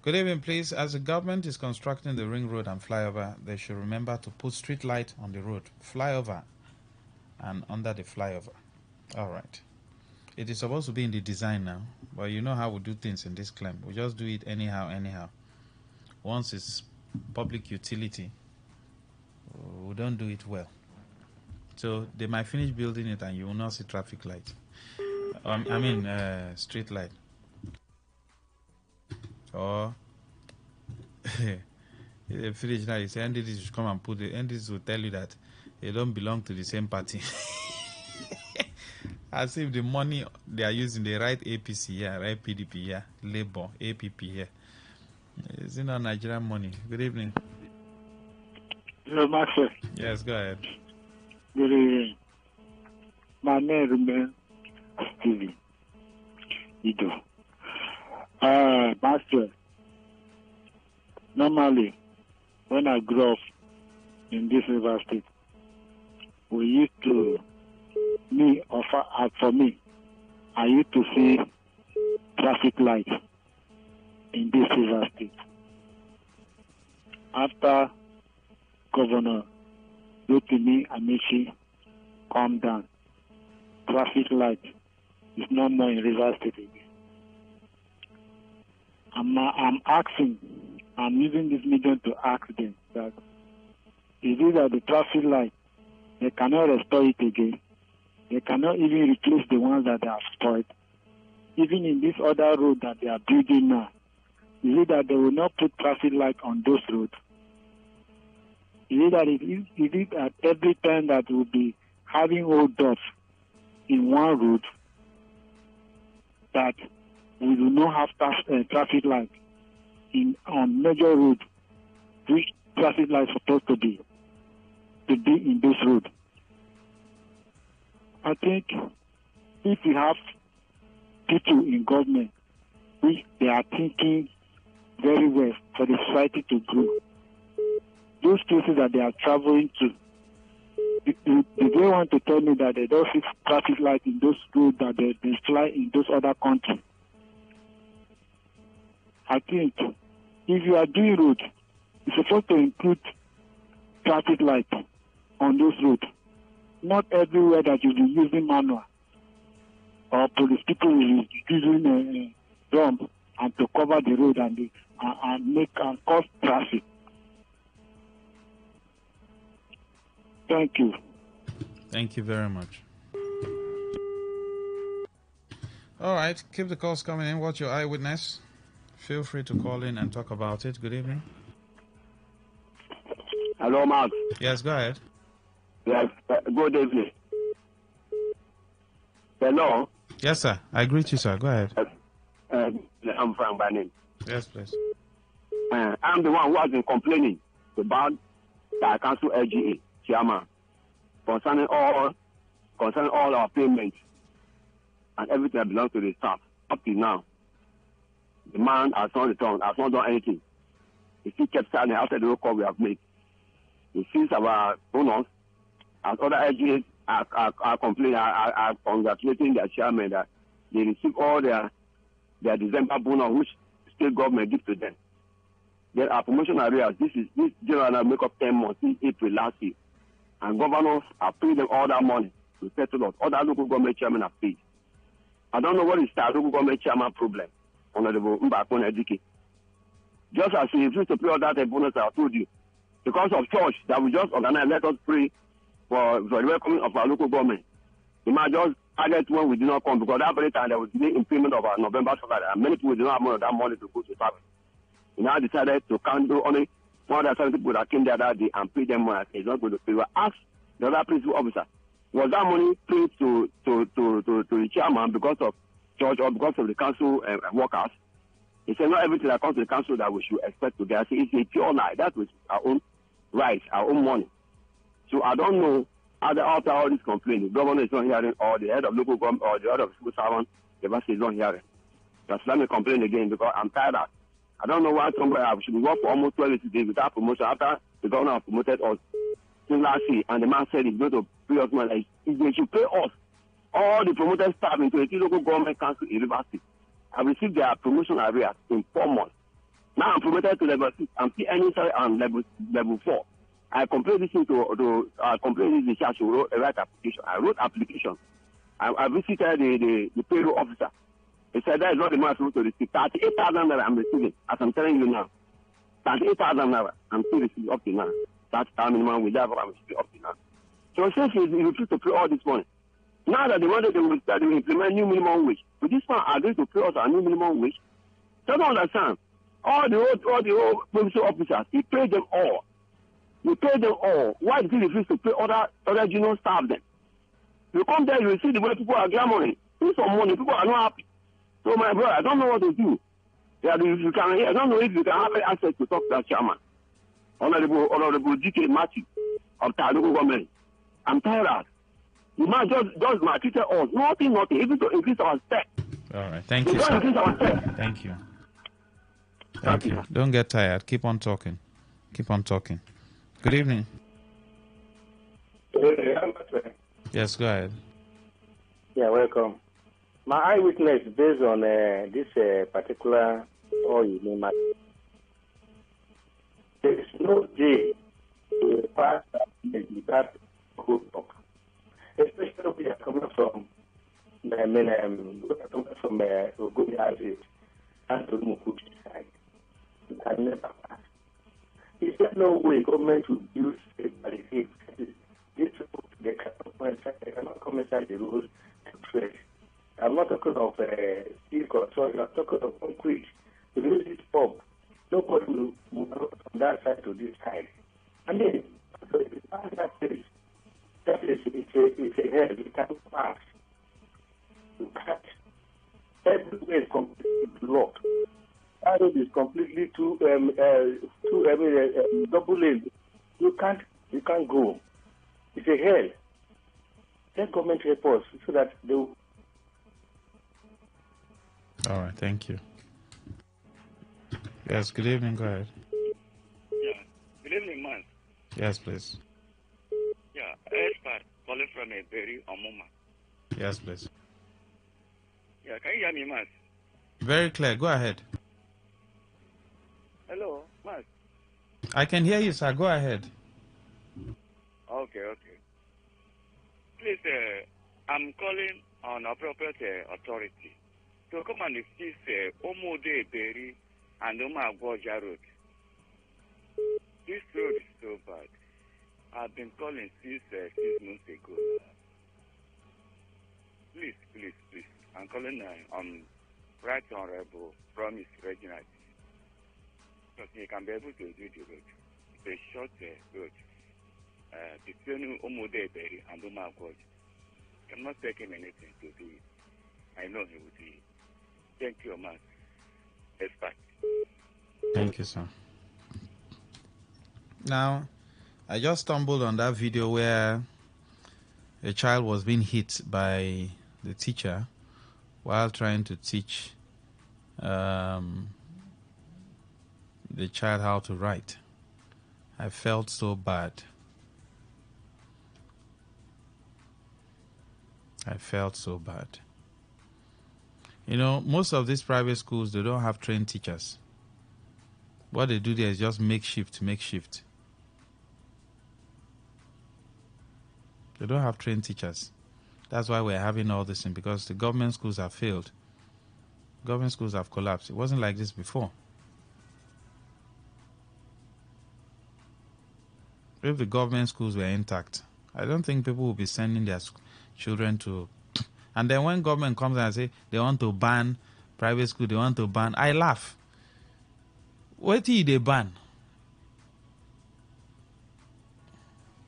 Good evening, please. As the government is constructing the ring road and flyover, they should remember to put street light on the road, flyover, and under the flyover. All right. It is supposed to be in the design now, but you know how we do things in this claim. We just do it anyhow. Once it's public utility, we don't do it well. So they might finish building it and you will not see traffic light. Street light. Or they finish now, you say NDDs should come and put it. NDDs will tell you that they don't belong to the same party. As if the money they are using, they write APC here, write PDP here, Labour, APP here. It's not Nigerian money. Good evening. Hello, Maxwell. Yes, go ahead. Good evening. My name remains Stevie Ido. Maxwell, normally, when I grew up in this river state, we used to, for me, I used to see traffic lights in this river state. After Governor Rotimi Amici calmed down, traffic light is no more in river state again. I'm using this medium to ask them that is it that the traffic light, they cannot restore it again. They cannot even replace the ones that they have spoiled. Even in this other road that they are building now, is it that they will not put traffic light on those roads? Is it that every time that we'll be having hold up in one road that we do not have traffic light on major road, which traffic light is supposed to be in this road? I think if we have people in government which they are thinking very well for the society to grow, those places that they are traveling to, they want to tell me that they don't fix traffic light in those roads that they fly in those other countries. I think if you are doing road, you're supposed to include traffic light on those roads. Not everywhere that you'll be using manual or police people will be using a drum and to cover the road and cause traffic. Thank you. Thank you very much. All right, keep the calls coming in. What's your eyewitness? Feel free to call in and talk about it. Good evening. Hello, Mark. Yes, go ahead. Yes, good evening. Hello. Yes, sir. I greet you, sir. Go ahead. I'm Frank by name. Yes, please. I'm the one who has been complaining about the council LGA chairman concerning all our payments and everything that belongs to the staff up to now. The man has not returned, has not done anything. He still kept silent after the roll call we have made. He sees our bonus, as other LGAs are complaining, are congratulating their chairman that they receive all their December bonus, which state government gives to them. Then our promotion areas, this general make up 10 months in April last year. And governors are paying them all that money to settle us. Other local government chairmen are paid. I don't know what is the local government chairman problem, Honorable Mbakon Edike. Just as he refused to pay all that bonus I told you, because of church that we just organize, let us pray for the welcoming of our local government. The man just added when we did not come, because that very time there was delay in payment of our November salary, and many people did not have that money to go to service. We now decided to handle only 170 people that came there that day and pay them money. It's not going to pay. We asked the other principal officer, was that money paid to the chairman because of church or because of the council workers? He said, not everything that comes to the council that we should expect to get. I say, it's a pure lie. That was our own right, our own money. So I don't know after all this complaining, the governor is not hearing, or the head of local government, or the head of civil servant, the person is not hearing. Just let me complain again, because I'm tired of. I don't know why somebody should work for almost 12 years today without promotion after the governor promoted us since last year, and the man said he's going to pay us money. Like, they should pay us, all the promoted staff into a local government council in River State. I received their promotion areas in 4 months. Now I'm promoted to level 6. I'm still earning salary on level 4. I complained this to the church who wrote a right application. I wrote application. I visited the payroll officer. He said that is not the money to receive. 38,000 naira I'm receiving, as I'm telling you now. 38,000 naira I'm still receiving up to now. That's how many money we have I'm receiving up to now. So since he refused to pay all this money, now that they wanted to implement new minimum wage, with this man agreed to pay us our new minimum wage, they don't understand. All the old provincial officers, he paid them all. He paid them all. Why did he refuse to pay other junior staff then? You come there, you see the way people are gambling. Pay some money, people are not happy. So my brother, I don't know what to do. Yeah, if you can, I don't know if you can have access to talk to that chairman. Honorable DK Matthew of Talugu government. I'm tired of. The man just maltreated us. Nothing, even to increase our step. All right, thank you, sir. Thank you. Thank you. Don't get tired. Keep on talking. Keep on talking. Good evening. Yes, go ahead. Yeah, welcome. My eyewitness based on this particular oil matter. There is no day to pass that good talk. Especially if we are coming from Ogobi and to Mukuchi side. It can never pass. Is there no way government will use a barricade? These people, they cannot come inside the rules to trade. I'm not talking of steel construction, I'm talking of concrete. To use this pump, nobody will move from that side to this side. And then, so if you pass that place, it's a hell, you can't pass. You can't. Everywhere is completely blocked. That road is completely double lane. You can't go. It's a hell. Let government help us so that they will. All right, thank you. Yes, good evening, go ahead. Yeah, good evening, man. Yes, please. Yeah, expert calling from a very Omuma. Yes, please. Yeah, can you hear me, man? Very clear, go ahead. Hello, man. I can hear you, sir, go ahead. Okay. Please, I'm calling on appropriate authority to come and fix Omode Berry and Omagwoja Road. This road is so bad. I've been calling since 6 months ago. Please. I'm calling on Right Honorable Promise Reginald. because he can be able to do the road. It's a short road. Between Omodeberi and Umakoj. I'm not taking anything to do it. I know he will do it. Thank you, man. Expert. Thank you, sir. Now, I just stumbled on that video where a child was being hit by the teacher while trying to teach the child how to write. I felt so bad. I felt so bad. You know, most of these private schools, they don't have trained teachers. What they do there is just makeshift. They don't have trained teachers. That's why we're having all this thing, because the government schools have failed. Government schools have collapsed. It wasn't like this before. If the government schools were intact, I don't think people will be sending their children to... And then when government comes and say they want to ban private school, they want to ban... I laugh. What did they ban?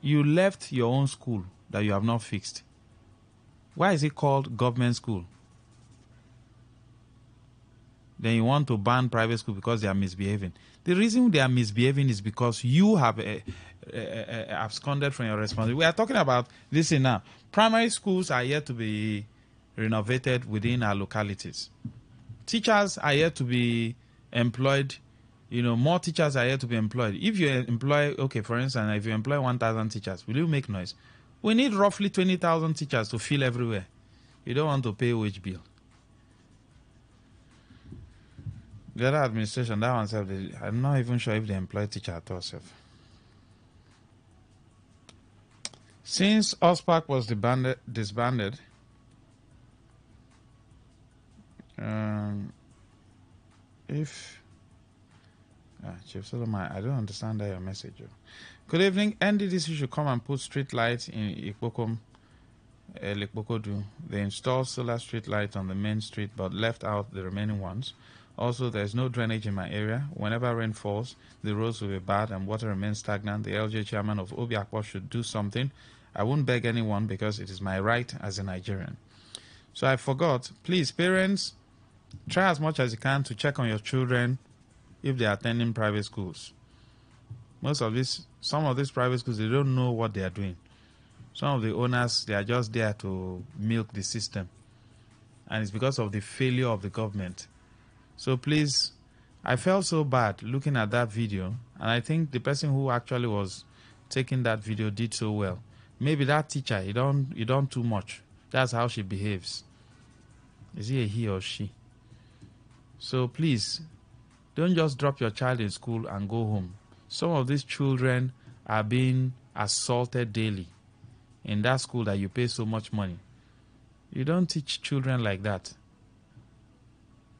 You left your own school that you have not fixed. Why is it called government school? Then you want to ban private school because they are misbehaving. The reason they are misbehaving is because you have absconded from your responsibility. We are talking about this now. Primary schools are yet to be renovated within our localities. Teachers are yet to be employed. You know, more teachers are yet to be employed. If you employ, okay, for instance, if you employ 1,000 teachers, will you make noise? We need roughly 20,000 teachers to fill everywhere. You don't want to pay a wage bill. The other administration, that one self, I'm not even sure if they employ teacher at all. Since OSPAC was disbanded, Chief Solomon, I don't understand that your message. Good evening. NDDC should come and put street lights in Ikpokom, Lekpokodu. They installed solar street lights on the main street but left out the remaining ones. Also, there is no drainage in my area. Whenever rain falls, the roads will be bad and water remains stagnant. The LJ chairman of Obiakpo should do something. I won't beg anyone because it is my right as a Nigerian. So I forgot. Please, parents, try as much as you can to check on your children if they are attending private schools. Some of these private schools, they don't know what they are doing. Some of the owners, they are just there to milk the system. And it's because of the failure of the government. So please, I felt so bad looking at that video, and I think the person who actually was taking that video did so well. Maybe that teacher, you don't too much. That's how she behaves. Is it a he or she? So please, don't just drop your child in school and go home. Some of these children are being assaulted daily in that school that you pay so much money. You don't teach children like that.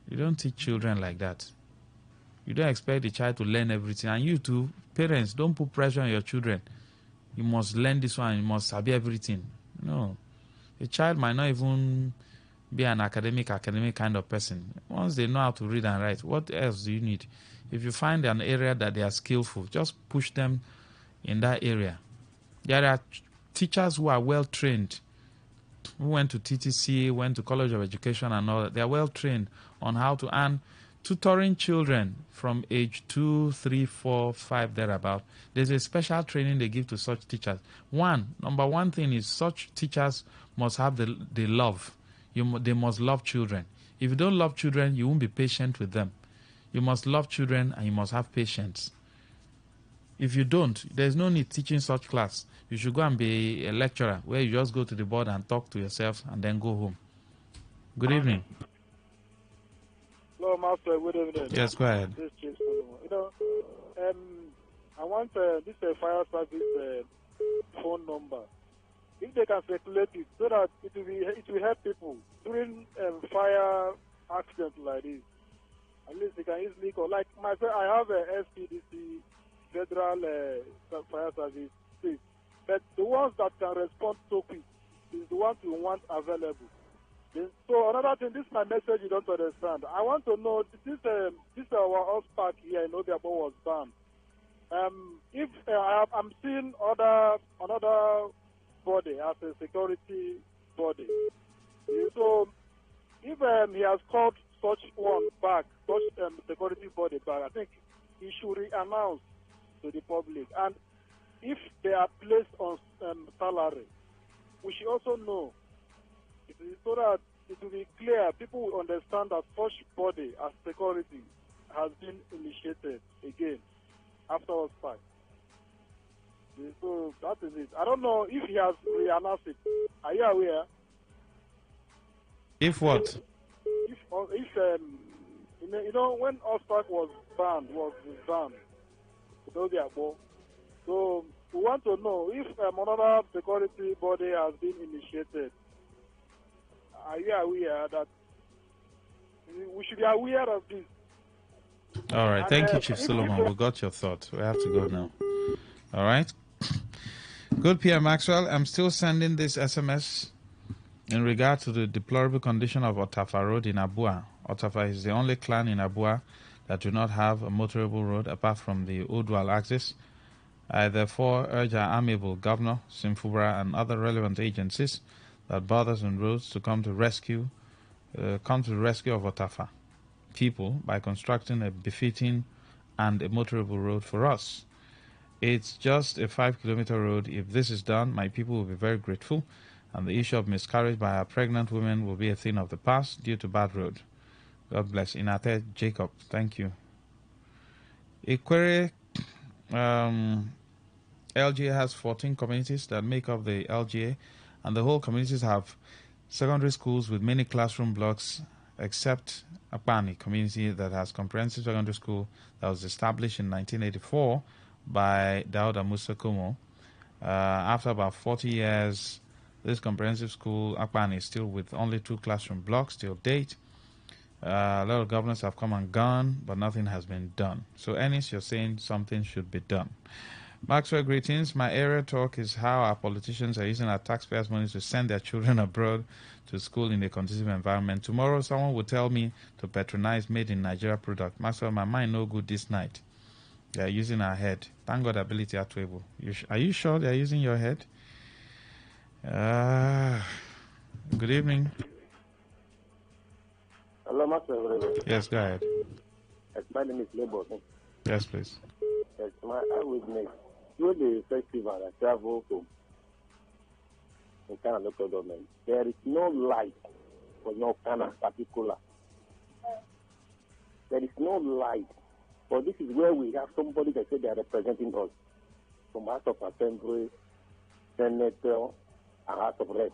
You don't teach children like that. You don't expect the child to learn everything. And you too, parents, don't put pressure on your children. You must learn this one, you must sabi everything. No. A child might not even be an academic kind of person. Once they know how to read and write, what else do you need? If you find an area that they are skillful, just push them in that area. There are teachers who are well trained, who went to TTC, went to College of Education and all that. They are well trained on how to earn tutoring children from age 2, 3, 4, 5, thereabout. There's a special training they give to such teachers. Number one thing is such teachers must have the love. They must love children. If you don't love children, you won't be patient with them. You must love children and you must have patience. If you don't, there's no need teaching such class. You should go and be a lecturer where you just go to the board and talk to yourself and then go home. Good evening. Hello, Master. Good evening. Yes, go ahead. This is you know, I want this fire service phone number. If they can circulate it so that it will help people during fire accidents like this. At least they can easily call. Like myself, I have a SPDC Federal Fire Service, but the ones that can respond so quick is the ones we want available. So another thing, this is my message you don't understand. I want to know, this our house park here in Obiabo was banned. If I'm seeing another body as a security body. So if he has called such one back, such security body back, I think he should re-announce to the public. And if they are placed on salary, we should also know, so that it will be clear, people will understand that such body as security has been initiated again after us fight. So that is it. I don't know if he has re-announced it. Are you aware? If what? If when Ospark was banned, so we want to know if another security body has been initiated. Are you aware that we should be aware of this? All right. Thank you, Chief Solomon. We got your thought. We have to go now. All right. Good, Pierre Maxwell. I'm still sending this SMS in regard to the deplorable condition of Otafa Road in Abua. Otafa is the only clan in Abua that do not have a motorable road apart from the Udwal axis. I therefore urge our amiable Governor, Simfubra, and other relevant agencies that borders on roads to come to the rescue of Otafa people by constructing a befitting and a motorable road for us. It's just a 5-kilometer road. If this is done, my people will be very grateful, and the issue of miscarriage by our pregnant women will be a thing of the past due to bad road. God bless. Inate Jacob, thank you. Ikwere, LGA has 14 communities that make up the LGA, and the whole communities have secondary schools with many classroom blocks, except Akpani community that has comprehensive secondary school that was established in 1984 by Dauda Musa Kumo. After about 40 years, this comprehensive school, Akpani, is still with only 2 classroom blocks till date. A lot of governors have come and gone, but nothing has been done. So, Ennis, you're saying something should be done. Maxwell, greetings. My area talk is how our politicians are using our taxpayers' money to send their children abroad to school in a conducive environment. Tomorrow, someone will tell me to patronize made in Nigeria product. Maxwell, my mind no good this night. They are using our head. Thank God ability at table. Are you sure they are using your head? Good evening. Hello, Maxwell. Yes, go ahead. Yes, my name is Labor. Yes, please. Yes, my eyewitness. Through the festival I travel to in Ghana local government, there is no light for no Ghana particular. There is no light. But this is where we have somebody that said they are representing us from House of Assembly, Senator, and House of Reps.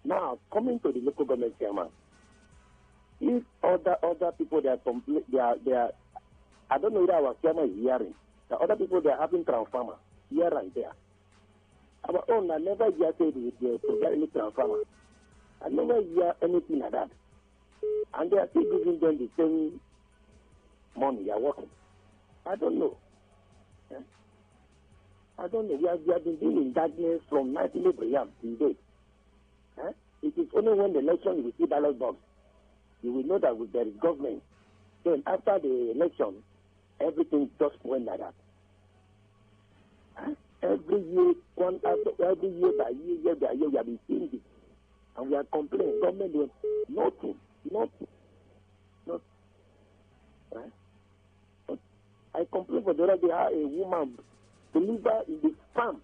Now, coming to the local government chairman, if other people they are I don't know whether our chairman is hearing. The other people they are having transformer here and there. Our own, I never hear say they provide any transformer. I never hear anything like that. And they are still giving them the same money they are working. I don't know. Yeah. I don't know. We have been dealing in darkness from 1980 till date. Yeah. It is only when the election you will see ballot box. You will know that there is government. Then after the election, everything just went like that. Huh? Every year by year, we have been seeing this. And we are complaining. Government doing nothing. Right? But I complain for the other day how a woman deliver in the farm.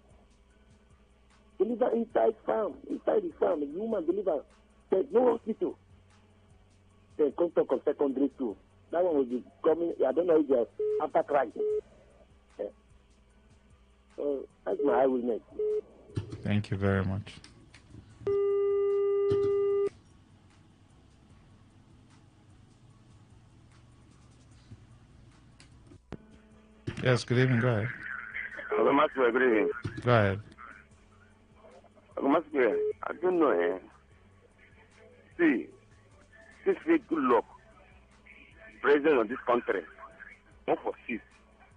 Deliver inside the farm. A woman deliver. There's no hospital. Then come talk of secondary school. That one will be coming, I don't know if they're after Christ. Yeah. So that's my eyewitness. Thank you very much. Yes, good evening, go ahead. Hello, Maxwell, good evening. Go ahead. Hello, Maxwell, I don't know, See, this is good luck. President of this country, one for 6,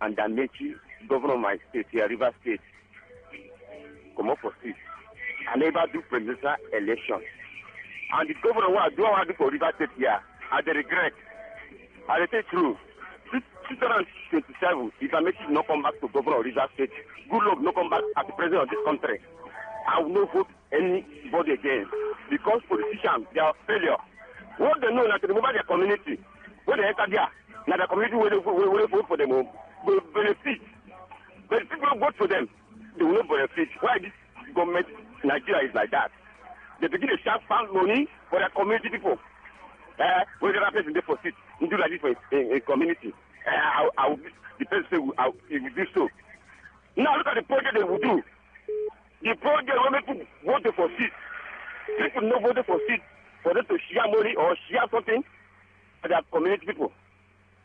and Damechi, governor of my state, here, River State, come up for 6. I never do presidential election. And the governor do want to do for River State here. And they regret. And they say true. 2027, if I make it not come back to governor of River State, good luck not come back as the president of this country. I will not vote anybody again. Because politicians, they are failure. What they know is to remove their community. When they enter there, now the community will vote for them, will benefit. But if people vote for them, they will not benefit. Why this government in Nigeria is like that? They begin to sharp pound money for their community people. When the other person they for sit, do like this for a community. I will, the person will do so. Now look at the project they will do. The project will make people vote for seat. People not vote for seat for them to share money or share something for their community people.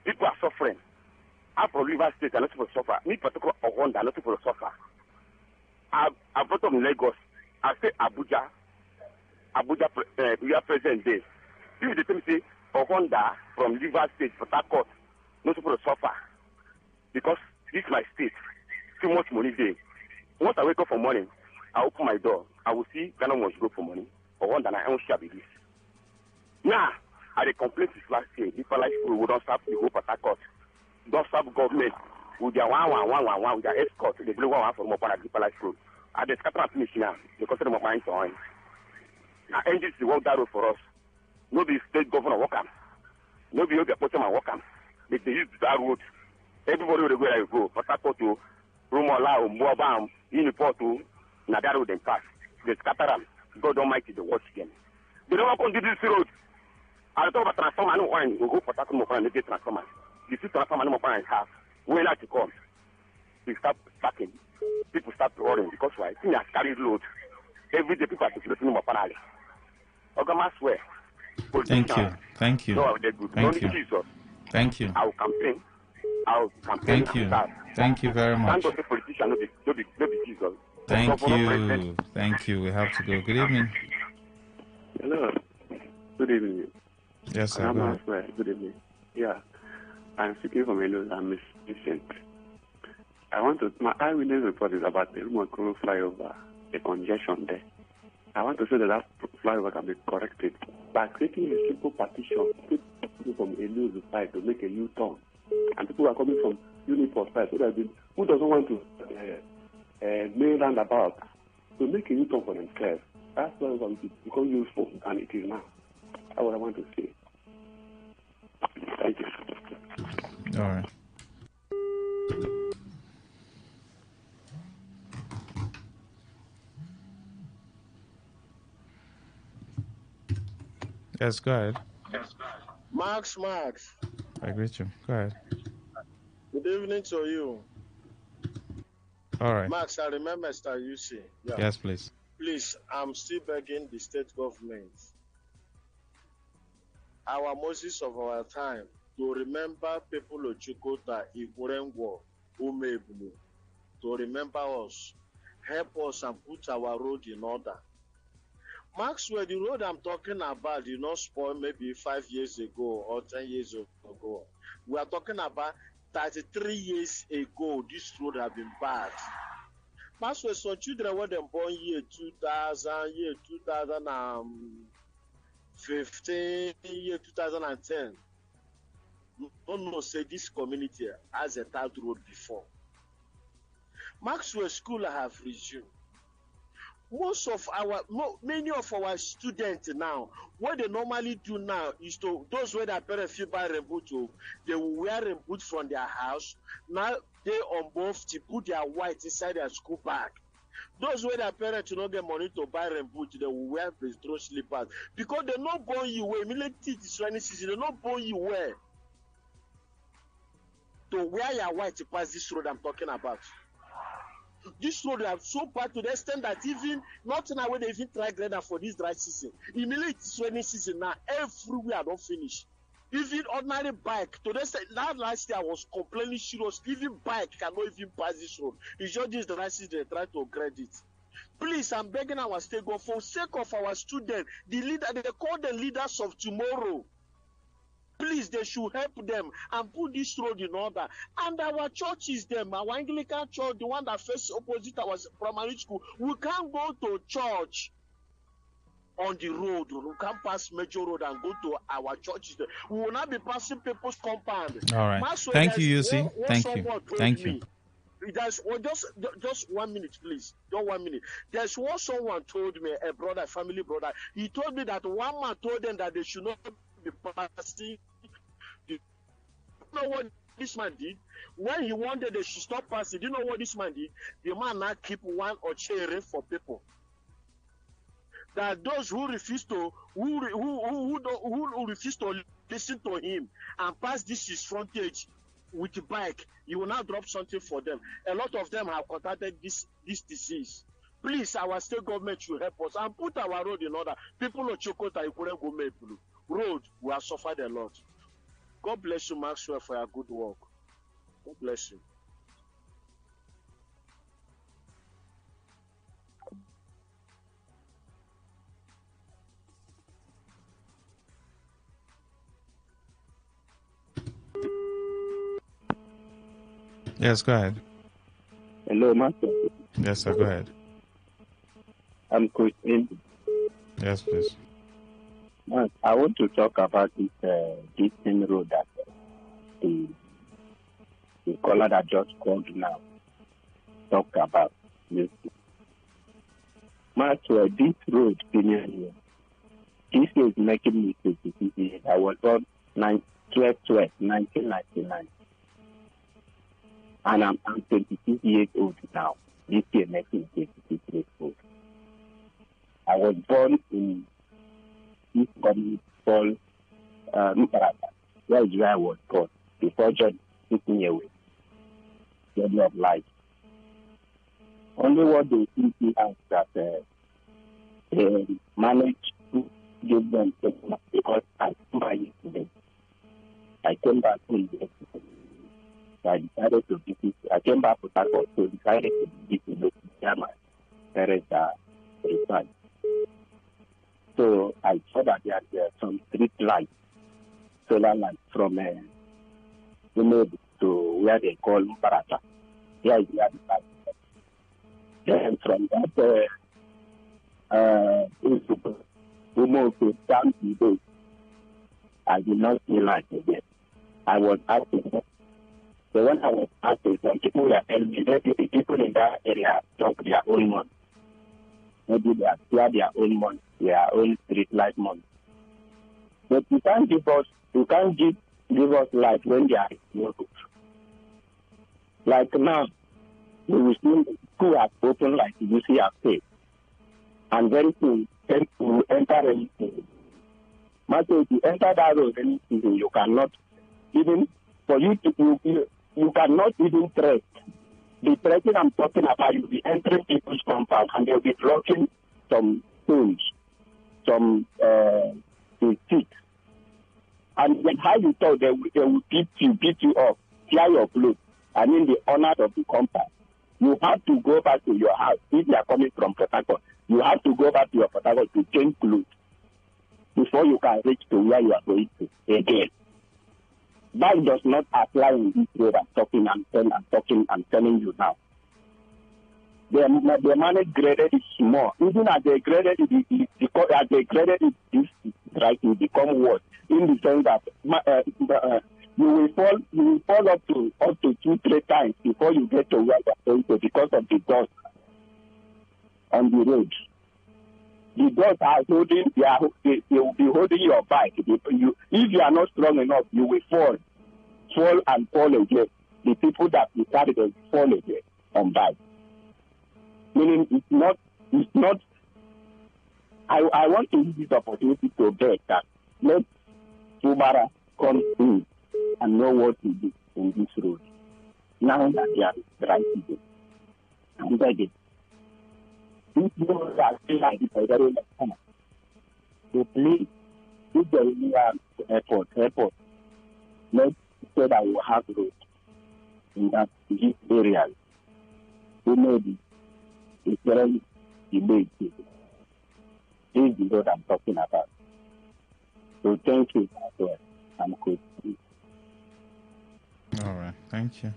People are suffering. I'm from River State, I'm not supposed to suffer. Me particular of Honda, I'm not supposed to suffer. I brought up in Lagos. I say Abuja, we are present there. People they tell me say Honda from River State, Port Harcourt, not supposed to suffer because this is my state. Too much money there. Once I wake up for morning, I open my door. I will see Ghana must go for money. For one that I don't share with this. Now, I complain this last year. This life school we don't serve the whole Port Harcourt. Don't serve government with their one with their escort. They bring one from Mopana Deeper Life Road. And they scatter and finish now. They consider my mind on. Now, NGC work that road for us. Nobody state governor work am. Nobody will be putting my work am. They use that road. Everybody will go where you go. Port Harcourt to Rumola, Mboabam, Uniport to Nadar road and pass. They scatter them. God Almighty, they watch them. They don't want to do this road. I talk about transformer. No one will go for Port Harcourt and get transformer. The two transformer no more have. When I to come, they start packing. People start running because why? Things are carried load. Every day people are taking more panel. Ogama swear. Thank you. No, they're good. Thank you. Jesus. Thank you. I will campaign. Thank you. Thank you very much. Thank God the politician, no be Jesus. Thank you. We have to go. Good evening. Hello. Good evening. Yes, sir. Good evening. Yeah. I'm speaking from Hello. I'm Miss Vincent. My eyewitness report is about the Rumakuru flyover, the congestion there. I want to say that flyover can be corrected by creating a simple partition, people from Elu's side to make a U-turn. And people are coming from Uniport side, so that who doesn't want to main roundabout to make a U-turn for themselves. That's why it becomes useful, and it is now. That's what I want to say. Thank you. All right. Yes, go ahead. Max. I greet you. Go ahead. Good evening to you. All right. Max, I remember Mr. UC. Yeah. Yes, please. Please, I'm still begging the state government, our Moses of our time, to remember people of Chukota, Igurengwo, Umebulu, to remember us, help us and put our road in order. Maxwell, the road I'm talking about did not spoil maybe 5 years ago or 10 years ago. We are talking about 33 years ago, this road have been bad. Maxwell, some children were born year 2000, year 2015, year 2010. No, say this community has a third road before. Maxwell School have resumed. Many of our students now, what they normally do now is to, those where their parents feel buy reboot, they will wear reboot from their house. Now they on both to put their white inside their school bag. Those where their parents do not get money to buy reboot, they will wear throw slippers. Because they not born you where military this rainy season, they not born you where to wear your white to pass this road I'm talking about. This road are so bad to the extent that even not now when they even try grader for this dry season. Immediately it's rainy season now, everywhere don't finish. Even ordinary bike, to the extent last year I was complaining serious, even bike cannot even pass this road. It's just this dry season they try to grade it. Please, I'm begging our state government for sake of our students, the leader, they call the leaders of tomorrow. Please, they should help them and put this road in order. And our churches, our Anglican church, the one that faces opposite our primary school, we can't go to church. on the road. We can't pass major road and go to our churches. We will not be passing people's compound. All right. Maxwell, Thank you, there's Yossi. what Thank you. someone told Thank me. you. There's just 1 minute, please. Just 1 minute. There's what someone told me, a brother, family brother. He told me that one man told them that they should not be passing. You know what this man did? When he wanted they should stop passing, do you know what this man did? The man now keep one or chair for people. That those who refuse to who refuse to listen to him and pass this his frontage with the bike, you will now drop something for them. A lot of them have contracted this disease. Please, our state government should help us and put our road in order. People of Chokota, Ikure go Mepulu. Road, we have suffered a lot. God bless you, Maxwell, for your good work. God bless you. Yes, go ahead. Hello, Master. Yes, sir, go ahead. I'm Coach Andy. Yes, please. I want to talk about this same road that the caller that just called now talked about. This road, this is making me think. I was born 1999. And I'm 26 years old now. This year makes me 26 years old. I was born in this community called Mparata, where I was born, before John took me away. Journey of life. Only what they see is that they managed to give them because I came back yesterday. I came back home yesterday. I decided to visit. I came back to Takot, so decided to visit the German. Parents are retired. So I saw that there are some street lights, solar lights from to where they call Mparata. Here is the light. Then from that, we moved to down the day. I did not see light again. I was asking. So when I was asking, some people were telling me that the people in that area talk their own money. Maybe they are their own money, their own street light money. But you can't give us light when they are no good. Like now, we will see school has opened like you see have said. And very soon, to enter any season. Master, if you enter that road any season, you cannot even, for you to, you cannot even trek. The trekking I'm talking about, you'll be entering people's compound and they'll be blocking some stones, some sticks. And then how you thought they will beat you up, tear your clothes, I mean the honor of the compound. You have to go back to your house. If you are coming from Port Harcourt, you have to go back to your Port Harcourt to change clothes before you can reach to where you are going to again. That does not apply in this road I'm telling you now. The money graded is small. Even as they graded it, this right will become worse. In the sense that you will fall up to 2-3 times before you get to where you are going to because of the dust on the road. The dogs are holding, they will be holding your bike. If you are not strong enough, you will fall again. The people that you carry will fall again on bike. Meaning it's not, I want to use this opportunity to beg that let Fubara come in and know what to do in this road. Now that they are right today. I'm begging. These roads are still like it for a very long time. So please, if there is airport, let's say that we will have roads in these areas. We know it's very delayed. This is the road I'm talking about. So thank you as well. I'm good. All right. Thank you.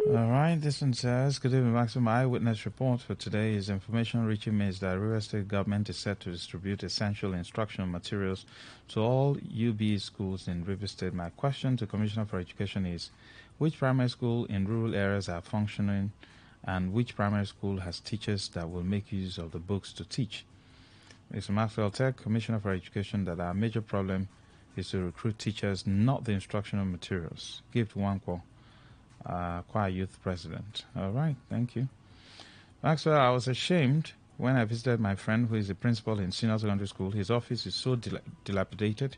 All right, this one says, good evening, Maximum. My eyewitness report for today is information reaching me is that River State government is set to distribute essential instructional materials to all UB schools in River State. My question to Commissioner for Education is, which primary school in rural areas are functioning and which primary school has teachers that will make use of the books to teach? Mr. Maxwell Tech, Commissioner for Education, that our major problem is to recruit teachers, not the instructional materials. Give to Wankwo. Choir Youth President. All right, thank you. Maxwell, I was ashamed when I visited my friend who is a principal in senior secondary school. His office is so dilapidated,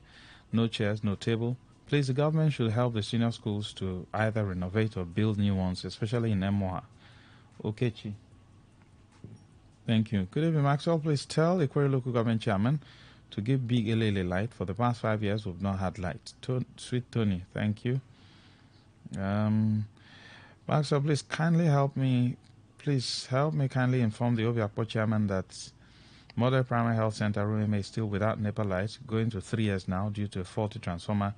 no chairs, no table. Please, the government should help the senior schools to either renovate or build new ones, especially in Emoha. Okechi. Thank you. Good evening, Maxwell. Please tell Equerry local government chairman to give big LLA light. For the past 5 years, we've not had light. Sweet Tony, thank you. Maxwell, please help me kindly inform the Obiakpo chairman that Model Primary Health Center room is still without NEPA lights, going to 3 years now due to a faulty transformer.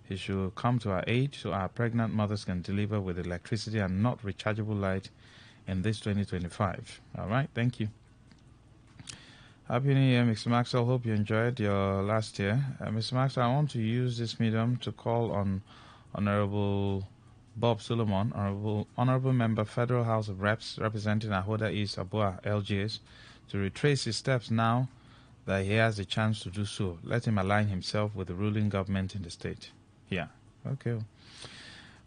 He should come to our aid so our pregnant mothers can deliver with electricity and not rechargeable light in this 2025. All right, thank you. Happy New Year, Mr. Maxwell. Hope you enjoyed your last year. Mr. Maxwell, I want to use this medium to call on Honorable Bob Solomon, Honorable Member, Federal House of Reps, representing Ahoda East, Abua, LGS, to retrace his steps now that he has a chance to do so. Let him align himself with the ruling government in the state. Yeah, okay.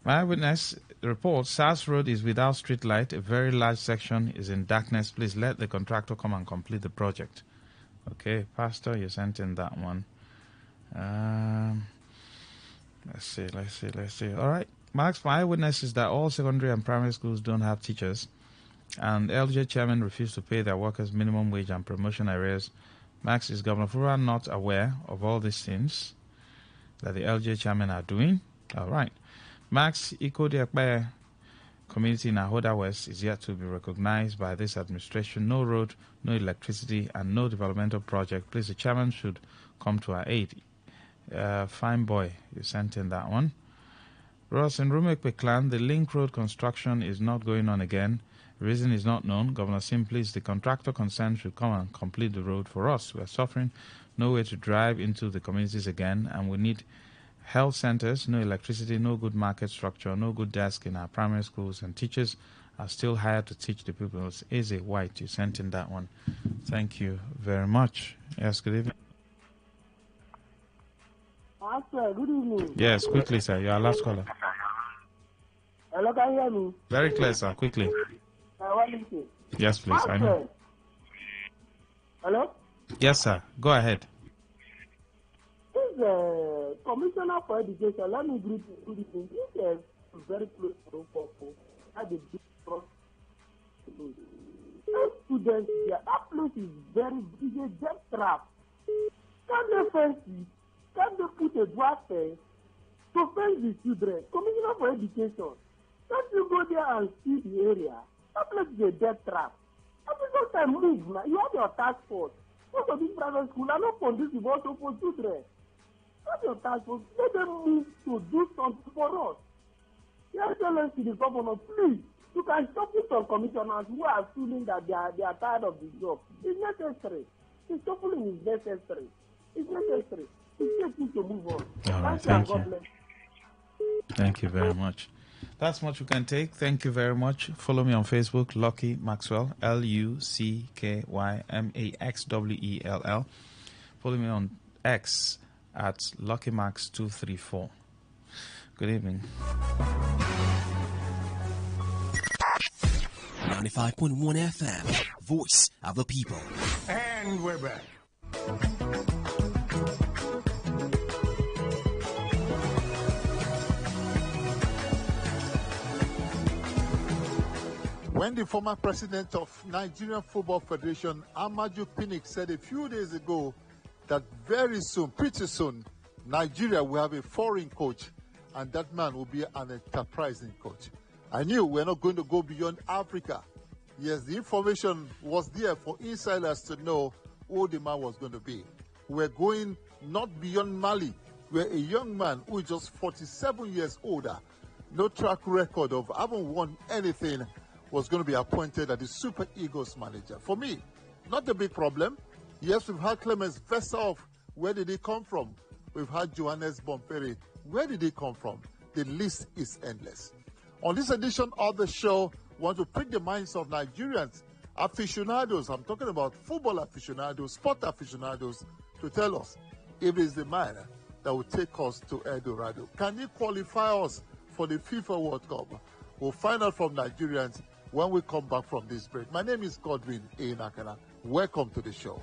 My eyewitness reports SARS Road is without street light. A very large section is in darkness. Please let the contractor come and complete the project. Okay, Pastor, you sent in that one. Let's see. All right. My eyewitness is that all secondary and primary schools don't have teachers, and LJ chairman refused to pay their workers minimum wage and promotion arrears. Max, is Governor Fura not aware of all these things that the LJ chairman are doing? All right. Max, Ikodiakbe community in Ahoda West is yet to be recognized by this administration. No road, no electricity, and no developmental project. Please, the chairman should come to our aid. Fine boy, you sent in that one. Ross in Rumekpe clan, the link road construction is not going on again. The reason is not known. Governor simply is the contractor concerned should come and complete the road for us. We are suffering, no way to drive into the communities again, and we need health centers, no electricity, no good market structure, no good desk in our primary schools, and teachers are still hired to teach the people. It's Eze White, you sent in that one. Thank you very much. Yes, good evening. Sir, good evening. Yes, quickly, sir. You are last caller. Hello, can you hear me? Very clear, sir. Quickly. What is it? Yes, please. I know. Hello? Yes, sir. Go ahead. This Commissioner for Education, let me greet you. Good evening. This is very close to Rumpoko. That's a big trust. Students here, that place is a death trap. Can they fence it? Can they put a glass fence to fence the children? Commissioner for Education, can't you go there and see the area? That place is a death trap. Every time move now, you have your task force. Most of these private schools are not conducive also for children. Have your task force. Let them move to do something for us. The Excellency, the governor, please, you can stop with some commissioners who are feeling that they are tired of the job. It's necessary. The shuffling is necessary. It's necessary. It's just to move on. All right, thank you. Thank you very much. That's much we can take. Thank you very much. Follow me on Facebook, Lucky Maxwell, LuckyMaxwell. Follow me on X at LuckyMax234. Good evening. 95.1 FM, Voice of the People. And we're back. When the former president of Nigerian Football Federation, Amaju Pinnick, said a few days ago that very soon, pretty soon, Nigeria will have a foreign coach, and that man will be an enterprising coach. I knew we're not going to go beyond Africa. Yes, the information was there for insiders to know who the man was going to be. We're going not beyond Mali, where a young man who is just 47 years older, no track record of having won anything, was going to be appointed as the Super Eagles manager. For me, not a big problem. Yes, we've had Clemens Vesov. Where did he come from? We've had Johannes Bomperi. Where did he come from? The list is endless. On this edition of the show, we want to pick the minds of Nigerians, aficionados. I'm talking about football aficionados, sport aficionados, to tell us if it's the man that will take us to El Dorado. Can he qualify us for the FIFA World Cup? We'll find out from Nigerians when we come back from this break. My name is Godwin Nakana. Welcome to the show.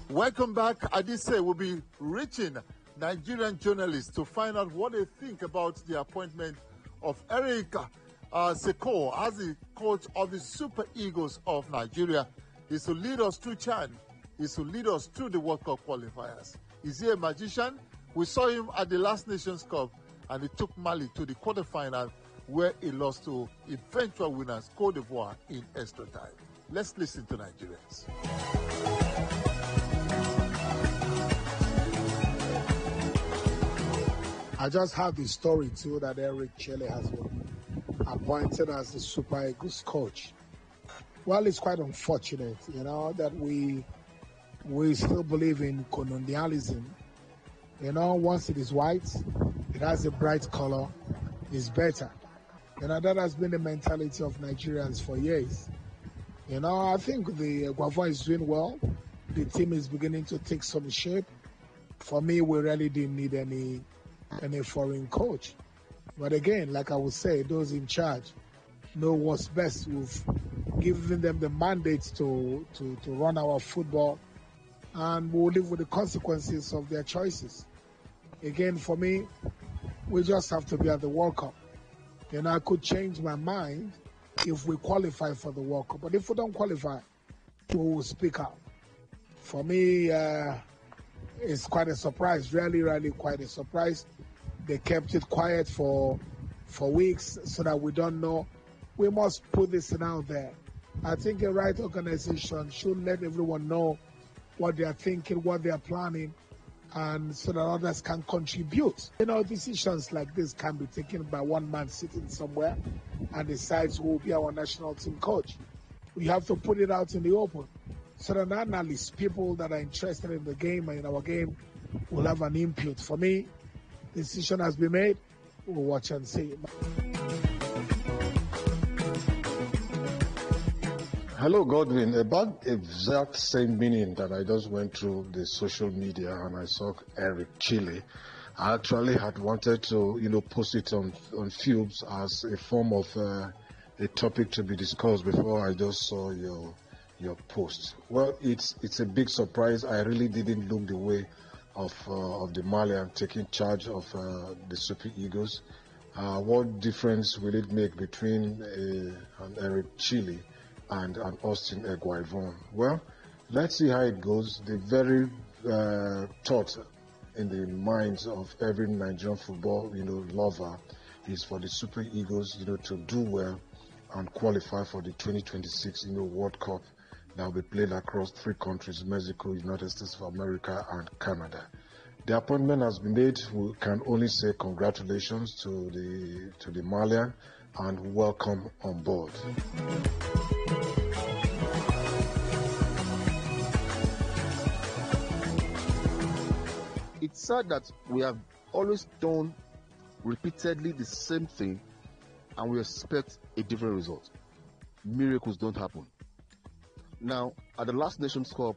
Welcome back. I did say we'll be reaching Nigerian journalists to find out what they think about the appointment of Eric Seko as the coach of the Super Eagles of Nigeria. He's to lead us through CHAN. He's to lead us through the World Cup qualifiers. Is he a magician? We saw him at the last Nations Cup, and he took Mali to the quarterfinal, where he lost to eventual winners Cote d'Ivoire in extra time. Let's listen to Nigerians. I just have the story too that Eric Chelle has been appointed as the Super Eagles coach. Well, it's quite unfortunate, that we still believe in colonialism. Once it is white, it has a bright color, it's better. That has been the mentality of Nigerians for years. I think the Guavon is doing well. The team is beginning to take some shape. For me, we really didn't need any foreign coach. But again, like I would say, those in charge know what's best. We've given them the mandate to run our football, and we'll live with the consequences of their choices. Again, for me, we just have to be at the World Cup. I could change my mind if we qualify for the World Cup. But if we don't qualify, we will speak out. For me, it's quite a surprise, really quite a surprise. They kept it quiet for weeks so that we don't know. We must put this out there. I think a right organization should let everyone know what they are thinking, what they are planning, and so that others can contribute. Decisions like this can be taken by one man sitting somewhere and decides who will be our national team coach. We have to put it out in the open so that analysts, people that are interested in the game and in our game, will have an input. For me, the decision has been made. We'll watch and see. Hello, Godwin. About exact same meaning that I just went through the social media and I saw Eric Chelle. I actually had wanted to, post it on Fubes as a form of a topic to be discussed before I just saw your post. Well, it's a big surprise. I really didn't look the way of the Malian taking charge of the Super Eagles. What difference will it make between an Eric Chelle and an Austin Eguavoen? Well, let's see how it goes. The very thought in the minds of every Nigerian football, lover is for the Super Eagles, to do well and qualify for the 2026, World Cup that will be played across 3 countries: Mexico, United States of America, and Canada. The appointment has been made. We can only say congratulations to the Malian and welcome on board. It's sad that we have always done repeatedly the same thing and we expect a different result. Miracles don't happen. Now, at the last Nations Cup,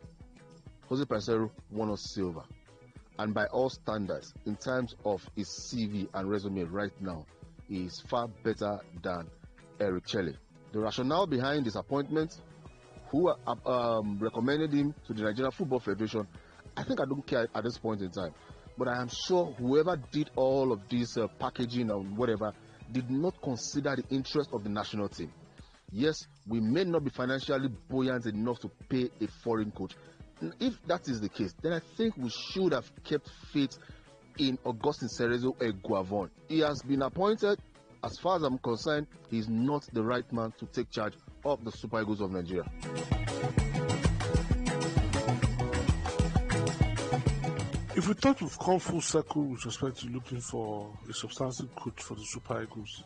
Jose Paisero won us silver. And by all standards, in terms of his CV and resume right now, he is far better than Eric Chelle. The rationale behind this appointment, who recommended him to the Nigerian Football Federation, I think I don't care at this point in time. But I am sure whoever did all of this packaging and whatever did not consider the interest of the national team. Yes, we may not be financially buoyant enough to pay a foreign coach. And if that is the case, then I think we should have kept faith in Augustin Cerezo Eguavoen. He has been appointed. As far as I'm concerned, he's not the right man to take charge of the Super Eagles of Nigeria. If we thought we've come full circle with respect to looking for a substantive coach for the Super Eagles,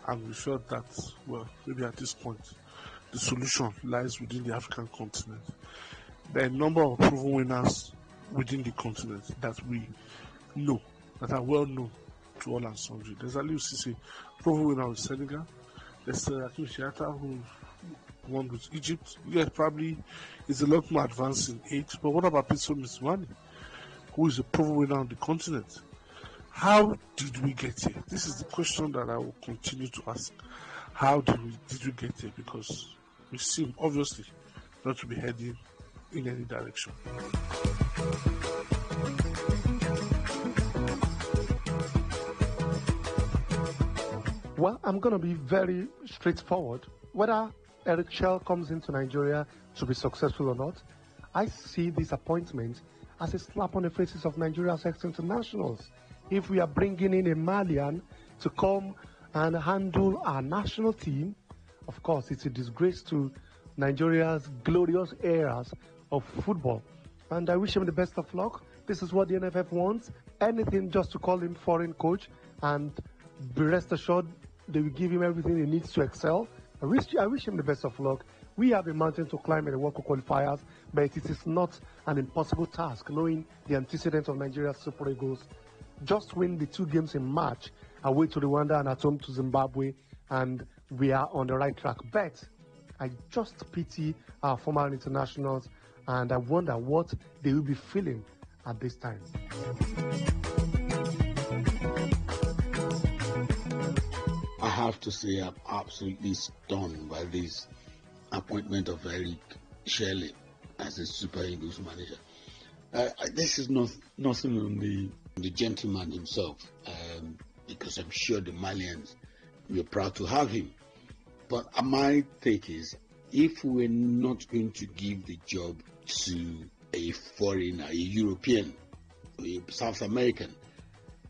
and we felt that, well, maybe at this point, the solution lies within the African continent. There are a number of proven winners within the continent that we know, that are well known to all and sundry. There's Aliou Cisse, proven winner with Senegal. There's Akim Shiata, who won with Egypt. Yeah, probably is a lot more advanced in age. But what about Pitso Misiwani, who is a proven winner on the continent? How did we get here? This is the question that I will continue to ask. How did we get here? Because we seem obviously not to be heading in any direction. Well, I'm going to be very straightforward. Whether Eric Chell comes into Nigeria to be successful or not, I see this appointment as a slap on the faces of Nigeria's ex-internationals. If we are bringing in a Malian to come and handle our national team, of course, it's a disgrace to Nigeria's glorious eras of football. And I wish him the best of luck. This is what the NFF wants. Anything just to call him foreign coach, and be rest assured they will give him everything he needs to excel. I wish him the best of luck. We have a mountain to climb in the World Cup qualifiers, but it is not an impossible task, knowing the antecedents of Nigeria's Super Eagles. Just win the 2 games in March, away to Rwanda and at home to Zimbabwe, and we are on the right track. But I just pity our former internationals, and I wonder what they will be feeling at this time. I have to say I'm absolutely stunned by this appointment of Eric Shelley as a Super Eagles manager. This is nothing on the gentleman himself, because I'm sure the Malians were proud to have him. But my take is, if we're not going to give the job to a foreigner, a European, or a South American,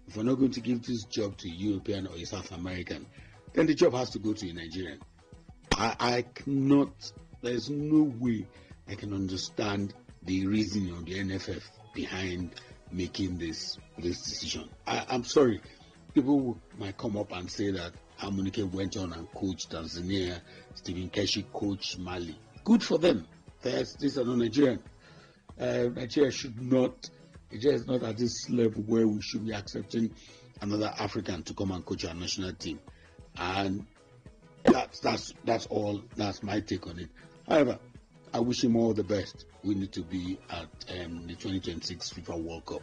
if we're not going to give this job to a European or a South American, then the job has to go to a Nigerian. I cannot, there's no way I can understand the reasoning of the NFF behind making this decision. I'm sorry, people might come up and say that Amunike went on and coached Tanzania, Stephen Keshi coached Mali. Good for them. These are not Nigerian. Nigeria is not at this level where we should be accepting another African to come and coach our national team. And that's all. That's my take on it. However, I wish him all the best. We need to be at the 2026 FIFA World Cup.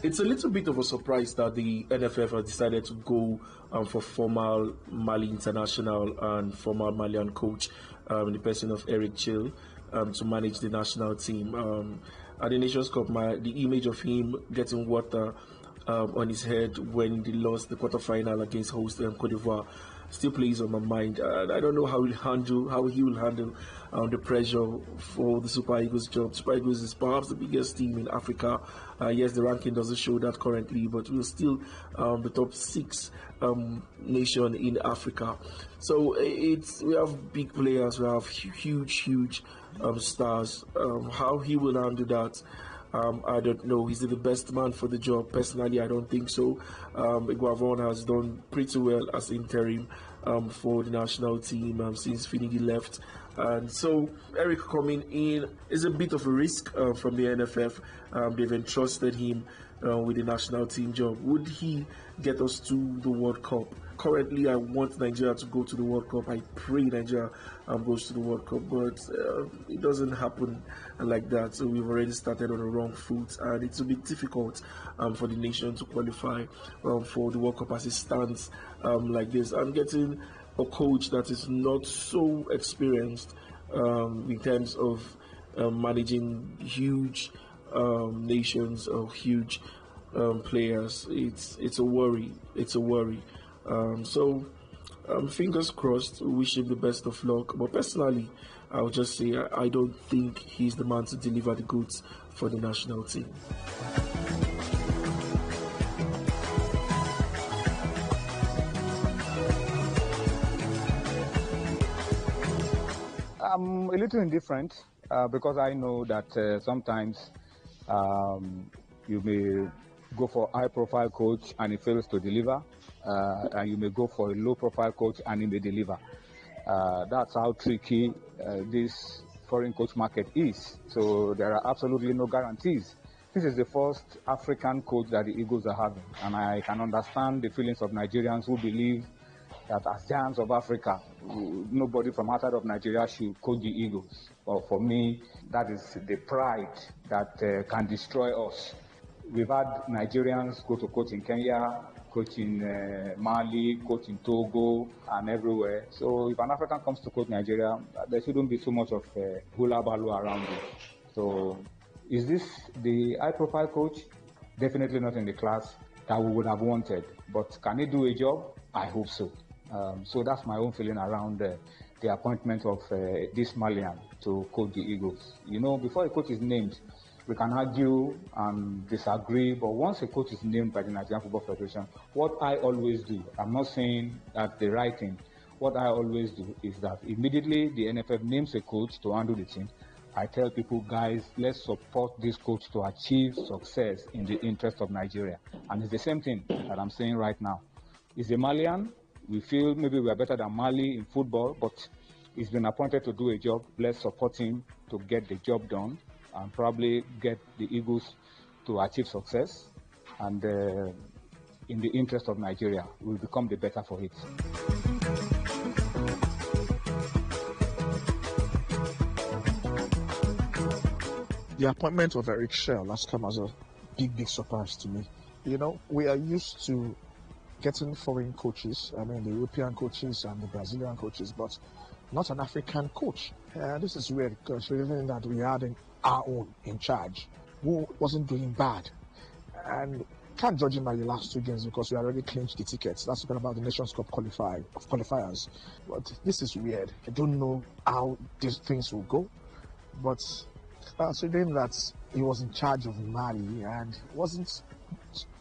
It's a little bit of a surprise that the NFF has decided to go for former Mali international and former Malian coach, in the person of Eric Chell, to manage the national team. At the Nations Cup, the image of him getting water on his head when they lost the quarterfinal against host Cote d'Ivoire still plays on my mind. I don't know how he will handle the pressure for the Super Eagles job. Super Eagles is perhaps the biggest team in Africa. Yes, the ranking doesn't show that currently, but we're still the top 6 nation in Africa. So we have big players, we have huge stars. How he will handle that, I don't know. Is he the best man for the job? Personally, I don't think so. Iguavon has done pretty well as interim for the national team since Finidi left. And so Eric coming in is a bit of a risk from the NFF. They've entrusted him with the national team job. Would he get us to the World Cup? Currently, I want Nigeria to go to the World Cup. I pray Nigeria goes to the World Cup, but it doesn't happen like that. So we've already started on the wrong foot, and it's a bit difficult for the nation to qualify for the World Cup as it stands like this. I'm getting a coach that is not so experienced in terms of managing huge nations or huge players. It's a worry. It's a worry. So fingers crossed. Wish him the best of luck. But personally, I would just say I don't think he's the man to deliver the goods for the national team. I'm a little indifferent because I know that sometimes you may go for a high-profile coach and he fails to deliver, and you may go for a low-profile coach and he may deliver. That's how tricky this foreign coach market is. So there are absolutely no guarantees. This is the first African coach that the Eagles are having, and I can understand the feelings of Nigerians who believe that as giants of Africa, nobody from outside of Nigeria should coach the Eagles. But for me, that is the pride that can destroy us. We've had Nigerians go to coach in Kenya, coach in Mali, coach in Togo, and everywhere. So if an African comes to coach Nigeria, there shouldn't be too much of hula baloo around it. So is this the high-profile coach? Definitely not in the class that we would have wanted. But can he do a job? I hope so. So that's my own feeling around the appointment of this Malian to coach the Eagles. You know, before a coach is named, we can argue and disagree, but once a coach is named by the Nigerian Football Federation, what I always do, I'm not saying that the right thing, what I always do is that immediately the NFF names a coach to handle the team, I tell people, guys, let's support this coach to achieve success in the interest of Nigeria. And it's the same thing that I'm saying right now. He's a Malian. We feel maybe we are better than Mali in football, but he's been appointed to do a job. Let's support him to get the job done and probably get the Eagles to achieve success. And in the interest of Nigeria, we'll become the better for it. The appointment of Eric Schell has come as a big surprise to me. You know, we are used to getting foreign coaches, I mean the European coaches and the Brazilian coaches, but not an African coach. This is weird because considering that we had our own in charge who wasn't doing bad. And can't judge him by the last two games because we already clinched the tickets. That's talking about the Nations Cup qualifiers. But this is weird. I don't know how these things will go, but considering that he was in charge of Mali and wasn't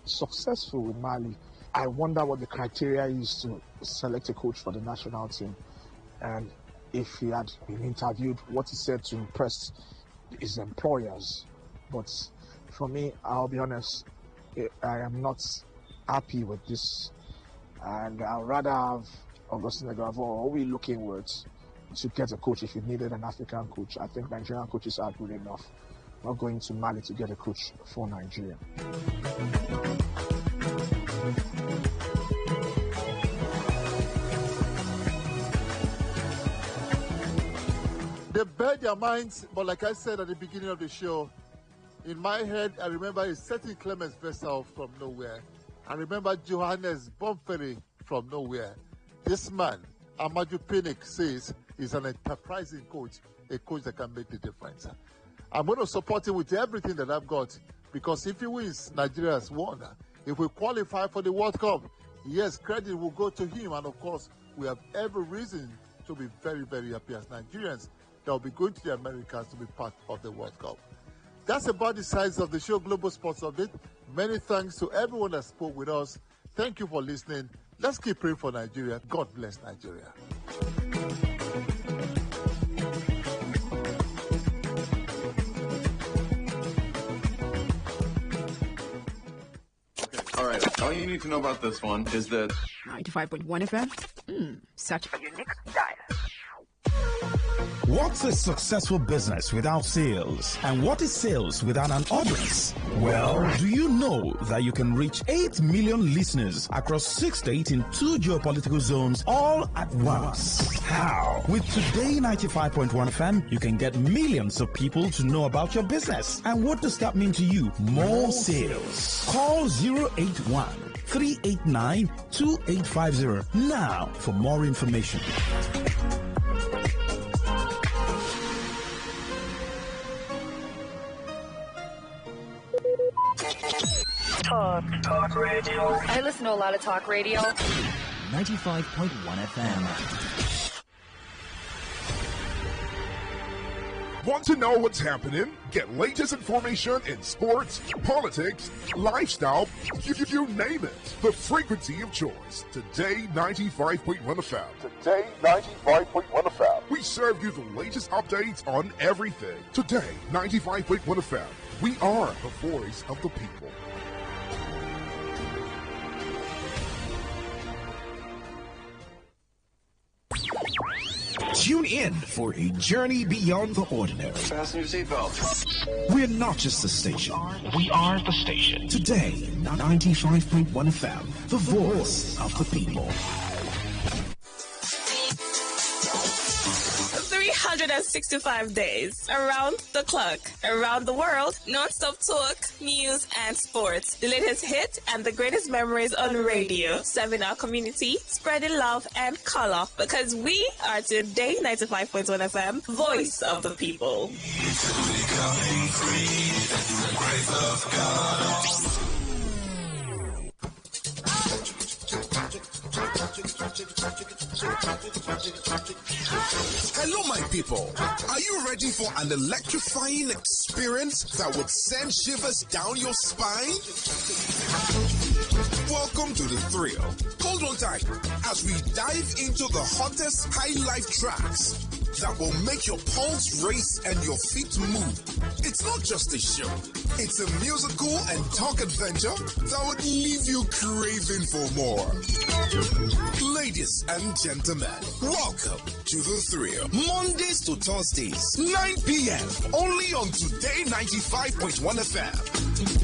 successful in Mali, I wonder what the criteria is to select a coach for the national team. And if he had been interviewed, what he said to impress his employers. But for me, I'll be honest, I am not happy with this. And I'd rather have Augustine Agavo, or are we looking words to get a coach if you needed an African coach? I think Nigerian coaches are good enough. Not going to Mali to get a coach for Nigeria. They bear their minds, but like I said at the beginning of the show, in my head, I remember a certain Clemens Vessel from nowhere. I remember Johannes Bonferry from nowhere. This man, Amaju Pinnick, says he's an enterprising coach, a coach that can make the difference. I'm going to support him with everything that I've got, because if he wins, Nigeria has won. If we qualify for the World Cup, yes, credit will go to him. And of course, we have every reason to be very happy as Nigerians that will be going to the Americas to be part of the World Cup. That's about the size of the show, Global Sports Update. Many thanks to everyone that spoke with us. Thank you for listening. Let's keep praying for Nigeria. God bless Nigeria. All right, all you need to know about this one is that 95.1 FM, such a unique diet. What's a successful business without sales? And what is sales without an audience? Well, do you know that you can reach 8 million listeners across 6 states in 2 geopolitical zones all at once? How? With Today95.1 FM, you can get millions of people to know about your business. And what does that mean to you? More sales. Call 081 389 2850 now for more information. Talk radio. I listen to a lot of talk radio. 95.1 FM. Want to know what's happening? Get latest information in sports, politics, lifestyle, you name it. The frequency of choice. Today 95.1 FM. Today 95.1 FM. We serve you the latest updates on everything. Today 95.1 FM. We are the voice of the people. Tune in for a journey beyond the ordinary. Fasten your seatbelt. We're not just a station. We are the station. Today, 95.1 FM, the voice of the people. 365 days around the clock, around the world, non-stop talk, news, and sports. The latest hit and the greatest memories on radio. Serving our community, spreading love and color. Because we are Today 95.1 FM, voice of the people. Hello, my people. Are you ready for an electrifying experience that would send shivers down your spine? Welcome to the thrill. Hold on tight as we dive into the hottest high life tracks that will make your pulse race and your feet move. It's not just a show. It's a musical and talk adventure that would leave you craving for more. Ladies and gentlemen, welcome to the thrill. Mondays to Thursdays, 9 p.m. only on Today 95.1 FM.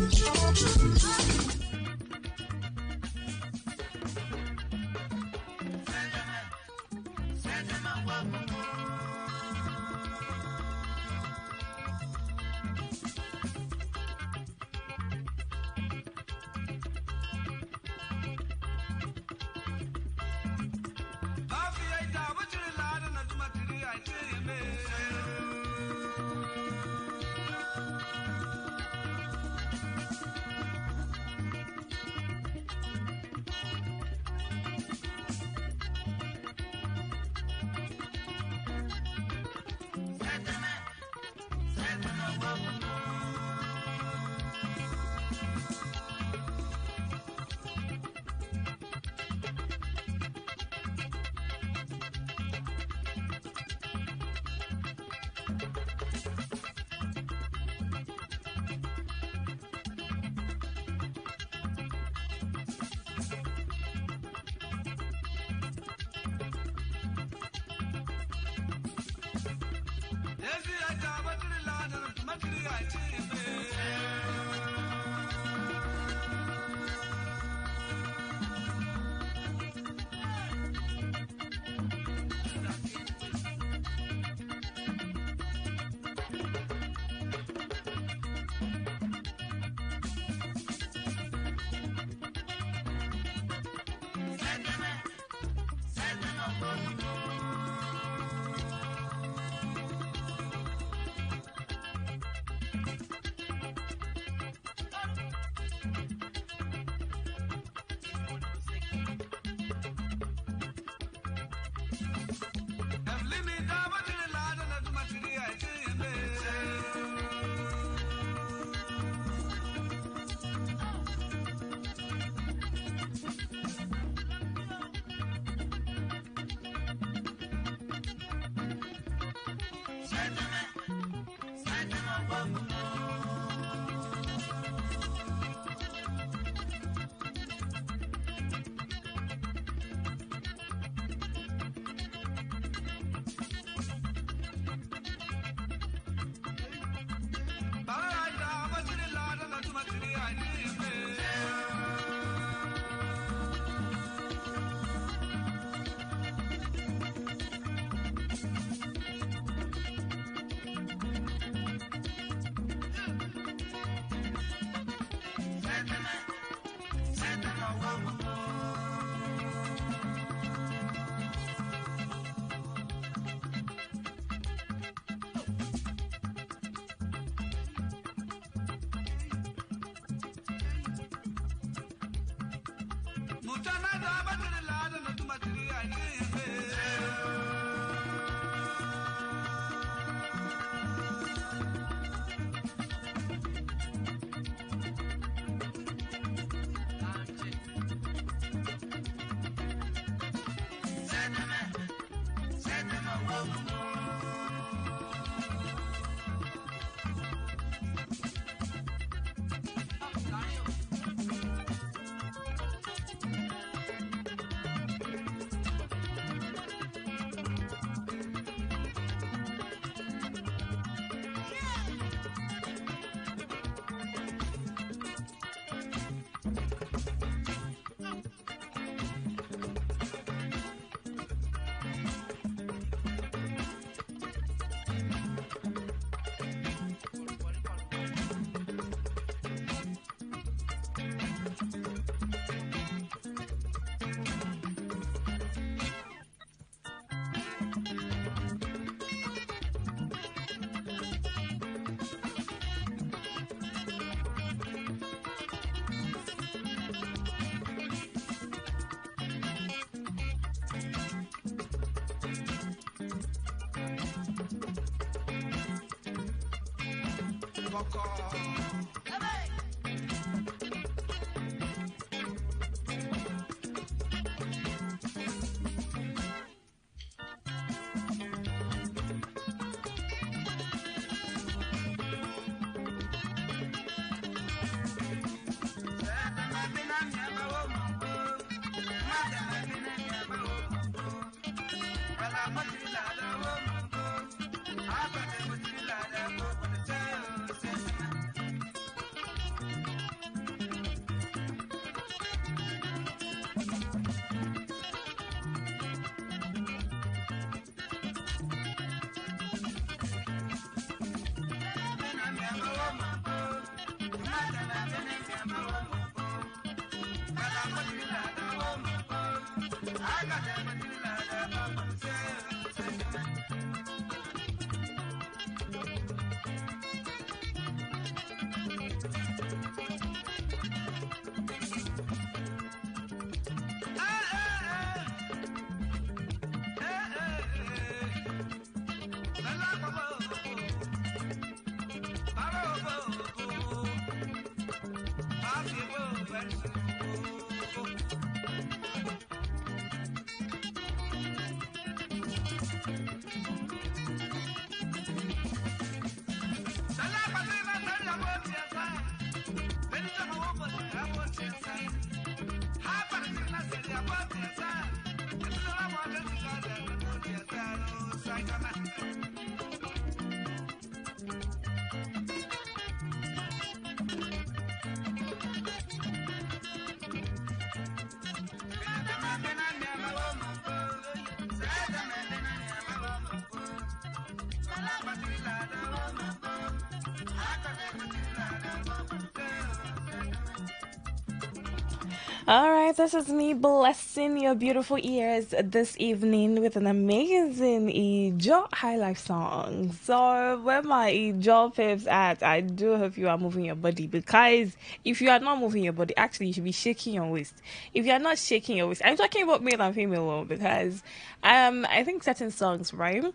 All right, this is me blessing your beautiful ears this evening with an amazing Ijo High Life song. So, where my Ijo pips at, I do hope you are moving your body, because if you are not moving your body, actually you should be shaking your waist. If you are not shaking your waist, I'm talking about male and female, because I think certain songs, right?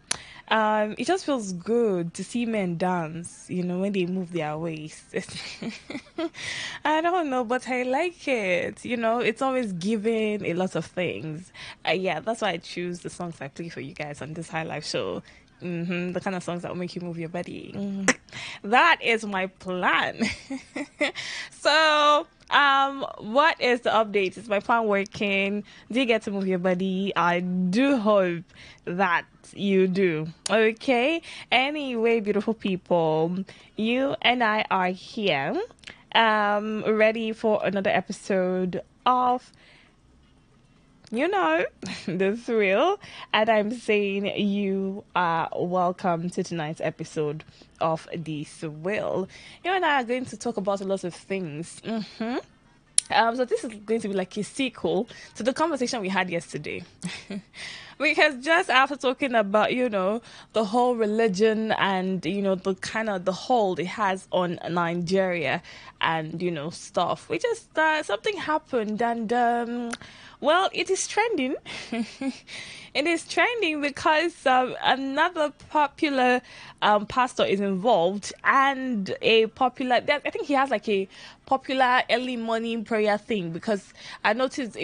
It just feels good to see men dance, when they move their waist. I don't know, but I like it. It's always giving a lot of things. Yeah, that's why I choose the songs I play for you guys on this High Life show. The kind of songs that will make you move your body. That is my plan. So, what is the update? Is my plan working? Do you get to move your body? I do hope that you do. Okay? Anyway, beautiful people, you and I are here, ready for another episode of the thrill, and I'm saying you are welcome to tonight's episode of the thrill. You and I are going to talk about a lot of things. So this is going to be like a sequel to the conversation we had yesterday. Because just after talking about, the whole religion and, the kind of the hold it has on Nigeria and, stuff, we just, something happened and, well, it is trending. It is trending because another popular pastor is involved, and I think he has like a popular early morning prayer thing, because I noticed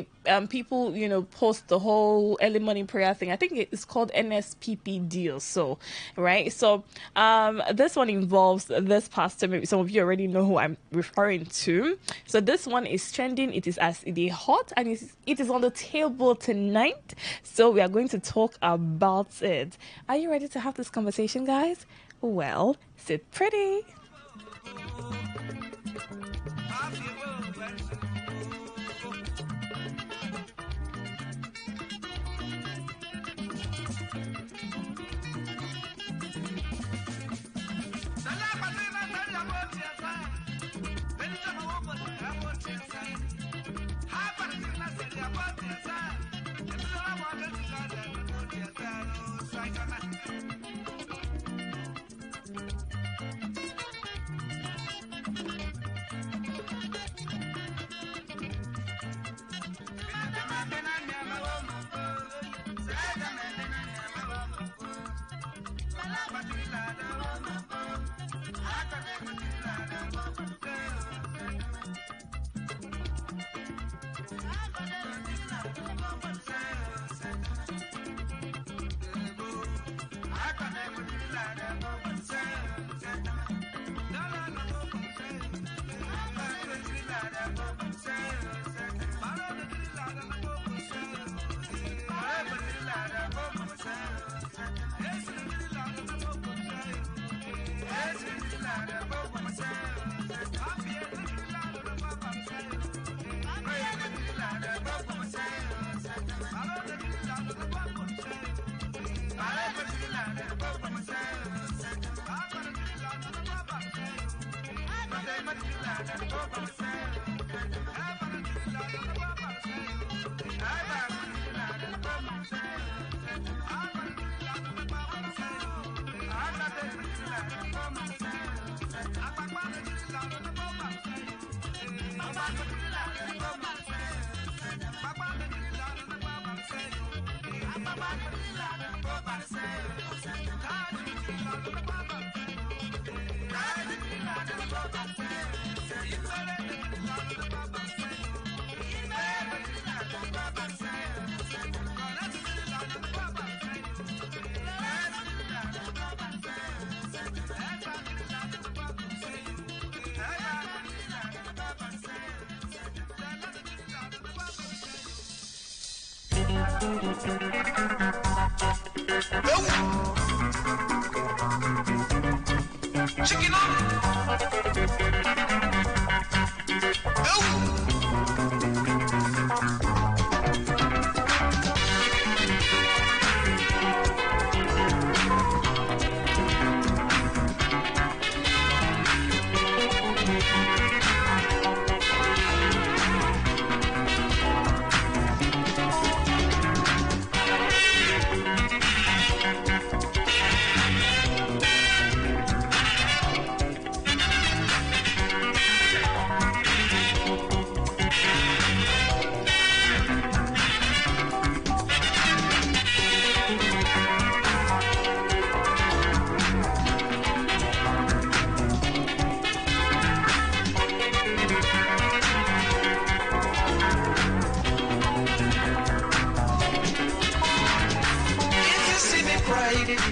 people, post the whole early morning prayer thing. I think it's called NSPP deal. So, right. So, this one involves this pastor. Maybe some of you already know who I'm referring to. So this one is trending. It is as it is hot, and it is on the table tonight. So we are going to talk about it. Are you ready to have this conversation, guys? Well, sit pretty. Chicken up.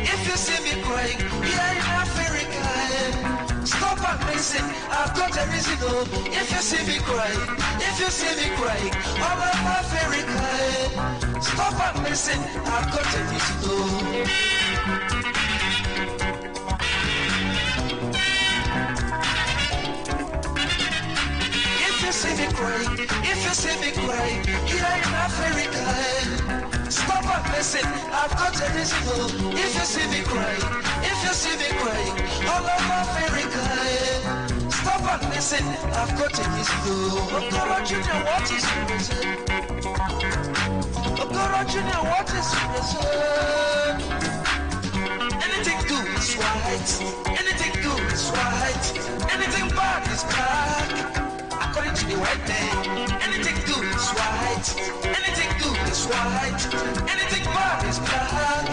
If you see me crying, here in Africa, stop and listen. I've got a reason. Oh, if you see me crying, all over Africa, stop and listen. I've got a reason. Oh. If you see me crying, here in Africa, stop and listen, I've got a reason. If you see me crying, all over Africa, stop and listen, I've got a reason. Okoro Junior, what is your reason? Okoro Junior, what is your reason? Anything good is white, anything good is white, anything bad is black. According to the white man, anything good is white, anything good is white, anything bad is black.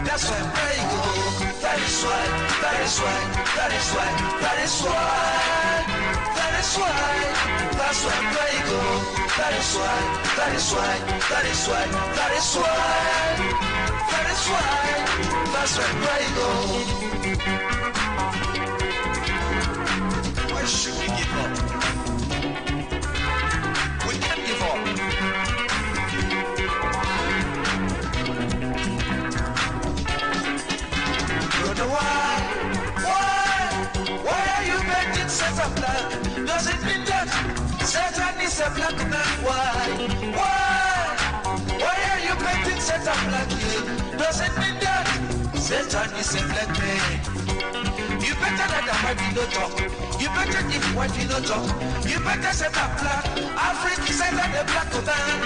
That's why I'm praying, oh, that is why, that's why I'm praying, oh, that's why I'm praying, oh. Why should we give up? We can't give up. Don't know why are you making Satan black? Does it mean that Satan is a black man? Why are you making Satan black? Does it mean that Satan is a black man? You better let the white people talk. You better give white people talk. You better set up black. Africa said that the black man.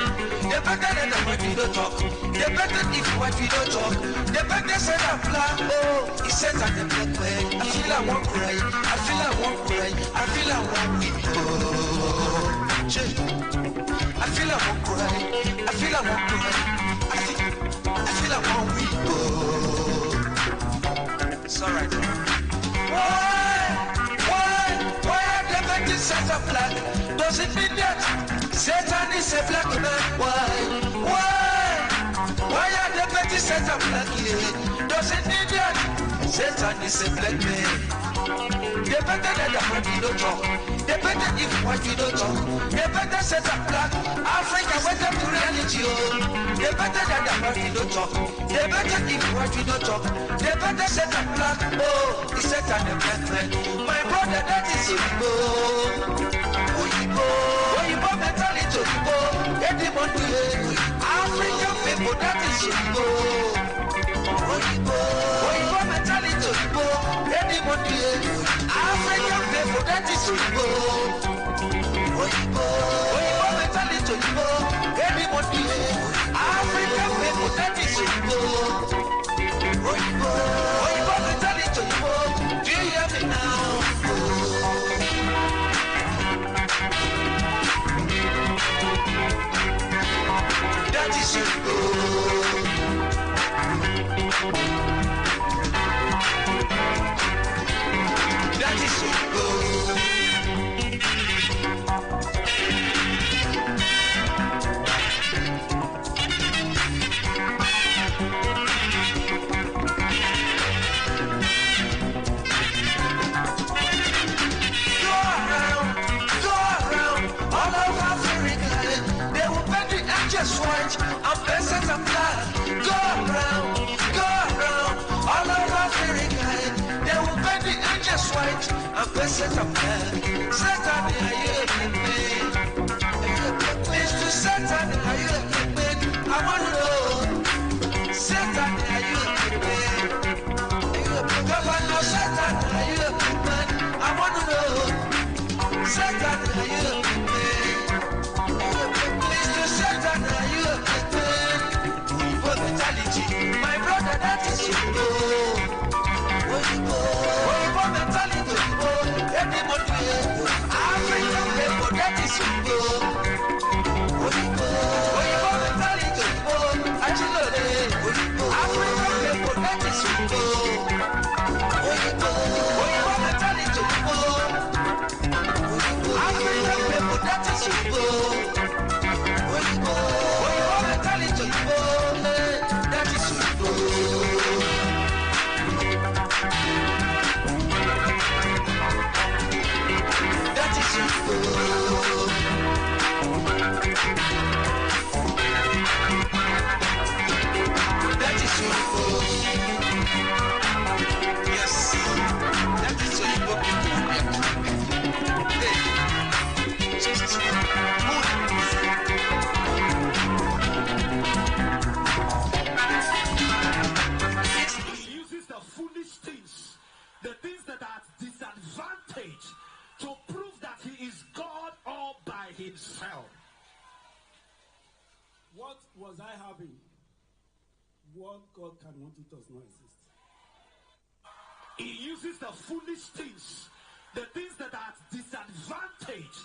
You better let the white people talk. You better give white people talk. You better set up black. Oh, he said that the black man. I feel I won't cry. I feel I won't cry. I feel I won't weep. Oh, I feel I won't cry. I feel I won't cry. I feel I won't weep. Oh, it's alright. Why Does it mean that Satan is a black man? Why are the petty Satan black here? Does it mean that Satan is a black man? They better than the man we don't talk. They better if what we don't talk. They better set up black. Africa wake up to reality. They better than the man we don't talk. They better if what we don't talk. They better set up black. Oh, it's set on the black man. My brother, that is Oyibo. Oyibo mentality Oyibo. Anyone do it. African people, that is Oyibo. Oyibo mentality Oyibo. Anyone do it. African people, that is Oyibo. Oyibo mentality Oyibo. Anyone do it. African people, that is Oyibo. Oyibo mentality Oyibo. Do you hear me now? That is Oyibo. That is Oyibo. White and peasants and black. Go around, all over Africa. They will bend the angels white and peasants and black. Satan, are you a man? Mr. Satan, are you a man? I want to know. Satan, are you a man? Governor Satan, are you a man? I want to know. Satan, are you a man? Satan, are you a man? Oyibo mentality, my brother, that is Oyibo. Oyibo mentality, Oyibo. Anyone do it. African people, that is Oyibo. Oyibo mentality, Oyibo. Achilode, African people, that is Oyibo. Oyibo mentality, Oyibo. African people, that is Oyibo. What was I having? What God can want, it does not exist. He uses the foolish things, the things that are at disadvantage,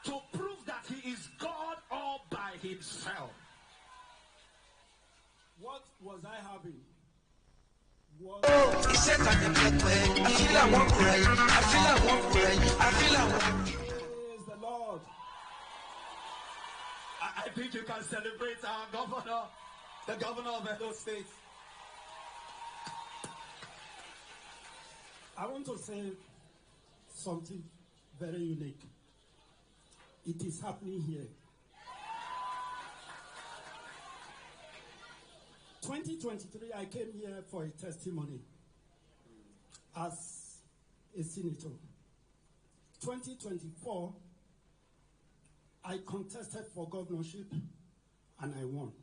to prove that he is God all by himself. What was I having? He said that the black way. I feel I won't cry. I feel I won't cry. I feel I won't. Praise the Lord. I think you can celebrate our governor, the governor of Edo State. I want to say something very unique. It is happening here. 2023, I came here for a testimony as a senator. 2024, I contested for governorship and I won.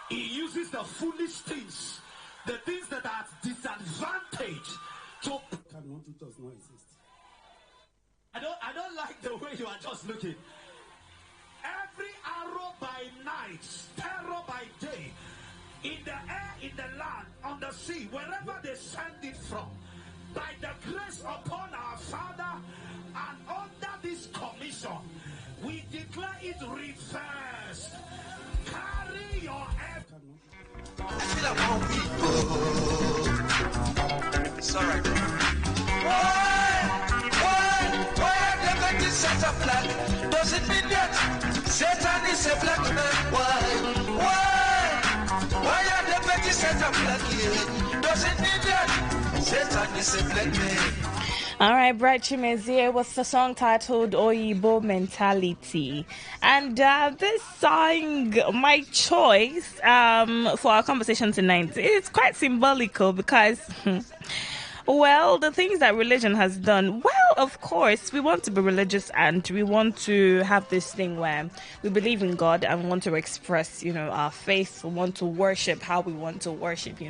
He uses the foolish things, the things that are at disadvantage, to cannot, it does not exist. I don't like the way you are just looking. Every arrow by night, terror by day, in the air, in the land, on the sea, wherever they send it from, by the grace upon our Father and under this commission, we declare it reversed. Carry your head. I feel like one week. It's alright. Why? Doesn't mean that Satan is a black man. Why are the petty Satan black here? Doesn't mean that Satan is a black man. All right, Bright Chimezie was the song titled Oyibo Mentality. And this song, my choice for our conversation tonight, is quite symbolical because, well, the things that religion has done, well, of course, we want to be religious and we want to have this thing where we believe in God and we want to express, our faith, we want to worship how we want to worship,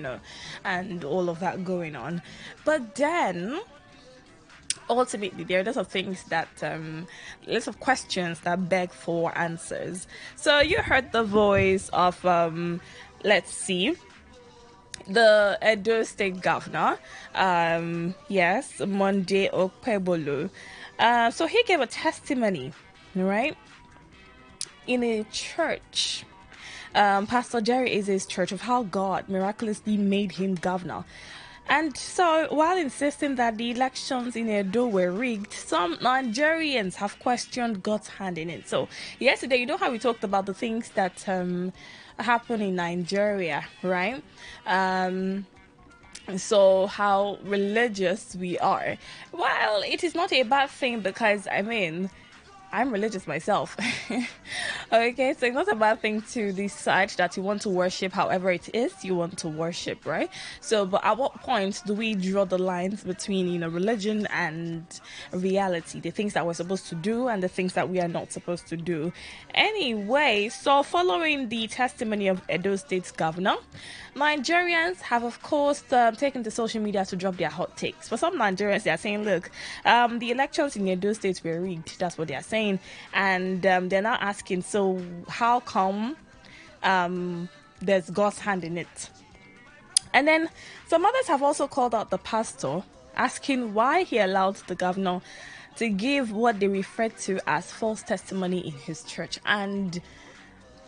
and all of that going on. But then ultimately there are lots of things that lots of questions that beg for answers. So you heard the voice of let's see, the Edo State Governor, yes, Monday Okpebolo. So he gave a testimony, right, in a church, Pastor Jerry Eze's church, of how God miraculously made him governor. And so, while insisting that the elections in Edo were rigged, some Nigerians have questioned God's hand in it. So, yesterday, you know how we talked about the things that happen in Nigeria, right? So, how religious we are. Well, it is not a bad thing because, I'm religious myself. Okay, so it's not a bad thing to decide that you want to worship however it is you want to worship, right? So, but at what point do we draw the lines between, religion and reality? The things that we're supposed to do and the things that we are not supposed to do. Anyway, so following the testimony of Edo State's governor, Nigerians have, of course, taken to social media to drop their hot takes. For some Nigerians, they are saying, look, the elections in Edo State were rigged. That's what they are saying. And they're now asking, so how come there's God's hand in it? And then some others have also called out the pastor, asking why he allowed the governor to give what they referred to as false testimony in his church. And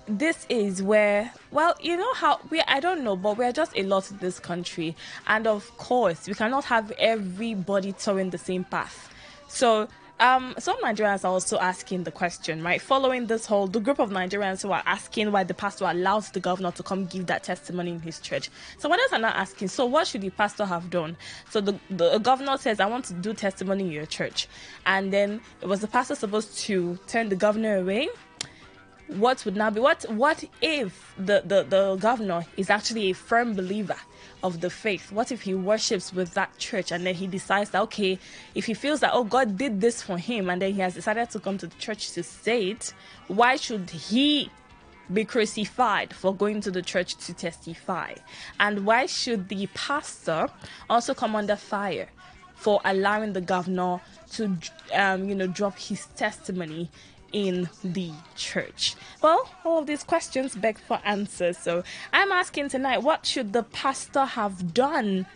this is where, well, I don't know, but we're just a lot in this country. And of course, we cannot have everybody towing the same path. So, some Nigerians are also asking the question, right? Following this the group of Nigerians who are asking why the pastor allowed the governor to come give that testimony in his church. So others are now asking, so what should the pastor have done? So the governor says, I want to do testimony in your church. And then was the pastor supposed to turn the governor away? What would now be, what if the governor is actually a firm believer of the faith? What if he worships with that church and then he decides that, okay, if he feels that, oh, God did this for him and then he has decided to come to the church to say it, why should he be crucified for going to the church to testify? And why should the pastor also come under fire for allowing the governor to drop his testimony in the church? Well, all of these questions beg for answers. So I'm asking tonight, what should the pastor have done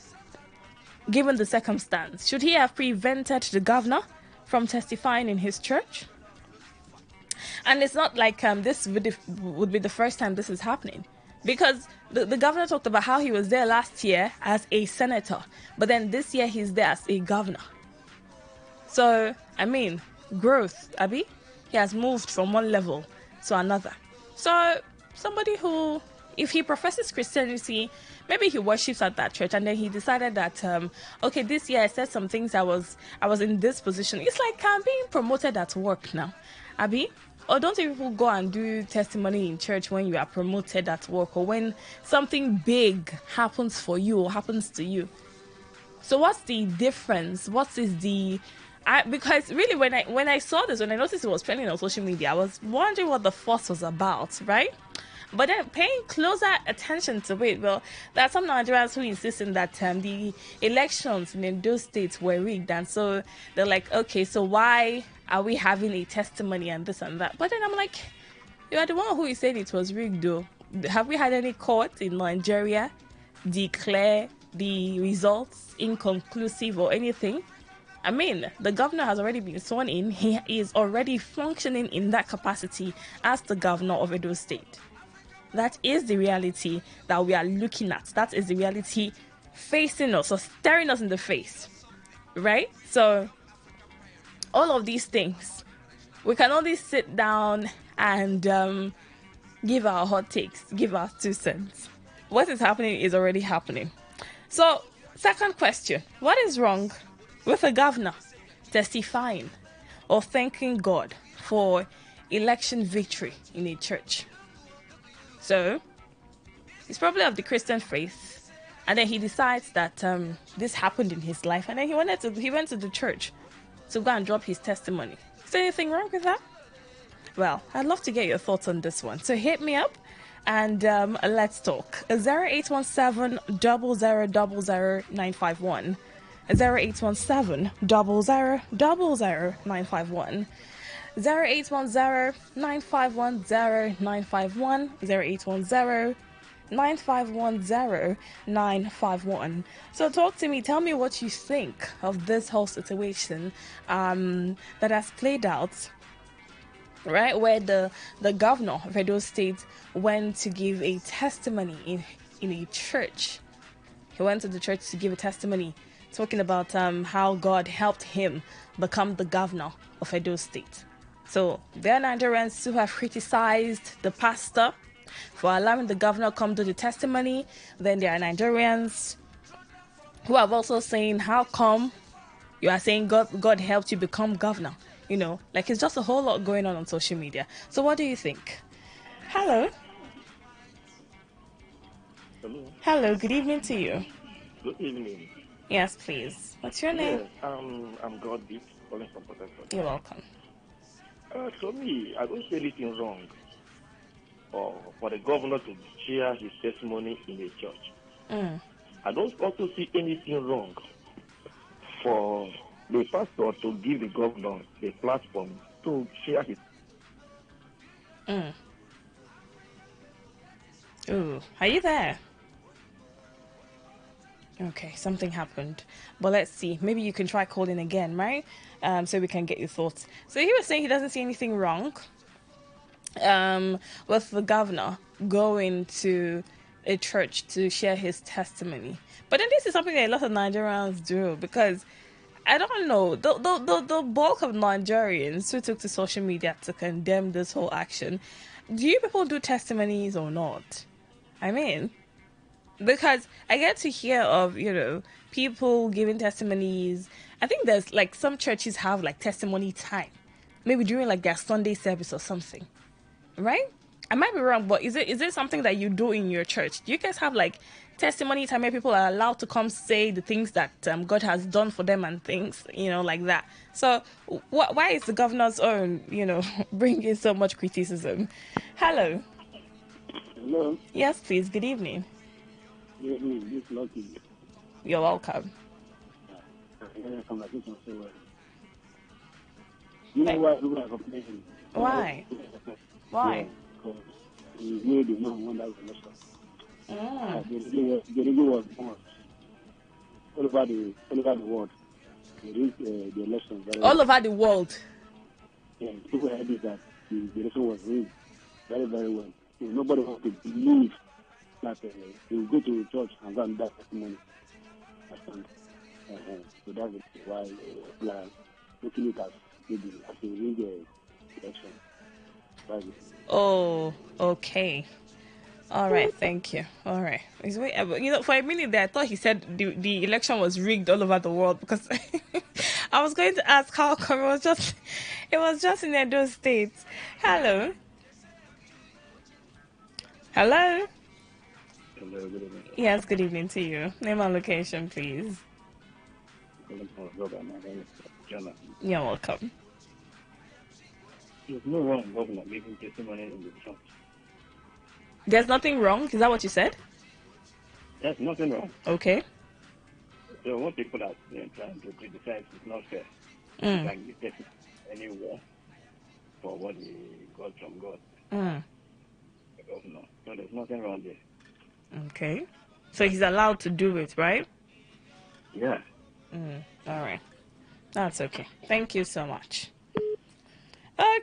given the circumstance? Should he have prevented the governor from testifying in his church? And it's not like this would be the first time this is happening, because the governor talked about how he was there last year as a senator, but then this year he's there as a governor. So, growth, Abby. He has moved from one level to another. So somebody who, if he professes Christianity, maybe he worships at that church and then he decided that, okay, this year I said some things, I was in this position. It's like being promoted at work now, Abby. Or don't people go and do testimony in church when you are promoted at work or when something big happens for you or happens to you? So what's the difference? What is the... because really, when I saw this, when I noticed it was trending on social media, I was wondering what the fuss was about, right? But then paying closer attention to it, well, there are some Nigerians who insist that the elections in those states were rigged, and so they're like, okay, so why are we having a testimony and this and that? But then I'm like, you are the one who is saying it was rigged, though. Have we had any court in Nigeria declare the results inconclusive or anything? The governor has already been sworn in. He is already functioning in that capacity as the governor of Edo State. That is the reality that we are looking at. That is the reality facing us or staring us in the face, right? So all of these things We can only sit down and give our hot takes, give our 2 cents. What is happening is already happening. So, second question. What is wrong with a governor testifying or thanking God for election victory in a church? So, he's probably of the Christian faith, and then he decides that this happened in his life, and then he went to the church to go and drop his testimony. Is there anything wrong with that? Well, I'd love to get your thoughts on this one. So hit me up and let's talk. 0817 0000 951. 0817 0000 951. 0810 951 0951. 0810 951 951. So talk to me. Tell me what you think of this whole situation that has played out, right, where the governor of Edo State went to give a testimony in a church. He went to the church to give a testimony talking about how God helped him become the governor of Edo State. So there are Nigerians who have criticized the pastor for allowing the governor come to the testimony. Then there are Nigerians who have also saying, how come you are saying God helped you become governor? You know, like it's just a whole lot going on social media. So what do you think? Hello. Hello. Hello, good evening to you. Good evening. Yes, please. What's your name? Yes, I'm God Deep, calling from Port Harcourt. You're welcome. So me, I don't see anything wrong for the governor to share his testimony in a church. I don't also see anything wrong for the pastor to give the governor a platform to share his. Ooh, are you there? Okay, something happened. But let's see. Maybe you can try calling again, right? So we can get your thoughts. So he was saying he doesn't see anything wrong with the governor going to a church to share his testimony. But then this is something that a lot of Nigerians do, because I don't know, the bulk of Nigerians who took to social media to condemn this whole action, do you people do testimonies or not? I mean, because I get to hear of, people giving testimonies. I think there's like some churches have like testimony time, maybe during like their Sunday service or something, right? I might be wrong, but is it something that you do in your church? Do you guys have like testimony time where people are allowed to come say the things that God has done for them and things, like that? So why is the governor's own, bringing so much criticism? Hello. Hello. Yes, please. Good evening. Good evening. This is Lucky. You're welcome. You know why people are complaining? Why? Why? Because he made the man won that election. The really was born all over the world. They did the election all over the world. Yeah, people heard it that the election was rigged very, very well. So nobody wants to believe that they will go to the church and go and that testimony. So that's why people are looking at it as a rigged election. Oh, okay. All right, thank you. All right. For a minute there, I thought he said the election was rigged all over the world, because I was going to ask how come it was just in Edo State. Hello. Hello. Hello, good evening. Yes, good evening to you. Name and location, please. You're welcome. There's no wrong governor making testimony in the church. There's nothing wrong? Is that what you said? There's nothing wrong. Okay. So what people are trying to criticize is not fair. You can give testimony anywhere for what he got from God. The governor. So there's nothing wrong there. Okay. So he's allowed to do it, right? Yeah. All right. That's okay. Thank you so much.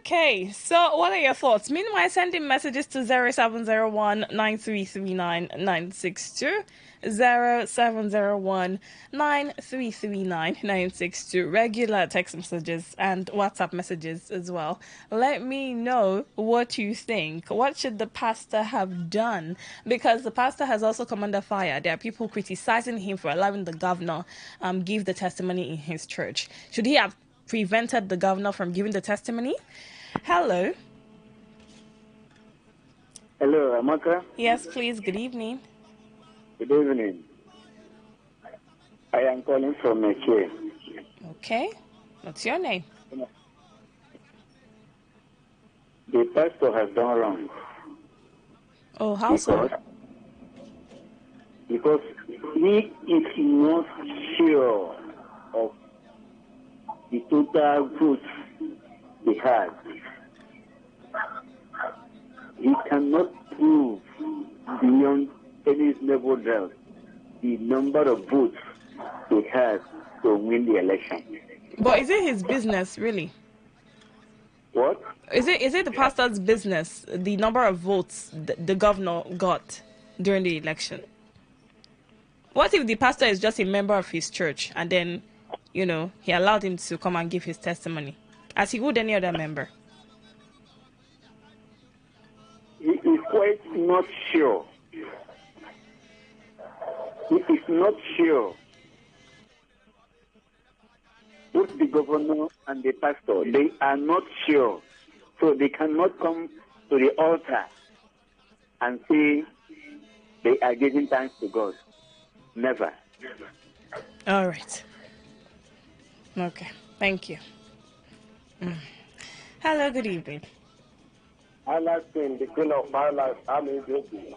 Okay, so what are your thoughts? Meanwhile, sending messages to 0701 9339 962, 0701 9339 962, regular text messages and WhatsApp messages as well. Let me know what you think. What should the pastor have done? Because the pastor has also come under fire. There are people criticizing him for allowing the governor give the testimony in his church. Should he have prevented the governor from giving the testimony? Hello. Hello, Amaka. Yes, please. Good evening. Good evening. I am calling from Meche. Okay. What's your name? The pastor has done wrong. Oh, how so? Because he is not sure of the total votes he has. He cannot prove beyond any reasonable doubt the number of votes he has to win the election. But is it his business, really? What? Is it the pastor's business, the number of votes the governor got during the election? What if the pastor is just a member of his church and then, he allowed him to come and give his testimony, as he would any other member? He is quite not sure. He is not sure. Both the governor and the pastor, they are not sure. So they cannot come to the altar and say they are giving thanks to God. Never. All right. Okay. Thank you. Hello, good evening. I like the queen of my life. I'm in duty.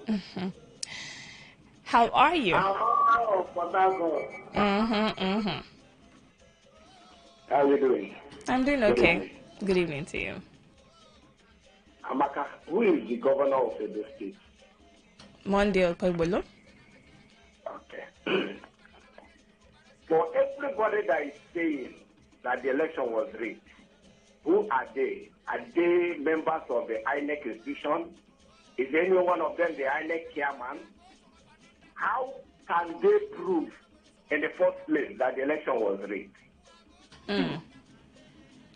How are you? How are you doing? I'm doing okay. Good evening to you. Amaka, who is the governor of the state? Monday Okpebolo. Okay. For everybody that is saying that the election was rigged, who are they? Are they members of the INEC institution? Is any one of them the INEC chairman? How can they prove in the first place that the election was rigged?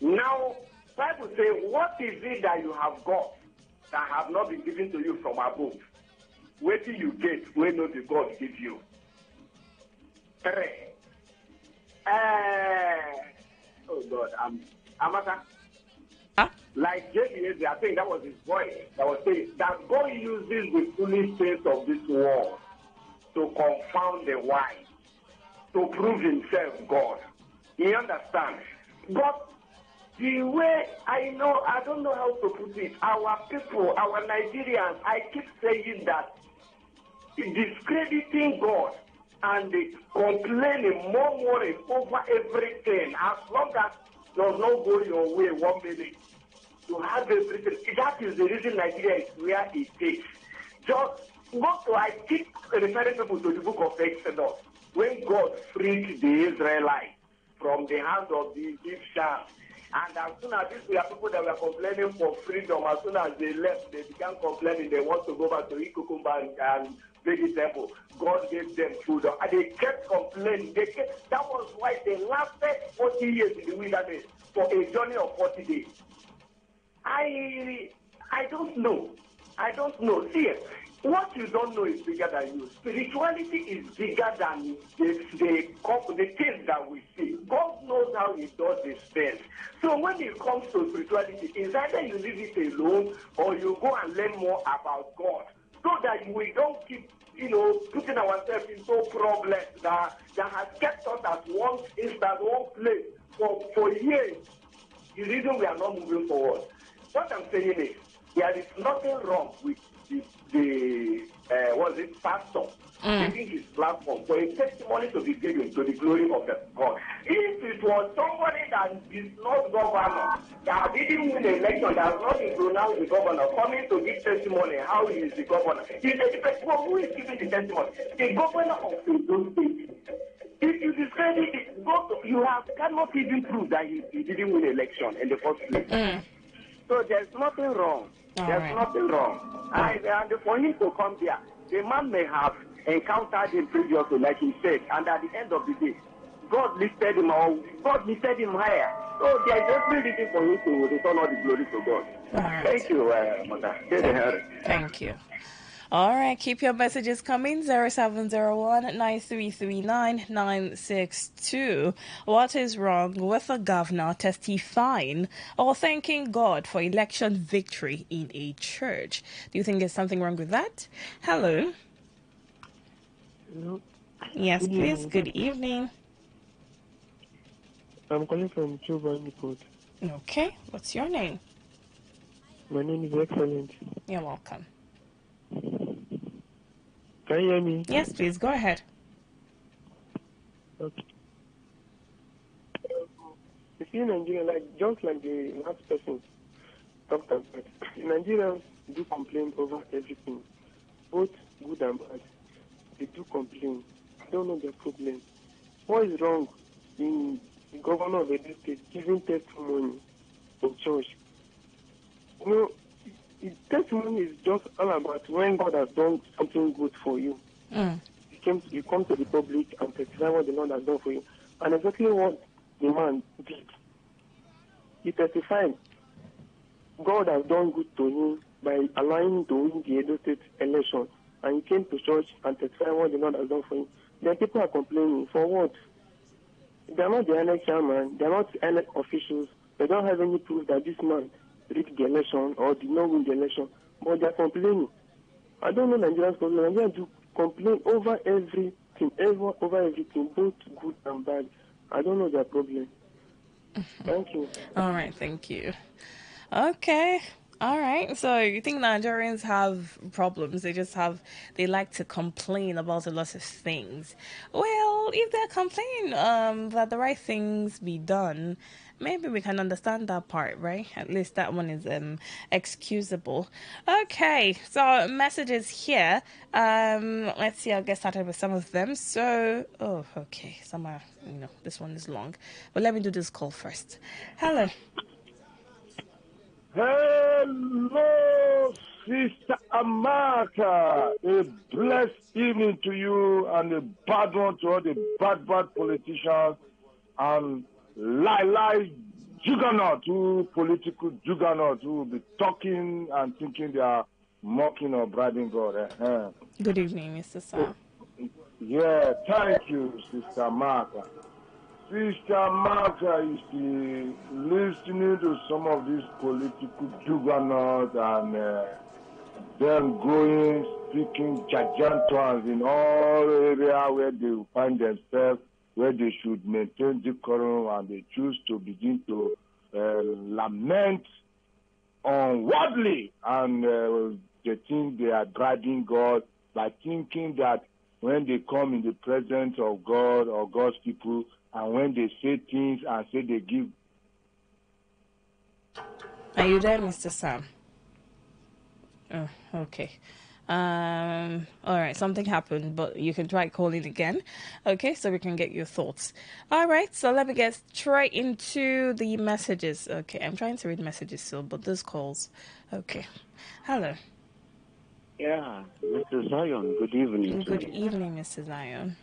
Now, Bible says, what is it that you have got that have not been given to you from above? Where do you get when not the God give you? 3. Oh God, Amaka. Like JBS, I think that was his voice that was saying that God uses the foolish things of this world to confound the wise, to prove himself God. You understand? But the way I don't know how to put it, our people, our Nigerians, I keep saying that discrediting God and complaining, murmuring over everything, as long as does not go your way 1 minute, to have everything. That is the reason Nigeria is where it is. Just I keep referring people to the book of Exodus, when God freed the Israelites from the hands of the Egyptians. And as soon as these were people that were complaining for freedom, as soon as they left, they began complaining they want to go back to eat cucumber and vegetable. God gave them food. And they kept complaining. That was why they lasted 40 years in the wilderness for a journey of 40 days. I don't know. See, what you don't know is bigger than you. Spirituality is bigger than the things that we see. God knows how he does his things. So when it comes to spirituality, it's either you leave it alone or you go and learn more about God, so that we don't keep, putting ourselves into problems that has kept us at one place for years. The reason we are not moving forward. What I'm saying is, there is nothing wrong with the pastor giving his platform for a testimony to be given to the glory of the God. If it was somebody that is not governor, that didn't win the election, that has not been pronounced the governor, coming to give testimony how he is the governor, who is giving the testimony? The governor of the state. If you discredit it, you cannot even prove that he didn't win the election in the first place. So there's nothing wrong. There's nothing wrong. And for him to come there, the man may have encountered him previously, like he said, and at the end of the day, God lifted him or God lifted him higher. So there is every reason for him to return all the glory to God. Thank you, Mother. Thank you. All right, keep your messages coming. 0701-9339-962. What is wrong with a governor testifying or thanking God for election victory in a church? Do you think there's something wrong with that? Hello. Hello. Yes, Good please. evening. Good evening. I'm calling from Chuba Report. Okay, what's your name? My name is Excellent. You're welcome. Can you hear me? Yes, please. Go ahead. Okay. You see, in Nigeria, just like the last person talked about, Nigerians do complain over everything, both good and bad. They do complain. I don't know their problem. What is wrong in the governor of the state giving testimony in church? You know, testimony is just all about when God has done something good for you. You come to the public and testify what the Lord has done for you. And exactly what the man did. He testified God has done good to him by allowing him to win the Edo State election. And he came to church and testified what the Lord has done for him. Then people are complaining. For what? They are not the INEC chairman. They are not INEC officials. They don't have any proof that this man rigged the election or did not win the election. But they are complaining. I don't know Nigerians problem. Nigerians do complain over everything, over everything, both good and bad. I don't know their problem. Thank you. All right, thank you. Okay. All right. So you think Nigerians have problems? They like to complain about a lot of things. Well, if they're complaining that the right things be done, maybe we can understand that part, right? At least that one is excusable. Okay. So messages here. Let's see. I'll get started with some of them. So, okay. Some are, this one is long, but let me do this call first. Hello. Hello, Sister Amaka. A blessed evening to you and a bad one to all the bad politicians and lie juggernaut, who political juggernaut who will be talking and thinking they are mocking or bribing God. Good evening, Mr. Sam. Yeah, thank you, Sister Amaka. Sister Martha is listening to some of these political juggernauts and them going, speaking gigantoans in all areas where they find themselves, where they should maintain decorum, and they choose to begin to lament unworldly, and they think they are dragging God by thinking that when they come in the presence of God or God's people, and when they say things and say they give. Are you there, Mr. Sam? Oh, okay. All right, something happened, but you can try calling again. Okay, so we can get your thoughts. All right, so let me get straight into the messages. Okay, I'm trying to read messages still, but those calls. Okay. Hello. Yeah, Mr. Zion, good evening. Good evening, Mr. Zion.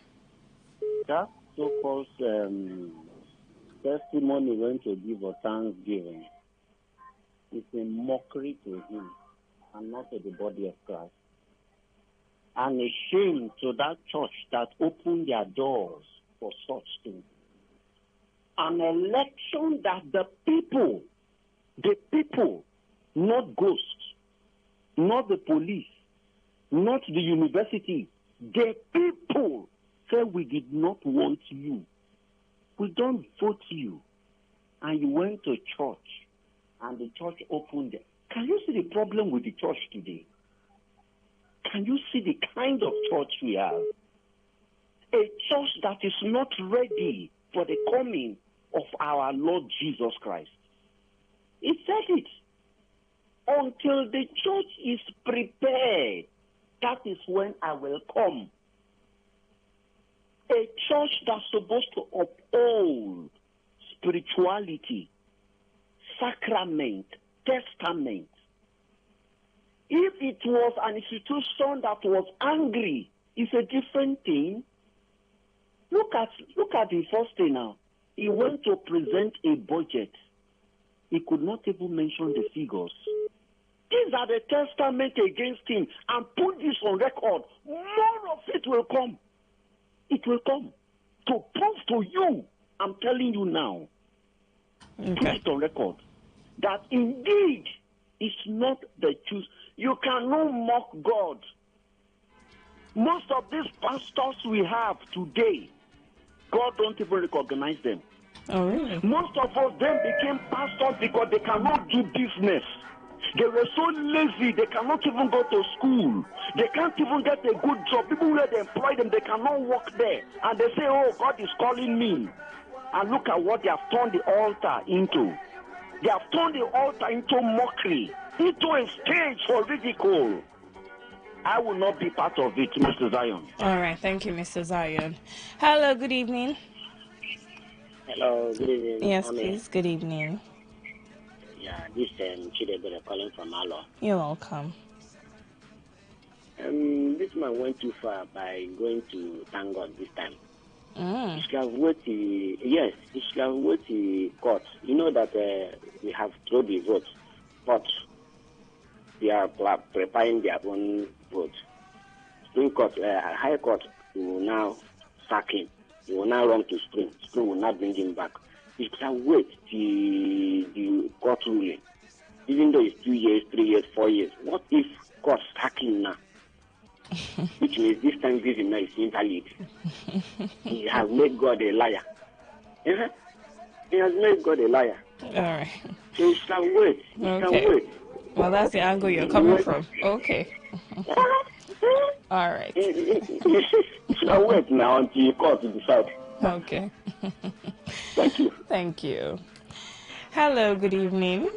That so-called testimony went to give or thanksgiving is a mockery to him and not to the body of Christ. And a shame to that church that opened their doors for such things. An election that the people, not ghosts, not the police, not the university, the people say we did not want you. We don't vote you. And you went to church and the church opened it. Can you see the problem with the church today? Can you see the kind of church we have? A church that is not ready for the coming of our Lord Jesus Christ. He said it. Until the church is prepared, that is when I will come. A church that's supposed to uphold spirituality, sacrament, testament. If it was an institution that was angry, it's a different thing. Look at the first thing now. He went to present a budget. He could not even mention the figures. These are the testament against him, and put this on record. More of it will come. It will come to prove to you. I'm telling you now. Okay. Put it on record that indeed it's not the truth. You cannot mock God. Most of these pastors we have today, God don't even recognize them. Oh, really? Most of us then became pastors because they cannot do business. They were so lazy, they cannot even go to school. They can't even get a good job. People where they employ them, they cannot work there. And they say, oh, God is calling me. And look at what they have turned the altar into. They have turned the altar into mockery, into a stage for ridicule. I will not be part of it, Mr. Zion. All right, thank you, Mr. Zion. Hello, good evening. Hello, good evening. Yes, please, good evening. Yeah, this Chidebere calling from Alo. You're welcome. This man went too far by going to thank God this time. He should have waited. Yes, he should have waited court. You know that we have thrown the vote, but they are preparing their own vote. Supreme Court, High Court will now sack him. He will now run to Supreme. Supreme will not bring him back. He should have waited the court ruling. Even though it's 2 years, 3 years, 4 years. What if court sack him now? Which means this time this is invalid. He has made God a liar. He has made God a liar. All right. So he shall wait. He shall wait. Well, that's the angle you're coming from. Okay. All right. He shall wait now until the court decide. Okay. Thank you. Thank you. Hello, good evening.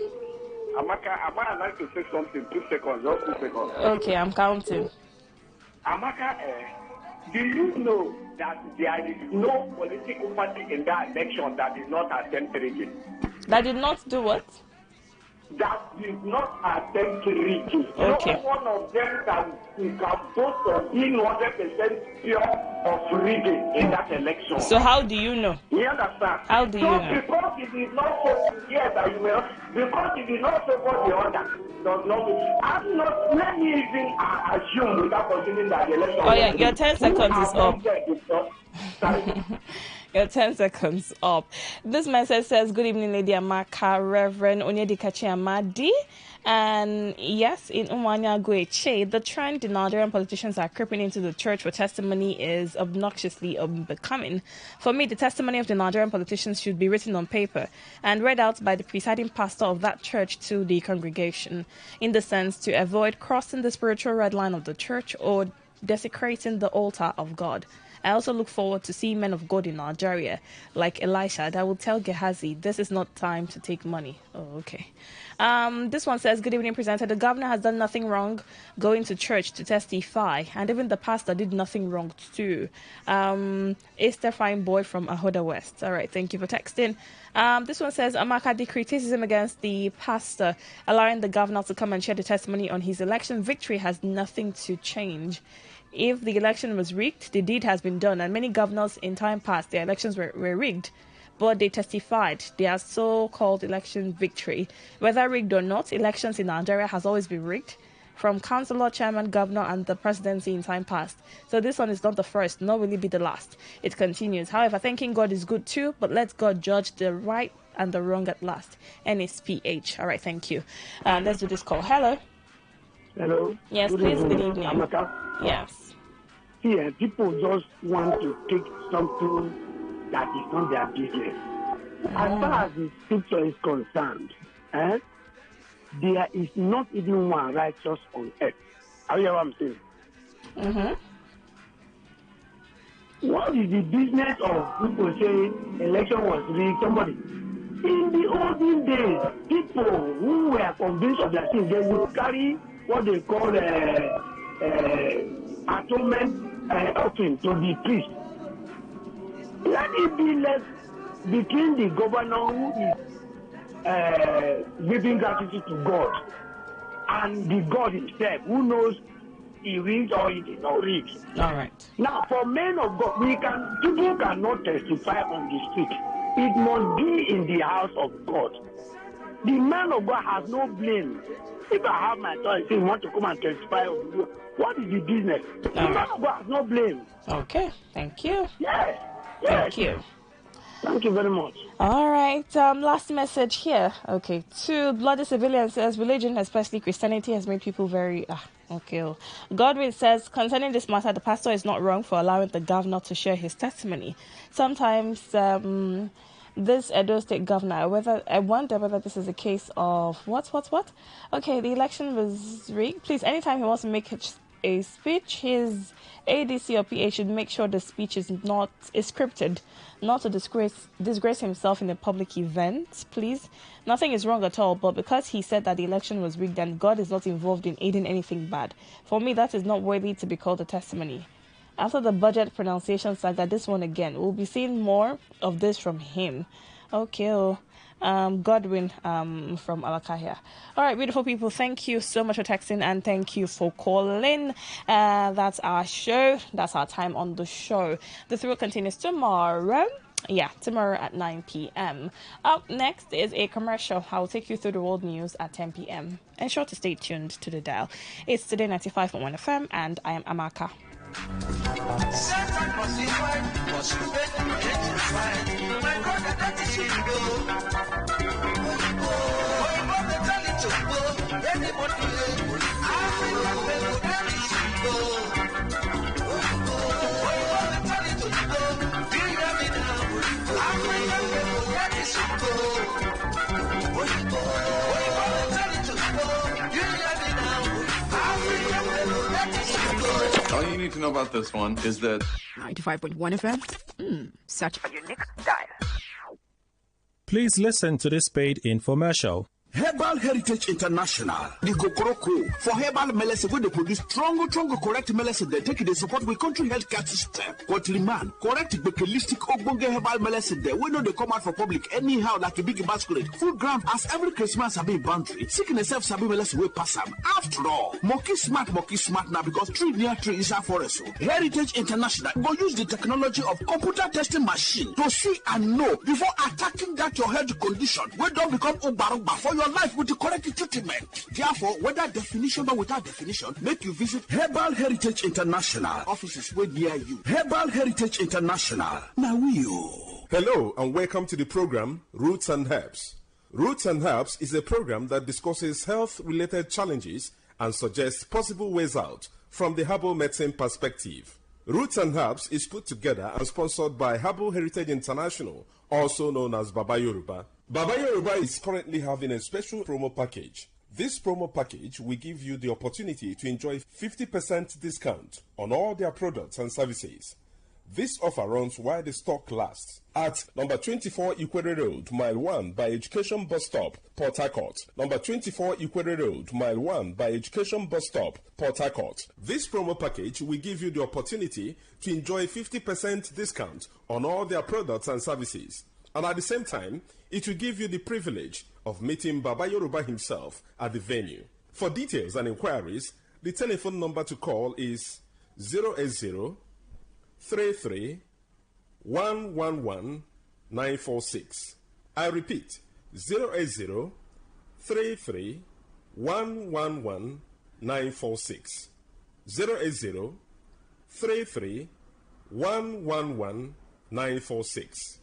Amaka, I'd like to say something. 2 seconds, just 2 seconds. Okay, I'm counting. Amaka, do you know that there is no political party in that election that did not attempt rigging? That did not do what? That did not attempt rigging. Okay. No one of them can boast of being 100% pure of rigging in that election. So how do you know? You understand? How do you know? Because it is not so, yes, I will. Because it is not so for the other. Does not. I'm not. Let me even assume without considering that the election. Oh yeah, your 10 seconds is up. Your 10 seconds up. This message says, good evening, Lady Amaka, Reverend Onyedikachi Amadi. And yes, in Umwanya Gueche, the trend the Nigerian politicians are creeping into the church for testimony is obnoxiously unbecoming. For me, the testimony of the Nigerian politicians should be written on paper and read out by the presiding pastor of that church to the congregation, in the sense to avoid crossing the spiritual red line of the church or desecrating the altar of God. I also look forward to seeing men of God in Nigeria, like Elisha, that will tell Gehazi, this is not time to take money. Oh, okay. This one says, good evening, presenter. The governor has done nothing wrong going to church to testify, and even the pastor did nothing wrong too. Esther Fine Boy from Ahoda West. All right, thank you for texting. This one says, Amaka, the criticism against the pastor allowing the governor to come and share the testimony on his election victory has nothing to change. If the election was rigged, the deed has been done, and many governors in time past, their elections were rigged, but they testified their so-called election victory. Whether rigged or not, elections in Nigeria has always been rigged, from councillor, chairman, governor, and the presidency in time past. So this one is not the first, nor will it be the last. It continues. However, thanking God is good too, but let God judge the right and the wrong at last. NSPH. All right, thank you. Let's do this call. Hello. Hello. Yes, please. Good evening. Amaka. Yes. Here, people just want to take something that is not their business. As far as the scripture is concerned, there is not even one righteous on earth. Are you hear what I'm saying? What is the business of people saying election was rigged? Somebody. In the olden days, people who were convinced of their sins, they would carry what they call atonement offering to the priest. Let it be left between the governor who is giving gratitude to God and the God himself, who knows he reads or he did not read. All right. Now, for men of God, people cannot testify on the street. It must be in the house of God. The man of God has no blame. If I have my thoughts, say, want to come and testify on you, what is the business? The man of God has no blame. Okay, thank you. Yes. Thank you. Thank you very much. All right, last message here. Okay, to bloody civilians says religion, especially Christianity, has made people very okay. Godwin says concerning this matter, the pastor is not wrong for allowing the governor to share his testimony. Sometimes this Edo State governor, I wonder whether this is a case of what? Okay, the election was rigged. Please, anytime he wants to make a speech, his ADC or PA should make sure the speech is scripted, not to disgrace himself in a public event, please. Nothing is wrong at all, but because he said that the election was rigged and God is not involved in aiding anything bad, for me that is not worthy to be called a testimony. After the budget pronunciation saga, this one again, we'll be seeing more of this from him. Okay, Godwin from Alakahia. All right, beautiful people, thank you so much for texting and thank you for calling. That's our show. That's our time on the show. The thrill continues tomorrow. Yeah, tomorrow at 9 p.m. Up next is a commercial. I will take you through the world news at 10 p.m. Ensure to stay tuned to the dial. It's Today 95.1 FM and I am Amaka. All you need to know about this one is that 95.1 FM. Such a unique dial. Please listen to this paid infomercial. Herbal Heritage International, the Kokoroko, for herbal medicine, where they produce strong, correct medicine, they take it, they support with country healthcare system. Quatriman, correct, bakelistic, ogbonge herbal medicine, they we know they come out for public anyhow, like a big basket. Full ground, as every Christmas have been boundary. Seeking a self-sabi medicine, we pass them. After all, monkey smart now, because tree near tree is a forest. Heritage International will use the technology of computer testing machine to see and know before attacking that your health condition. We don't become ubaruba for your life with the correct treatment. Therefore, whether definition or without definition, make you visit Herbal Heritage International. Offices way near you. Herbal Heritage International. Now you. Hello and welcome to the program Roots and Herbs. Roots and Herbs is a program that discusses health-related challenges and suggests possible ways out from the herbal medicine perspective. Roots and Herbs is put together and sponsored by Herbal Heritage International, also known as Baba Yoruba. Baba Yoruba is currently having a special promo package. This promo package will give you the opportunity to enjoy 50% discount on all their products and services. This offer runs while the stock lasts at number 24 Ikwere Road, Mile 1 by Education Bus Stop, Port Harcourt. Number 24 Ikwere Road, Mile 1 by Education Bus Stop, Port Harcourt. This promo package will give you the opportunity to enjoy 50% discount on all their products and services. And at the same time, it will give you the privilege of meeting Baba Yoruba himself at the venue. For details and inquiries, the telephone number to call is 080 33 111 946. I repeat, 080 33 111 946. 080 33 111 946.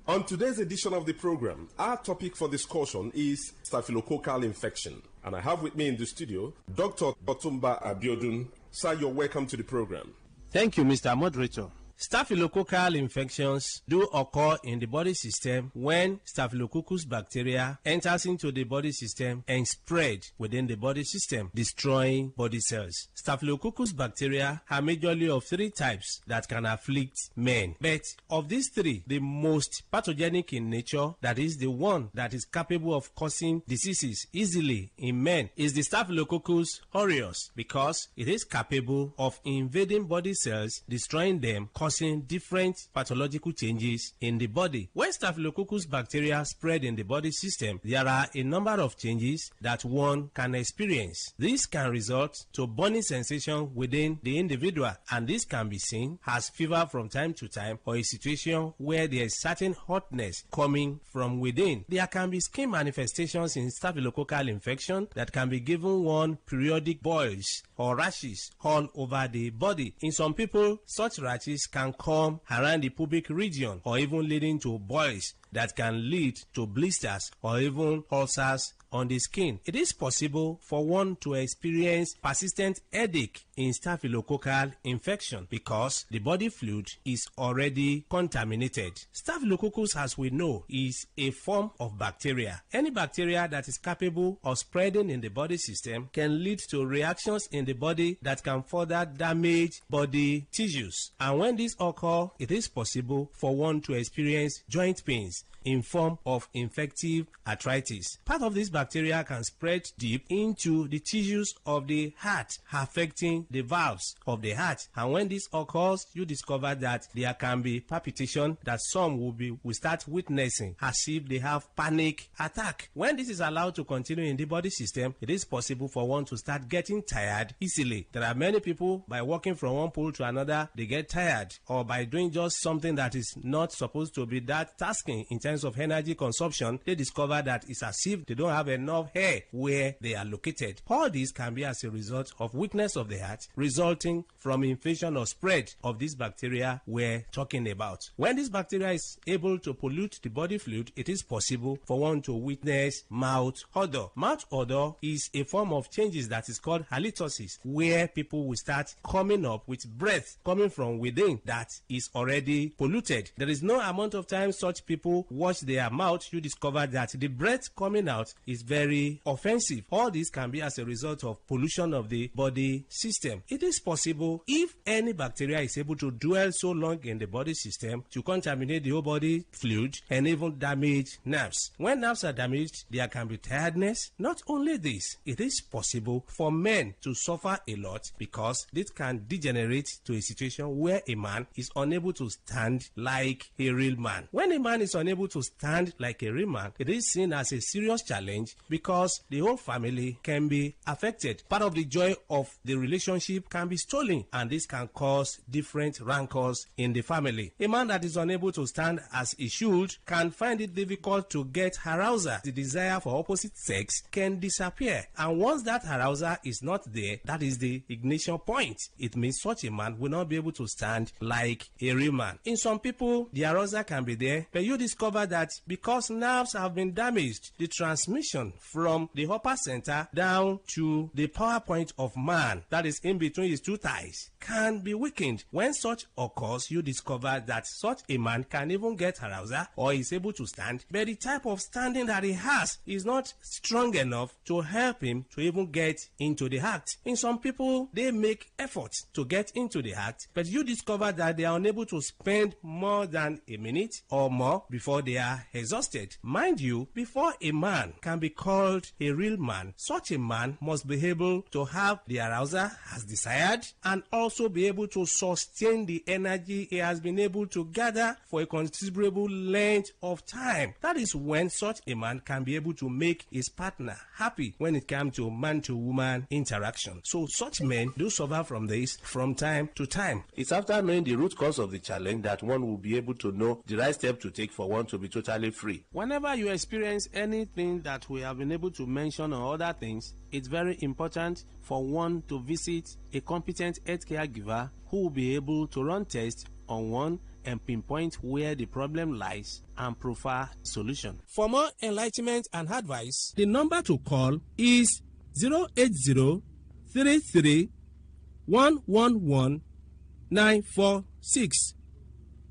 On today's edition of the program, our topic for discussion is staphylococcal infection. And I have with me in the studio, Dr. Botumba Abiodun. Sir, you're welcome to the program. Thank you, Mr. Moderator. Staphylococcal infections do occur in the body system when Staphylococcus bacteria enters into the body system and spread within the body system, destroying body cells. Staphylococcus bacteria are majorly of three types that can afflict men. But of these three, the most pathogenic in nature, that is the one that is capable of causing diseases easily in men, is the Staphylococcus aureus, because it is capable of invading body cells, destroying them, causing causing different pathological changes in the body. When Staphylococcus bacteria spread in the body system, there are a number of changes that one can experience. This can result to burning sensation within the individual, and this can be seen as fever from time to time or a situation where there is certain hotness coming from within. There can be skin manifestations in staphylococcal infection that can be given one periodic boils or rashes all over the body. In some people, such rashes can come around the pubic region or even leading to boils that can lead to blisters or even ulcers on the skin. It is possible for one to experience persistent headache in staphylococcal infection because the body fluid is already contaminated. Staphylococcus, as we know, is a form of bacteria. Any bacteria that is capable of spreading in the body system can lead to reactions in the body that can further damage body tissues. And when this occurs, it is possible for one to experience joint pains in form of infective arthritis. Part of this bacteria can spread deep into the tissues of the heart, affecting the valves of the heart. And when this occurs, you discover that there can be palpitation that some will start witnessing as if they have panic attack. When this is allowed to continue in the body system, it is possible for one to start getting tired easily. There are many people, by walking from one pole to another, they get tired, or by doing just something that is not supposed to be that tasking in terms of energy consumption, they discover that it's as if they don't have enough hair where they are located. All this can be as a result of weakness of the heart resulting from infection or spread of this bacteria we're talking about. When this bacteria is able to pollute the body fluid, it is possible for one to witness mouth odor. Mouth odor is a form of changes that is called halitosis, where people will start coming up with breath coming from within that is already polluted. There is no amount of time such people wash their mouth, you discover that the breath coming out is very offensive. All this can be as a result of pollution of the body system. It is possible, if any bacteria is able to dwell so long in the body system, to contaminate the whole body fluid and even damage nerves. When nerves are damaged, there can be tiredness. Not only this, it is possible for men to suffer a lot because this can degenerate to a situation where a man is unable to stand like a real man. When a man is unable to stand like a real man, it is seen as a serious challenge because the whole family can be affected. Part of the joy of the relationship can be stolen, and this can cause different rancors in the family. A man that is unable to stand as he should can find it difficult to get arousal. The desire for opposite sex can disappear, and once that arousal is not there, that is the ignition point. It means such a man will not be able to stand like a real man. In some people, the arousal can be there, but you discover that because nerves have been damaged, the transmission from the upper center down to the power point of man, that is in between his two thighs, can be weakened. When such occurs, you discover that such a man can even get arousal or is able to stand, but the type of standing that he has is not strong enough to help him to even get into the act. In some people, they make efforts to get into the act, but you discover that they are unable to spend more than a minute or more before they are exhausted. Mind you, before a man can be called a real man, such a man must be able to have the arousal as desired and also be able to sustain the energy he has been able to gather for a considerable length of time. That is when such a man can be able to make his partner happy when it comes to man-to-woman interaction. So such men do suffer from this from time to time. It's after knowing the root cause of the challenge that one will be able to know the right step to take for one to be totally free. Whenever you experience anything that we have been able to mention or other things, it's very important for one to visit a competent healthcare giver who will be able to run tests on one and pinpoint where the problem lies and prefer solution. For more enlightenment and advice, the number to call is 080-33-111-946.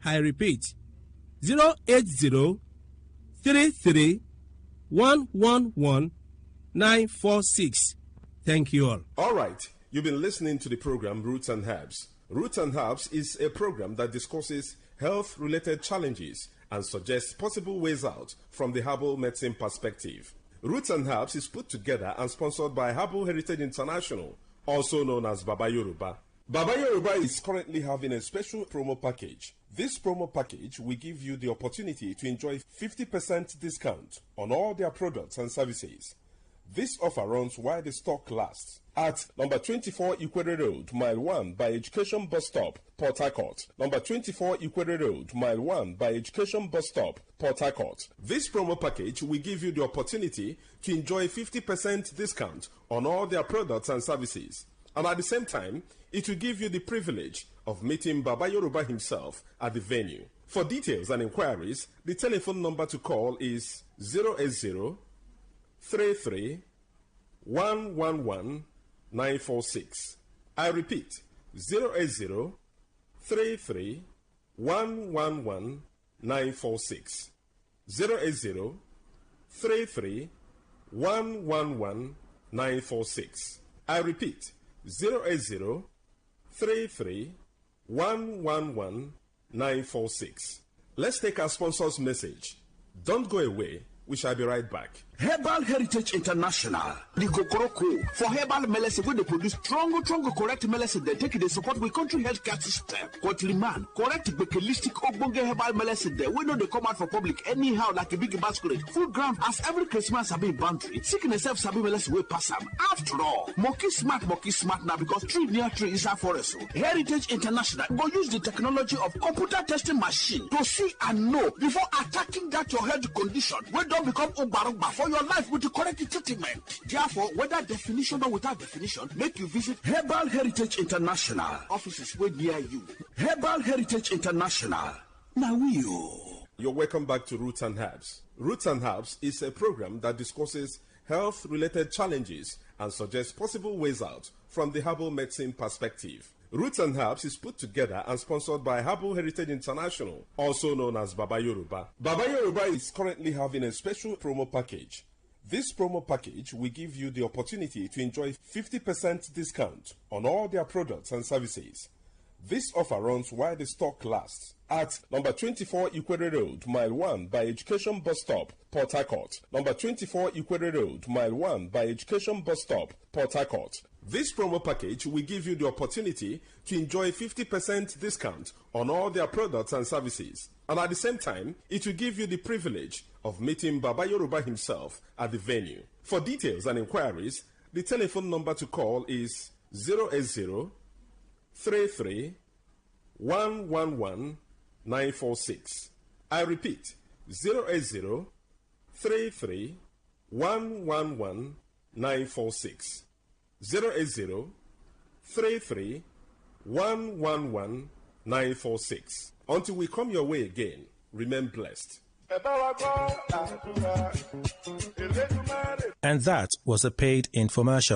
I repeat, 080-33-111-946. Thank you all. All right. You've been listening to the program Roots and Herbs. Roots and Herbs is a program that discusses health-related challenges and suggests possible ways out from the herbal medicine perspective. Roots and Herbs is put together and sponsored by Herbal Heritage International, also known as Baba Yoruba. Baba Yoruba is currently having a special promo package. This promo package will give you the opportunity to enjoy 50% discount on all their products and services. This offer runs while the stock lasts. At number 24 Ikwere Road, Mile 1 by Education Bus Stop, Port Harcourt. Number 24 Ikwere Road, Mile 1 by Education Bus Stop, Port Harcourt. This promo package will give you the opportunity to enjoy 50% discount on all their products and services. And at the same time, it will give you the privilege of meeting Baba Yoruba himself at the venue. For details and inquiries, the telephone number to call is 080 33 111 946. I repeat, 080 33 111 946. 080 33 111 946. I repeat, 080 33 111 946. Let's take our sponsor's message. Don't go away. We shall be right back. Herbal Heritage International, the Kokoroko, for herbal medicine, where they produce strong, correct medicine, they take it, they support with country healthcare system. Quatliman, correct, bekelistic, ogbonge herbal medicine, they we know they come out for public anyhow, like a big basket, full ground, as every Christmas have been boundary. Sickness self sabi medicine will pass them. After all, monkey smart now, because tree near tree is a forest. Heritage International will use the technology of computer testing machine to see and know before attacking that your health condition. We don't become Obarumba for your life with the correct treatment. Therefore, whether definition or without definition, make you visit Herbal Heritage International. Offices way near you. Herbal Heritage International. Now You're welcome back to Roots and Herbs. Roots and Herbs is a program that discusses health-related challenges and suggests possible ways out from the herbal medicine perspective. Roots and Herbs is put together and sponsored by Herbal Heritage International, also known as Baba Yoruba. Baba Yoruba is currently having a special promo package. This promo package will give you the opportunity to enjoy 50% discount on all their products and services. This offer runs while the stock lasts. At number 24 Ikwere Road, Mile 1 by Education Bus Stop, Port Harcourt. Number 24 Ikwere Road, Mile 1 by Education Bus Stop, Port Harcourt. This promo package will give you the opportunity to enjoy 50% discount on all their products and services. And at the same time, it will give you the privilege of meeting Baba Yoruba himself at the venue. For details and inquiries, the telephone number to call is 080 33 111 946. I repeat, 080 33 111 946. 080 33 111 946. Until we come your way again, remain blessed. And that was a paid infomercial.